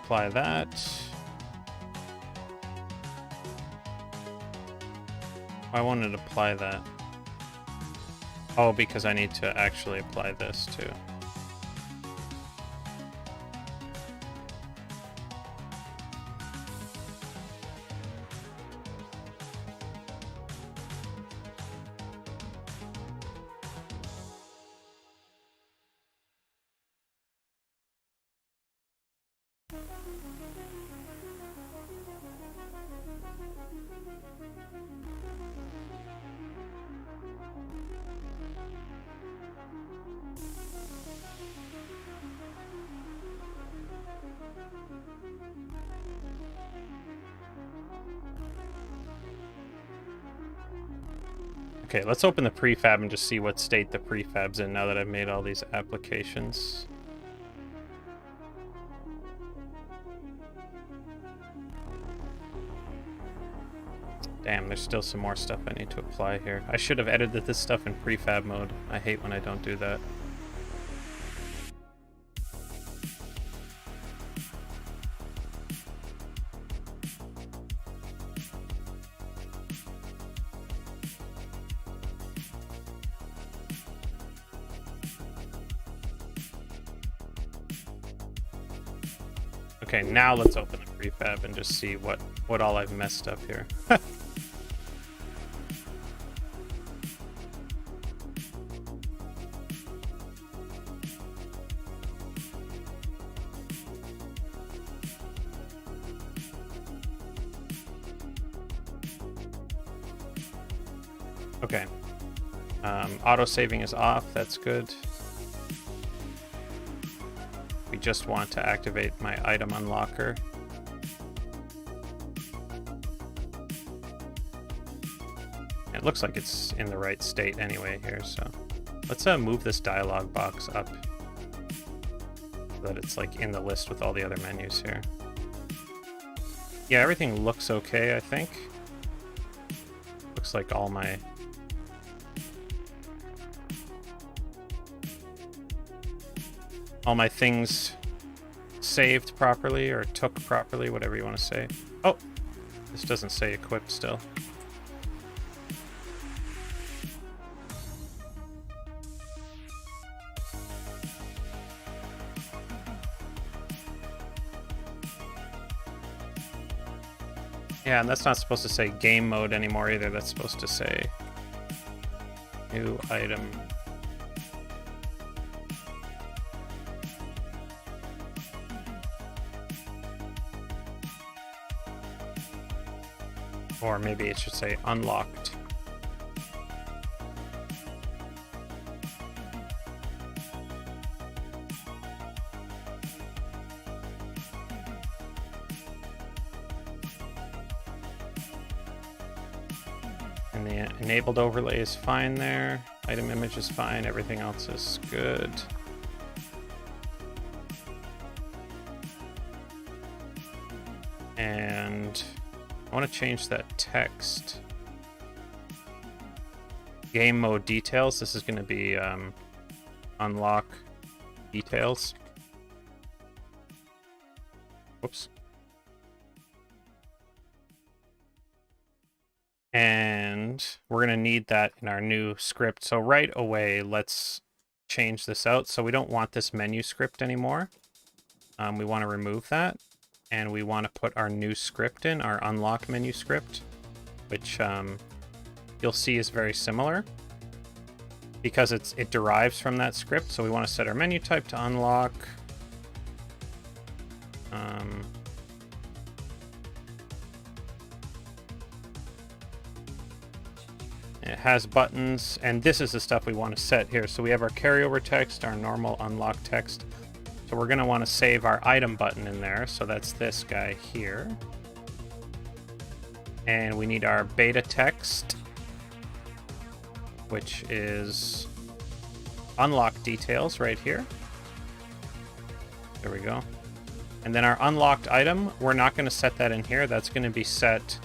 Apply that. I wanted to apply that. Oh, because I need to actually apply this too. Okay, let's open the prefab and just see what state the prefab's in now that I've made all these applications. Damn, there's still some more stuff I need to apply here. I should have edited this stuff in prefab mode. I hate when I don't do that. Okay, now let's open the prefab and just see what all I've messed up here. Okay. Auto-saving is off. That's good. We just want to activate my item unlocker. It looks like it's in the right state anyway here, so let's move this dialog box up so that it's like in the list with all the other menus here. Yeah, everything looks okay, I think. Looks like all my things saved properly or took properly, whatever you want to say. Oh, this doesn't say equipped still. Yeah, and that's not supposed to say game mode anymore either. That's supposed to say new item. Or maybe it should say unlocked. And the enabled overlay is fine there. Item image is fine. Everything else is good. And I want to change that text. game mode details. This is going to be unlock details. Whoops. And we're going to need that in our new script. So right away, let's change this out. So we don't want this menu script anymore. We want to remove that. And we want to put our new script in, our unlock menu script, which you'll see is very similar because it derives from that script. So we want to set our menu type to unlock. It has buttons, and this is the stuff we want to set here. So we have our carryover text, our normal unlock text. So we're going to want to save our item button in there. So that's this guy here. And we need our beta text, which is unlock details right here. There we go. And then our unlocked item, we're not going to set that in here. That's going to be set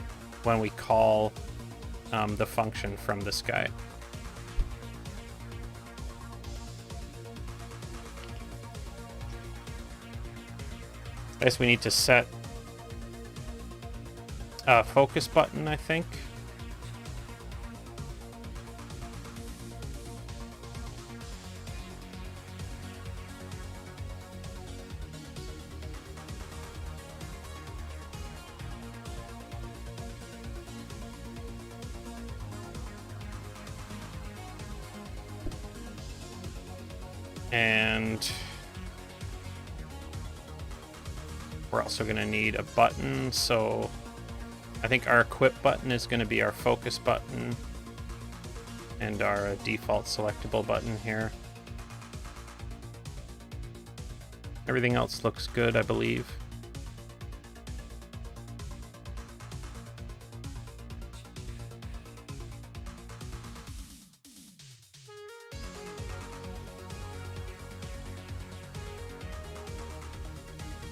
when we call the function from this guy. I guess we need to set a focus button, I think. And we're also going to need a button, so I think our equip button is going to be our focus button and our default selectable button here. Everything else looks good, I believe.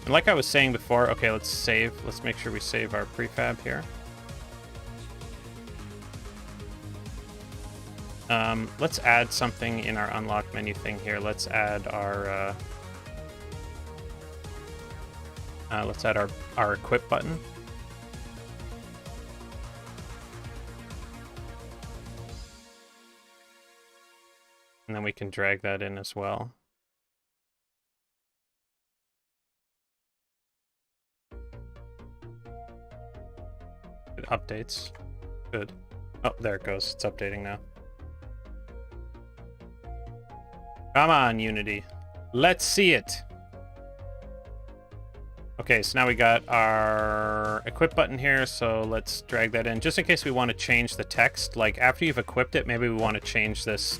And like I was saying before, okay, let's save. Let's make sure we save our prefab here. Let's add something in our unlock menu thing here. Let's add our equip button. And then we can drag that in as well. It updates. Good. Oh, there it goes. It's updating now. Come on, Unity. Let's see it. Okay, so now we got our equip button here, so let's drag that in. Just in case we want to change the text, like after you've equipped it, maybe we want to change this,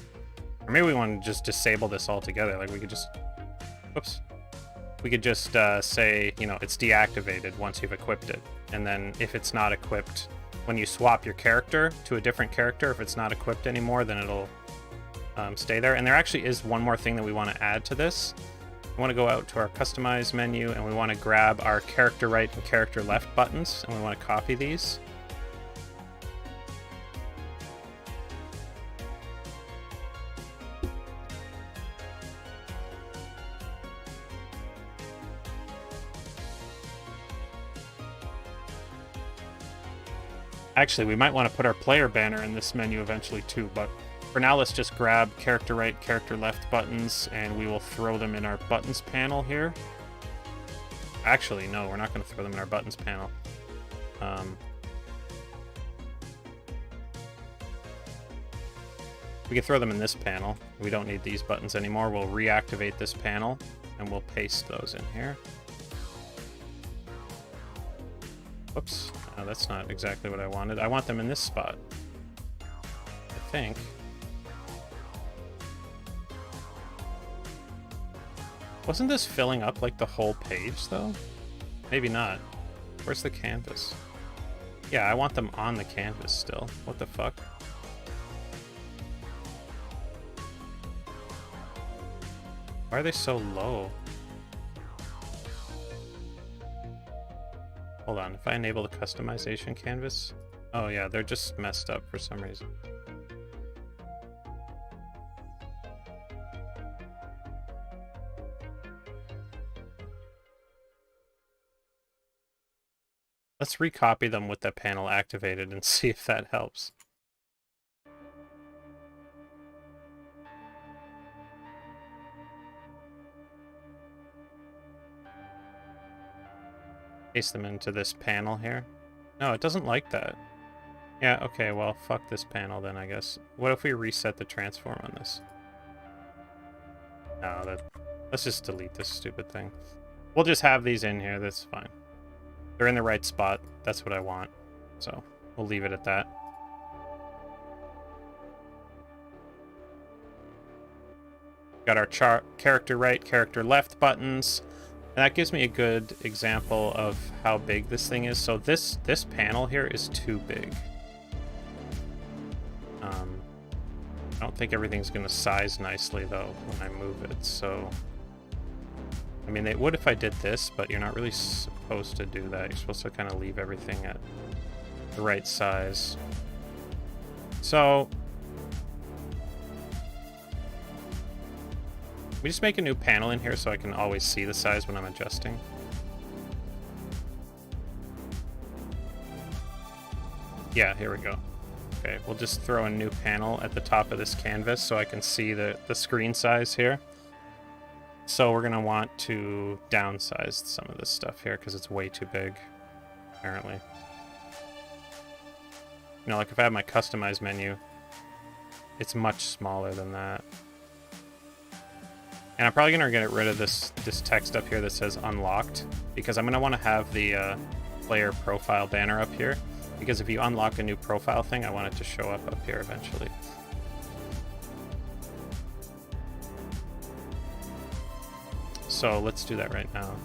or maybe we want to just disable this altogether. Like we could just, whoops. We could just say, you know, it's deactivated once you've equipped it. And then if it's not equipped, when you swap your character to a different character, if it's not equipped anymore, then it'll stay there. And there actually is one more thing that we want to add to this. We want to go out to our customize menu and we want to grab our character right and character left buttons, and we want to copy these. Actually, we might want to put our player banner in this menu eventually too, but for now, let's just grab character right, character left buttons, and we will throw them in our buttons panel here. Actually, no, we're not going to throw them in our buttons panel. We can throw them in this panel. We don't need these buttons anymore. We'll reactivate this panel, and we'll paste those in here. Whoops. Oh, that's not exactly what I wanted. I want them in this spot, I think. Wasn't this filling up like the whole page, though? Maybe not. Where's the canvas? Yeah, I want them on the canvas still. What the fuck? Why are they so low? Hold on, if I enable the customization canvas... Oh yeah, they're just messed up for some reason. Let's recopy them with the panel activated and see if that helps. Paste them into this panel here. No, it doesn't like that. Yeah, okay, well, fuck this panel then, I guess. What if we reset the transform on this? No, let's just delete this stupid thing. We'll just have these in here, that's fine. They're in the right spot, that's what I want. So, we'll leave it at that. Got our character right, character left buttons. And that gives me a good example of how big this thing is. So this panel here is too big. I don't think everything's going to size nicely, though, when I move it. So, I mean, it would if I did this, but you're not really supposed to do that. You're supposed to kind of leave everything at the right size. So, we just make a new panel in here so I can always see the size when I'm adjusting. Yeah, here we go. Okay, we'll just throw a new panel at the top of this canvas so I can see the screen size here. So we're going to want to downsize some of this stuff here because it's way too big, apparently. You know, like if I have my customize menu, it's much smaller than that. And I'm probably going to get rid of this text up here that says unlocked, because I'm going to want to have the player profile banner up here, because if you unlock a new profile thing, I want it to show up here eventually. So let's do that right now,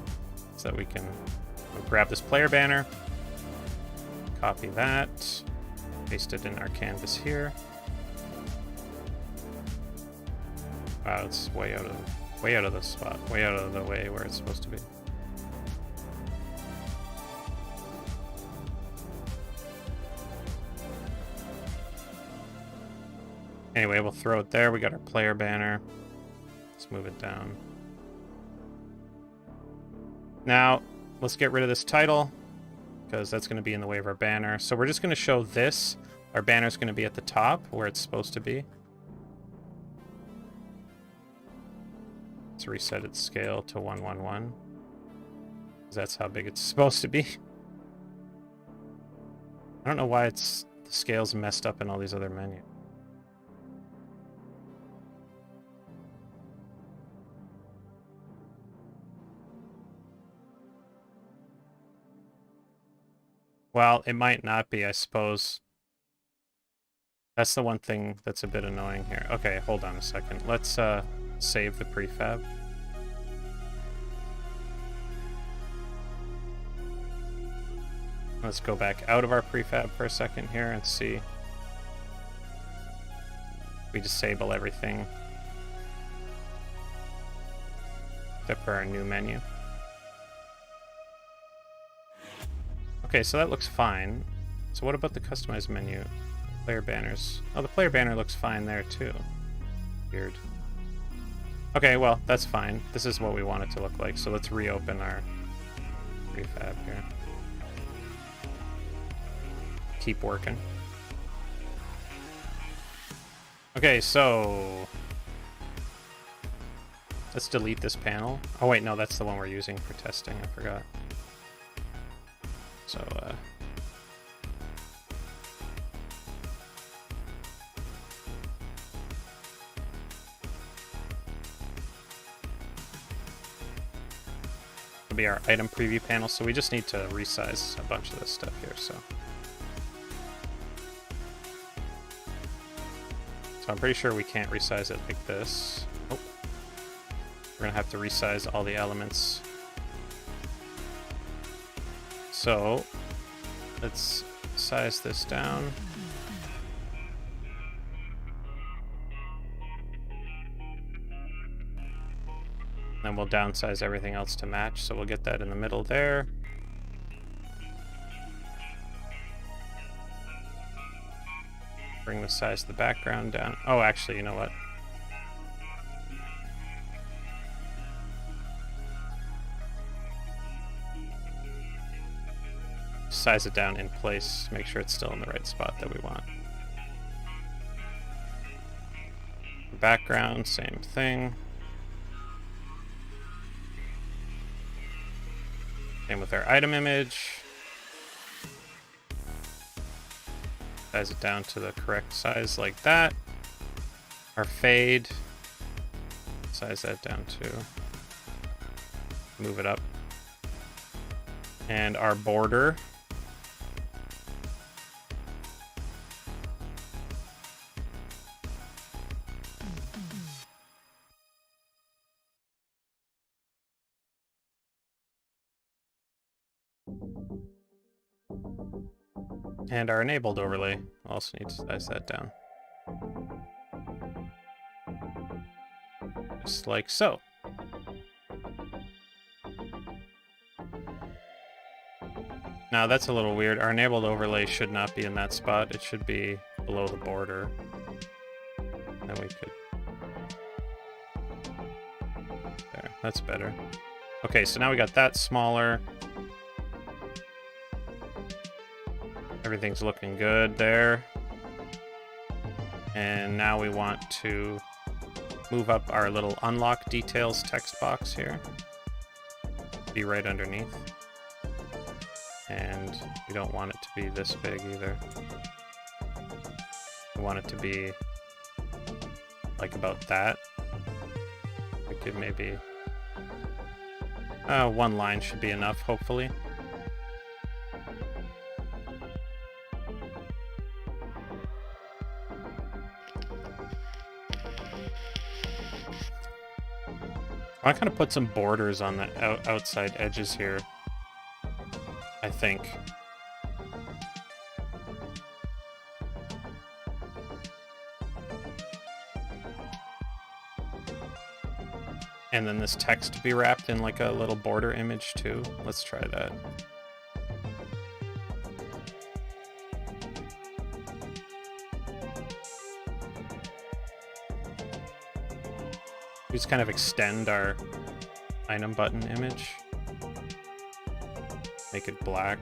so that we can grab this player banner, copy that, paste it in our canvas here. Wow, it's way out of the spot, way out of the way where it's supposed to be. Anyway, we'll throw it there. We got our player banner. Let's move it down. Now, let's get rid of this title, because that's going to be in the way of our banner. So we're just going to show this. Our banner's going to be at the top, where it's supposed to be. Let's reset its scale to 111, because that's how big it's supposed to be. I don't know why the scale's messed up in all these other menus. Well, it might not be, I suppose. That's the one thing that's a bit annoying here. Okay, hold on a second. Let's save the prefab. Let's go back out of our prefab for a second here and see. We disable everything except for our new menu. Okay, so that looks fine. So what about the customized menu? Player banners. Oh, the player banner looks fine there too. Weird. Okay, well, that's fine. This is what we want it to look like. So let's reopen our prefab here. Keep working. Okay, so let's delete this panel. Oh wait, no, that's the one we're using for testing. I forgot. So, it'll be our item preview panel, so we just need to resize a bunch of this stuff here, so I'm pretty sure we can't resize it like this. Oh. We're gonna have to resize all the elements. So, let's size this down. Then we'll downsize everything else to match, so we'll get that in the middle there. Bring the size of the background down. Oh, actually, you know what? size it down in place, make sure it's still in the right spot that we want. Background, same thing. Same with our item image. Size it down to the correct size like that. Our fade, size that down to, move it up. And our border. And our enabled overlay. Also need to size that down. Just like so. Now that's a little weird. Our enabled overlay should not be in that spot. It should be below the border. Then we could... There, that's better. Okay, so now we got that smaller. Everything's looking good there. And now we want to move up our little unlock details text box here. Be right underneath. And we don't want it to be this big either. We want it to be like about that. We could maybe... one line should be enough, hopefully. I want to kind of put some borders on the outside edges here, I think. And then this text to be wrapped in like a little border image too. Let's try that. We just kind of extend our item button image. Make it black.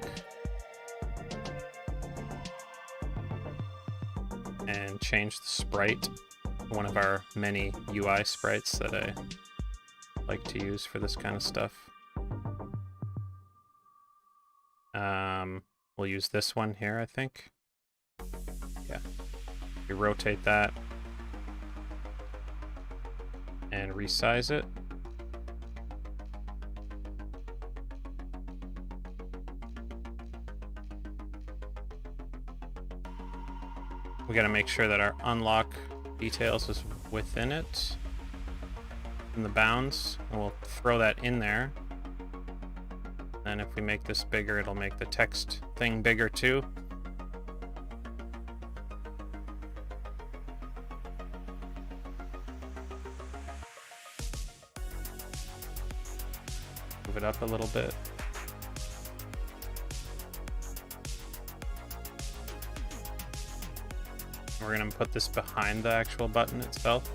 And change the sprite. One of our many UI sprites that I like to use for this kind of stuff. We'll use this one here, I think. Yeah. We rotate that. And resize it. We gotta make sure that our unlock details is within it, in the bounds, and we'll throw that in there. And if we make this bigger, it'll make the text thing bigger too. Move it up a little bit. We're going to put this behind the actual button itself.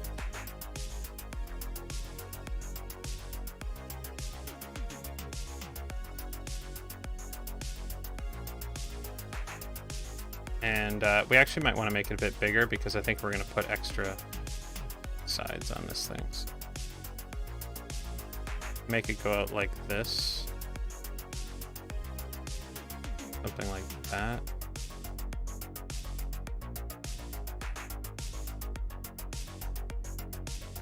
And we actually might want to make it a bit bigger because I think we're going to put extra sides on this thing. So make it go out like this. Something like that.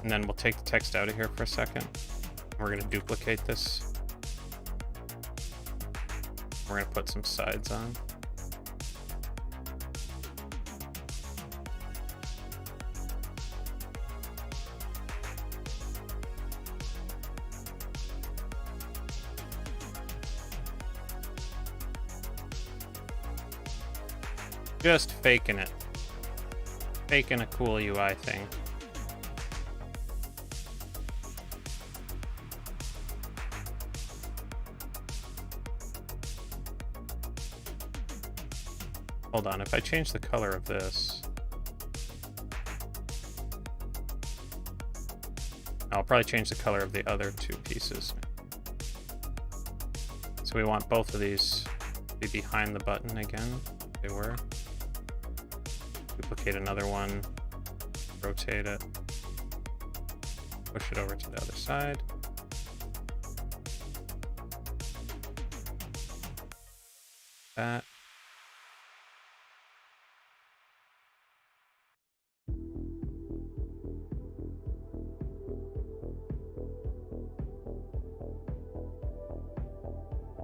And then we'll take the text out of here for a second. We're going to duplicate this. We're going to put some sides on. Just faking it. Faking a cool UI thing. Hold on, if I change the color of this... I'll probably change the color of the other two pieces. So we want both of these Be behind the button again. They were. Duplicate another one. Rotate it. Push it over to the other side. That.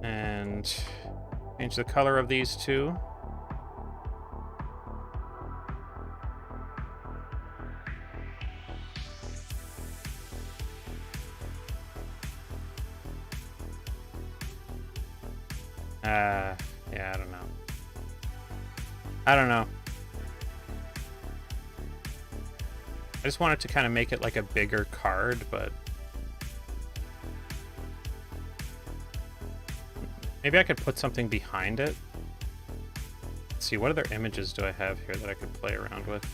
And change the color of these two. Yeah, I don't know. I don't know. I just wanted to kind of make it like a bigger card, but maybe I could put something behind it. Let's see, what other images do I have here that I could play around with?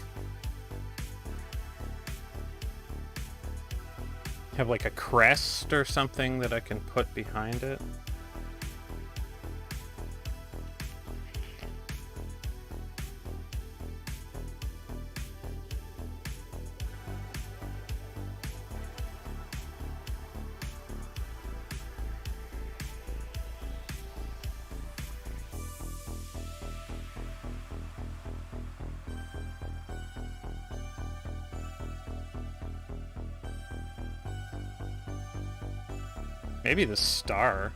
Have like a crest or something that I can put behind it. Maybe the star.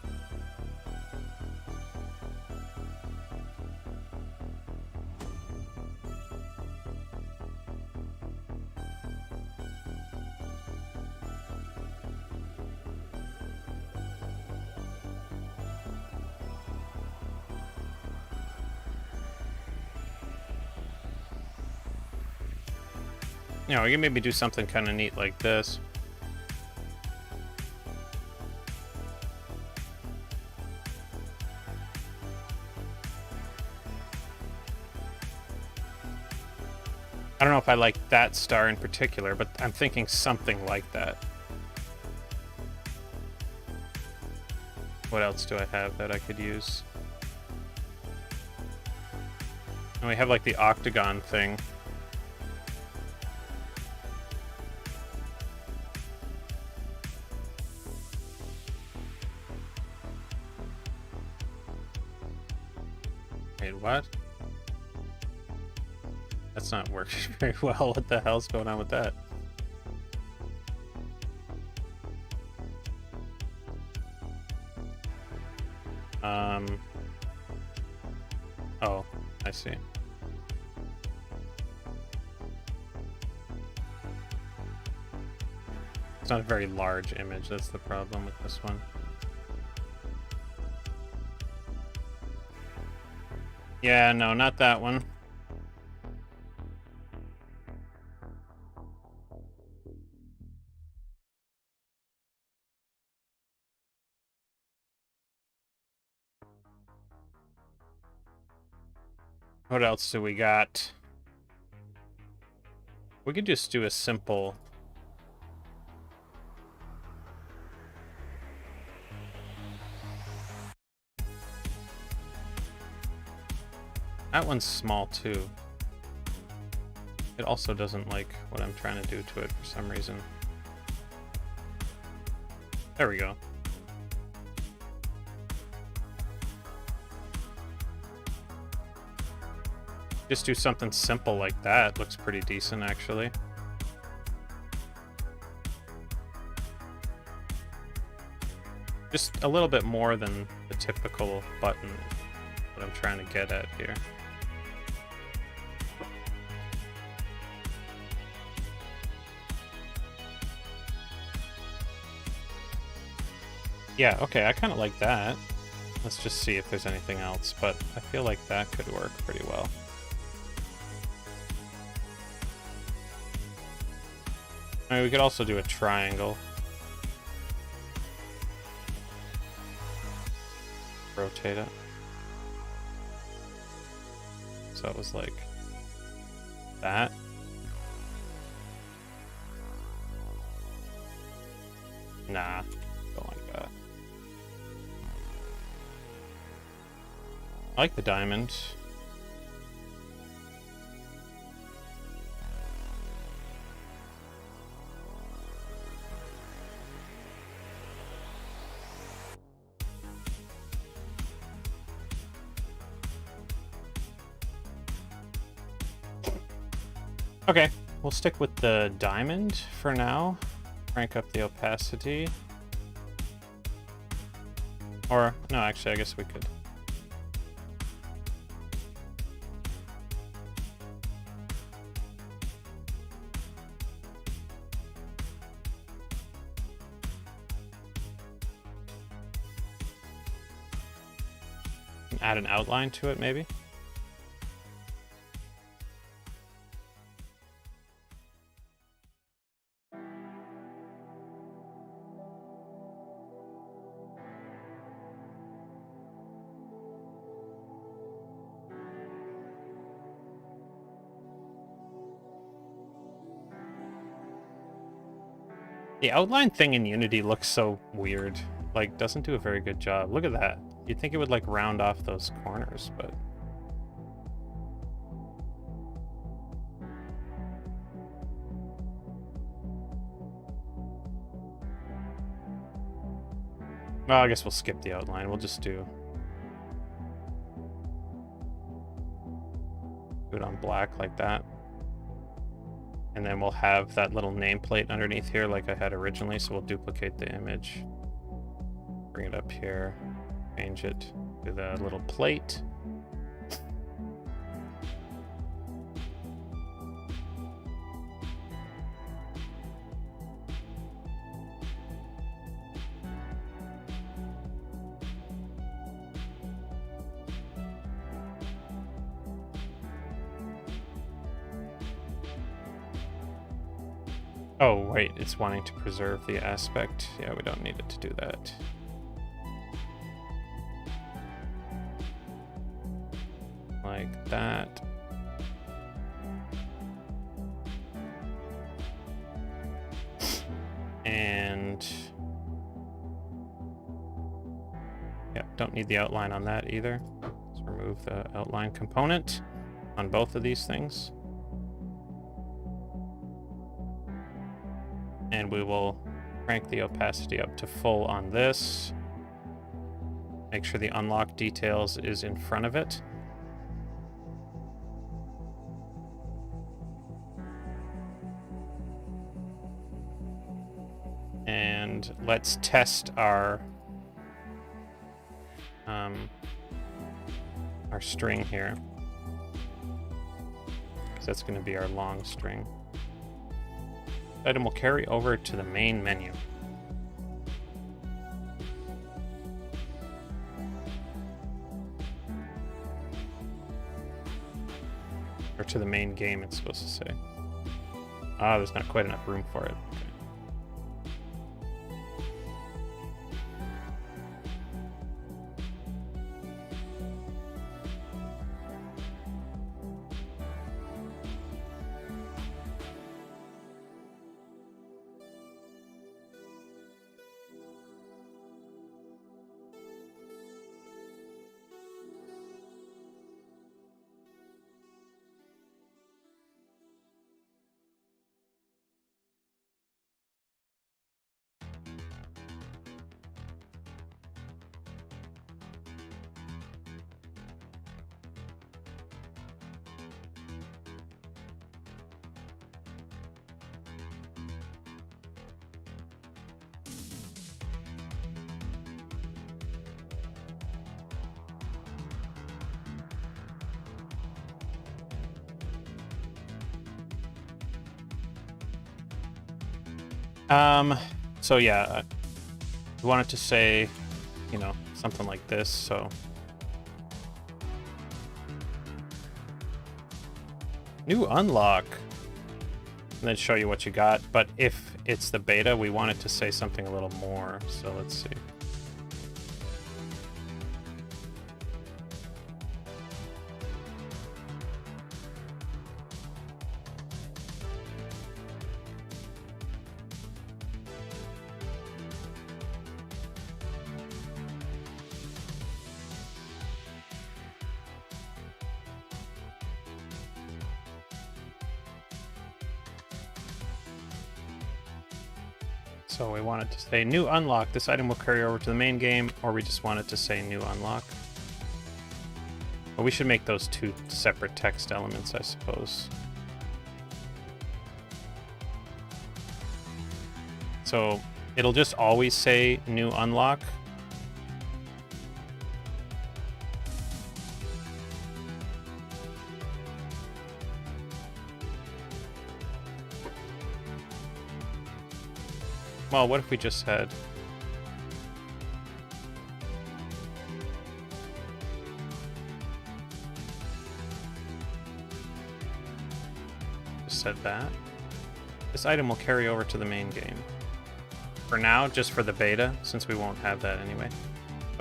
You know, we can maybe do something kind of neat like this. I don't know if I like that star in particular, but I'm thinking something like that. What else do I have that I could use? And we have like the octagon thing. Wait, what? That's not working very well. What the hell's going on with that? Oh, I see. It's not a very large image. That's the problem with this one. Yeah, no, not that one. What else do we got? We could just do a simple... That one's small too. It also doesn't like what I'm trying to do to it for some reason. There we go. Just do something simple like that. Looks pretty decent, actually. Just a little bit more than the typical button, what I'm trying to get at here. Yeah, okay, I kind of like that. Let's just see if there's anything else, but I feel like that could work pretty well. I mean, we could also do a triangle. Rotate it. So it was like that. Nah, don't like that. I like the diamond. Okay, we'll stick with the diamond for now. Crank up the opacity. Or, no, actually, I guess we could. Add an outline to it, maybe. The outline thing in Unity looks so weird. Like, doesn't do a very good job. Look at that. You'd think it would, like, round off those corners, but... Well, I guess we'll skip the outline. We'll just do it on black like that. And then we'll have that little nameplate underneath here like I had originally, so we'll duplicate the image. Bring it up here, change it to the little plate. Oh, wait, it's wanting to preserve the aspect. Yeah, we don't need it to do that. Like that. And... yeah, don't need the outline on that either. Let's remove the outline component on both of these things. And we will crank the opacity up to full on this. Make sure the unlock details is in front of it. And let's test our string here, because that's going to be our long string. Item will carry over to the main menu. Or to the main game, it's supposed to say. Ah, there's not quite enough room for it. Okay. So yeah, we wanted to say, you know, something like this, so. New unlock. And then show you what you got, but if it's the beta, we want it to say something a little more, so let's see. So we want it to say new unlock. This item will carry over to the main game, or we just want it to say new unlock. But we should make those two separate text elements, I suppose. So it'll just always say new unlock. Well, what if we just had... just said that. This item will carry over to the main game. For now, just for the beta, since we won't have that anyway.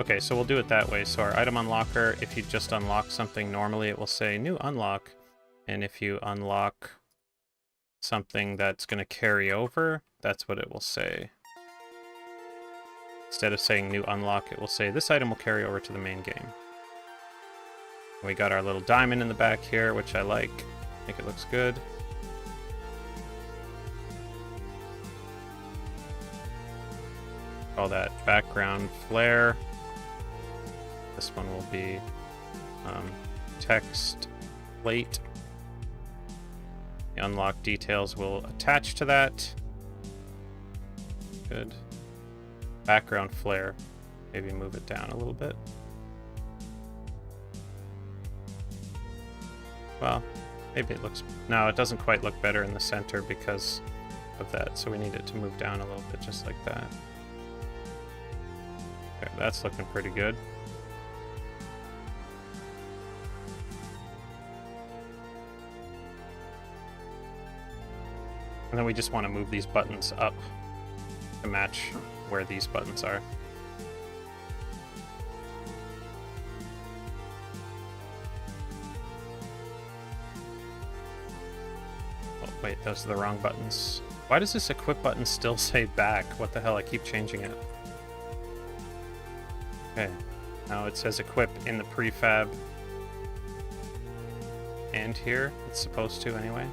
Okay, so we'll do it that way. So our item unlocker, if you just unlock something normally, it will say new unlock. And if you unlock something that's going to carry over, that's what it will say. Instead of saying new unlock, it will say this item will carry over to the main game. We got our little diamond in the back here, which I like. I think it looks good. Call that background flare. This one will be text plate. The unlock details will attach to that. Good. Background flare. Maybe move it down a little bit. Well, maybe it looks... No, it doesn't quite look better in the center because of that, so we need it to move down a little bit, just like that. Okay, that's looking pretty good. And then we just want to move these buttons up to match where these buttons are. Oh, wait, those are the wrong buttons. Why does this equip button still say back? What the hell? I keep changing it. Okay, now it says equip in the prefab. And here, it's supposed to anyway.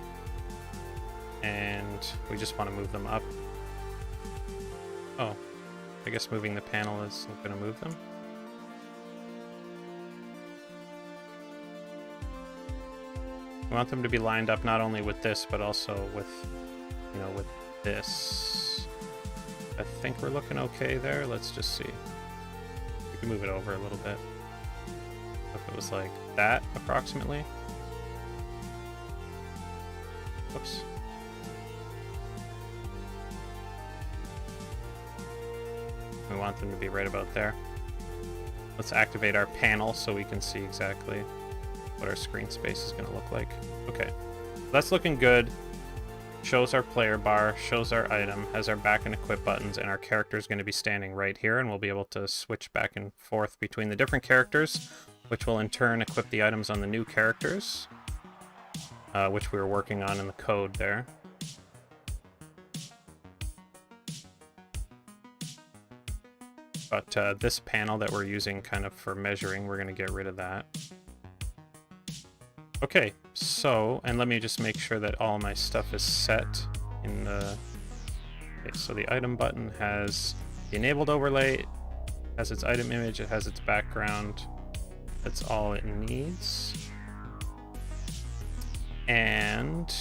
And we just want to move them up. Oh, I guess moving the panel isn't going to move them. We want them to be lined up not only with this, but also with, you know, with this. I think we're looking okay there. Let's just see. We can move it over a little bit. If it was like that, approximately. Whoops. We want them to be right about there. Let's activate our panel so we can see exactly what our screen space is going to look like. Okay, that's looking good. Shows our player bar, shows our item, has our back and equip buttons, and our character is going to be standing right here, and we'll be able to switch back and forth between the different characters, which will in turn equip the items on the new characters, which we were working on in the code there. But this panel that we're using kind of for measuring, we're going to get rid of that. Okay, so, and let me just make sure that all my stuff is set in the... Okay, so the item button has the enabled overlay, it has its item image, it has its background. That's all it needs. And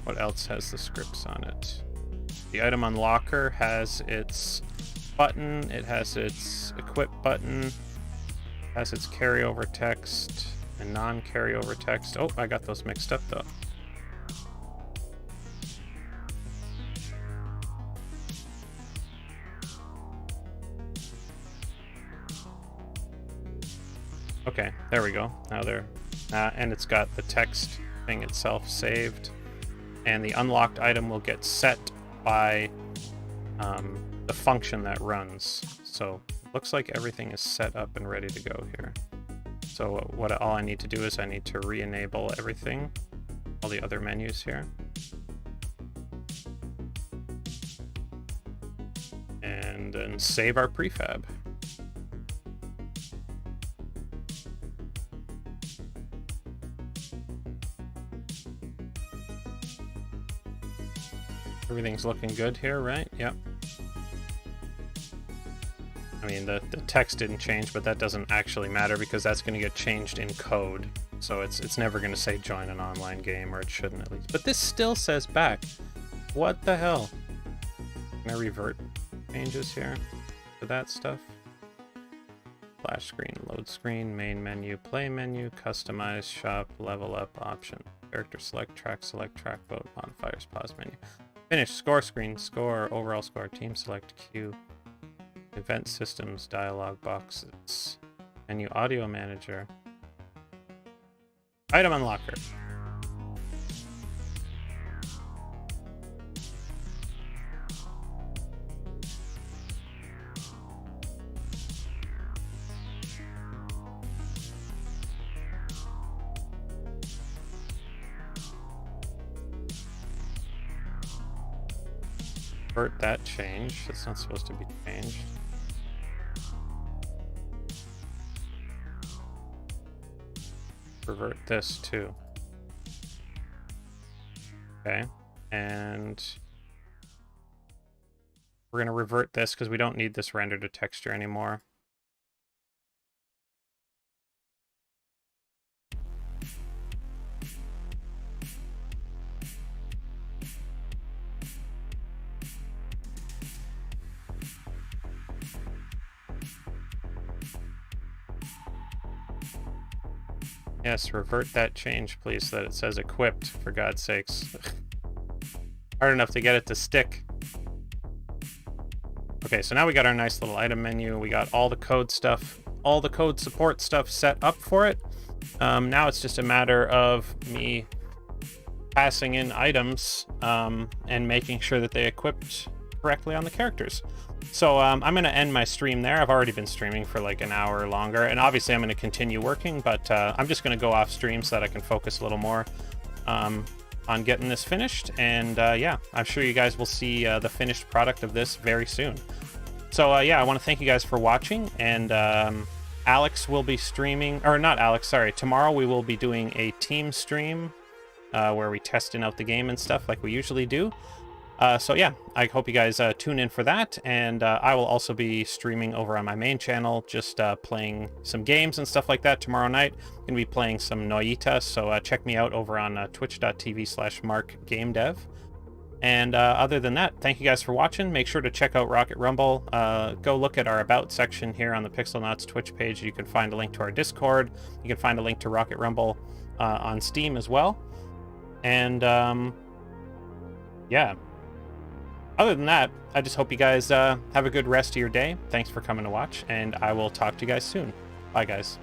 what else has the scripts on it? The item unlocker has its button, it has its equip button, it has its carryover text and non-carryover text. Oh, I got those mixed up though. Okay, there we go. Now they're and it's got the text thing itself saved, and the unlocked item will get set by the function that runs. So looks like everything is set up and ready to go here. So all I need to do is I need to re-enable everything, all the other menus here. And then save our prefab. Everything's looking good here, right? Yep. I mean, the text didn't change, but that doesn't actually matter because that's going to get changed in code. So it's never going to say join an online game, or it shouldn't at least. But this still says back. What the hell? Can I revert changes here to that stuff? Splash screen, load screen, main menu, play menu, customize, shop, level up, option, character select, track, vote, modifiers, pause menu. Finish, score screen, score, overall score, team select, queue, event systems, dialog boxes, menu, audio manager, item unlocker. Revert that change. It's not supposed to be changed. Revert this too. Okay, and we're going to revert this because we don't need this render to texture anymore. Yes, revert that change, please, so that it says equipped, for God's sakes. Hard enough to get it to stick. Okay, so now we got our nice little item menu. We got all the code stuff, all the code support stuff set up for it. Now it's just a matter of me passing in items and making sure that they equipped correctly on the characters. So I'm going to end my stream there. I've already been streaming for like an hour longer, and obviously I'm going to continue working, but I'm just going to go off stream so that I can focus a little more on getting this finished. And yeah, I'm sure you guys will see the finished product of this very soon. So yeah, I want to thank you guys for watching, and Alex will be streaming, or not Alex, sorry, tomorrow we will be doing a team stream where we testing out the game and stuff like we usually do. So yeah, I hope you guys tune in for that, and I will also be streaming over on my main channel, just playing some games and stuff like that tomorrow night. I'm going to be playing some Noita, so check me out over on twitch.tv/markgamedev. And other than that, thank you guys for watching. Make sure to check out Rocket Rumble. Go look at our About section here on the Pixelnauts Twitch page. You can find a link to our Discord. You can find a link to Rocket Rumble on Steam as well. And yeah. Other than that, I just hope you guys have a good rest of your day. Thanks for coming to watch, and I will talk to you guys soon. Bye, guys.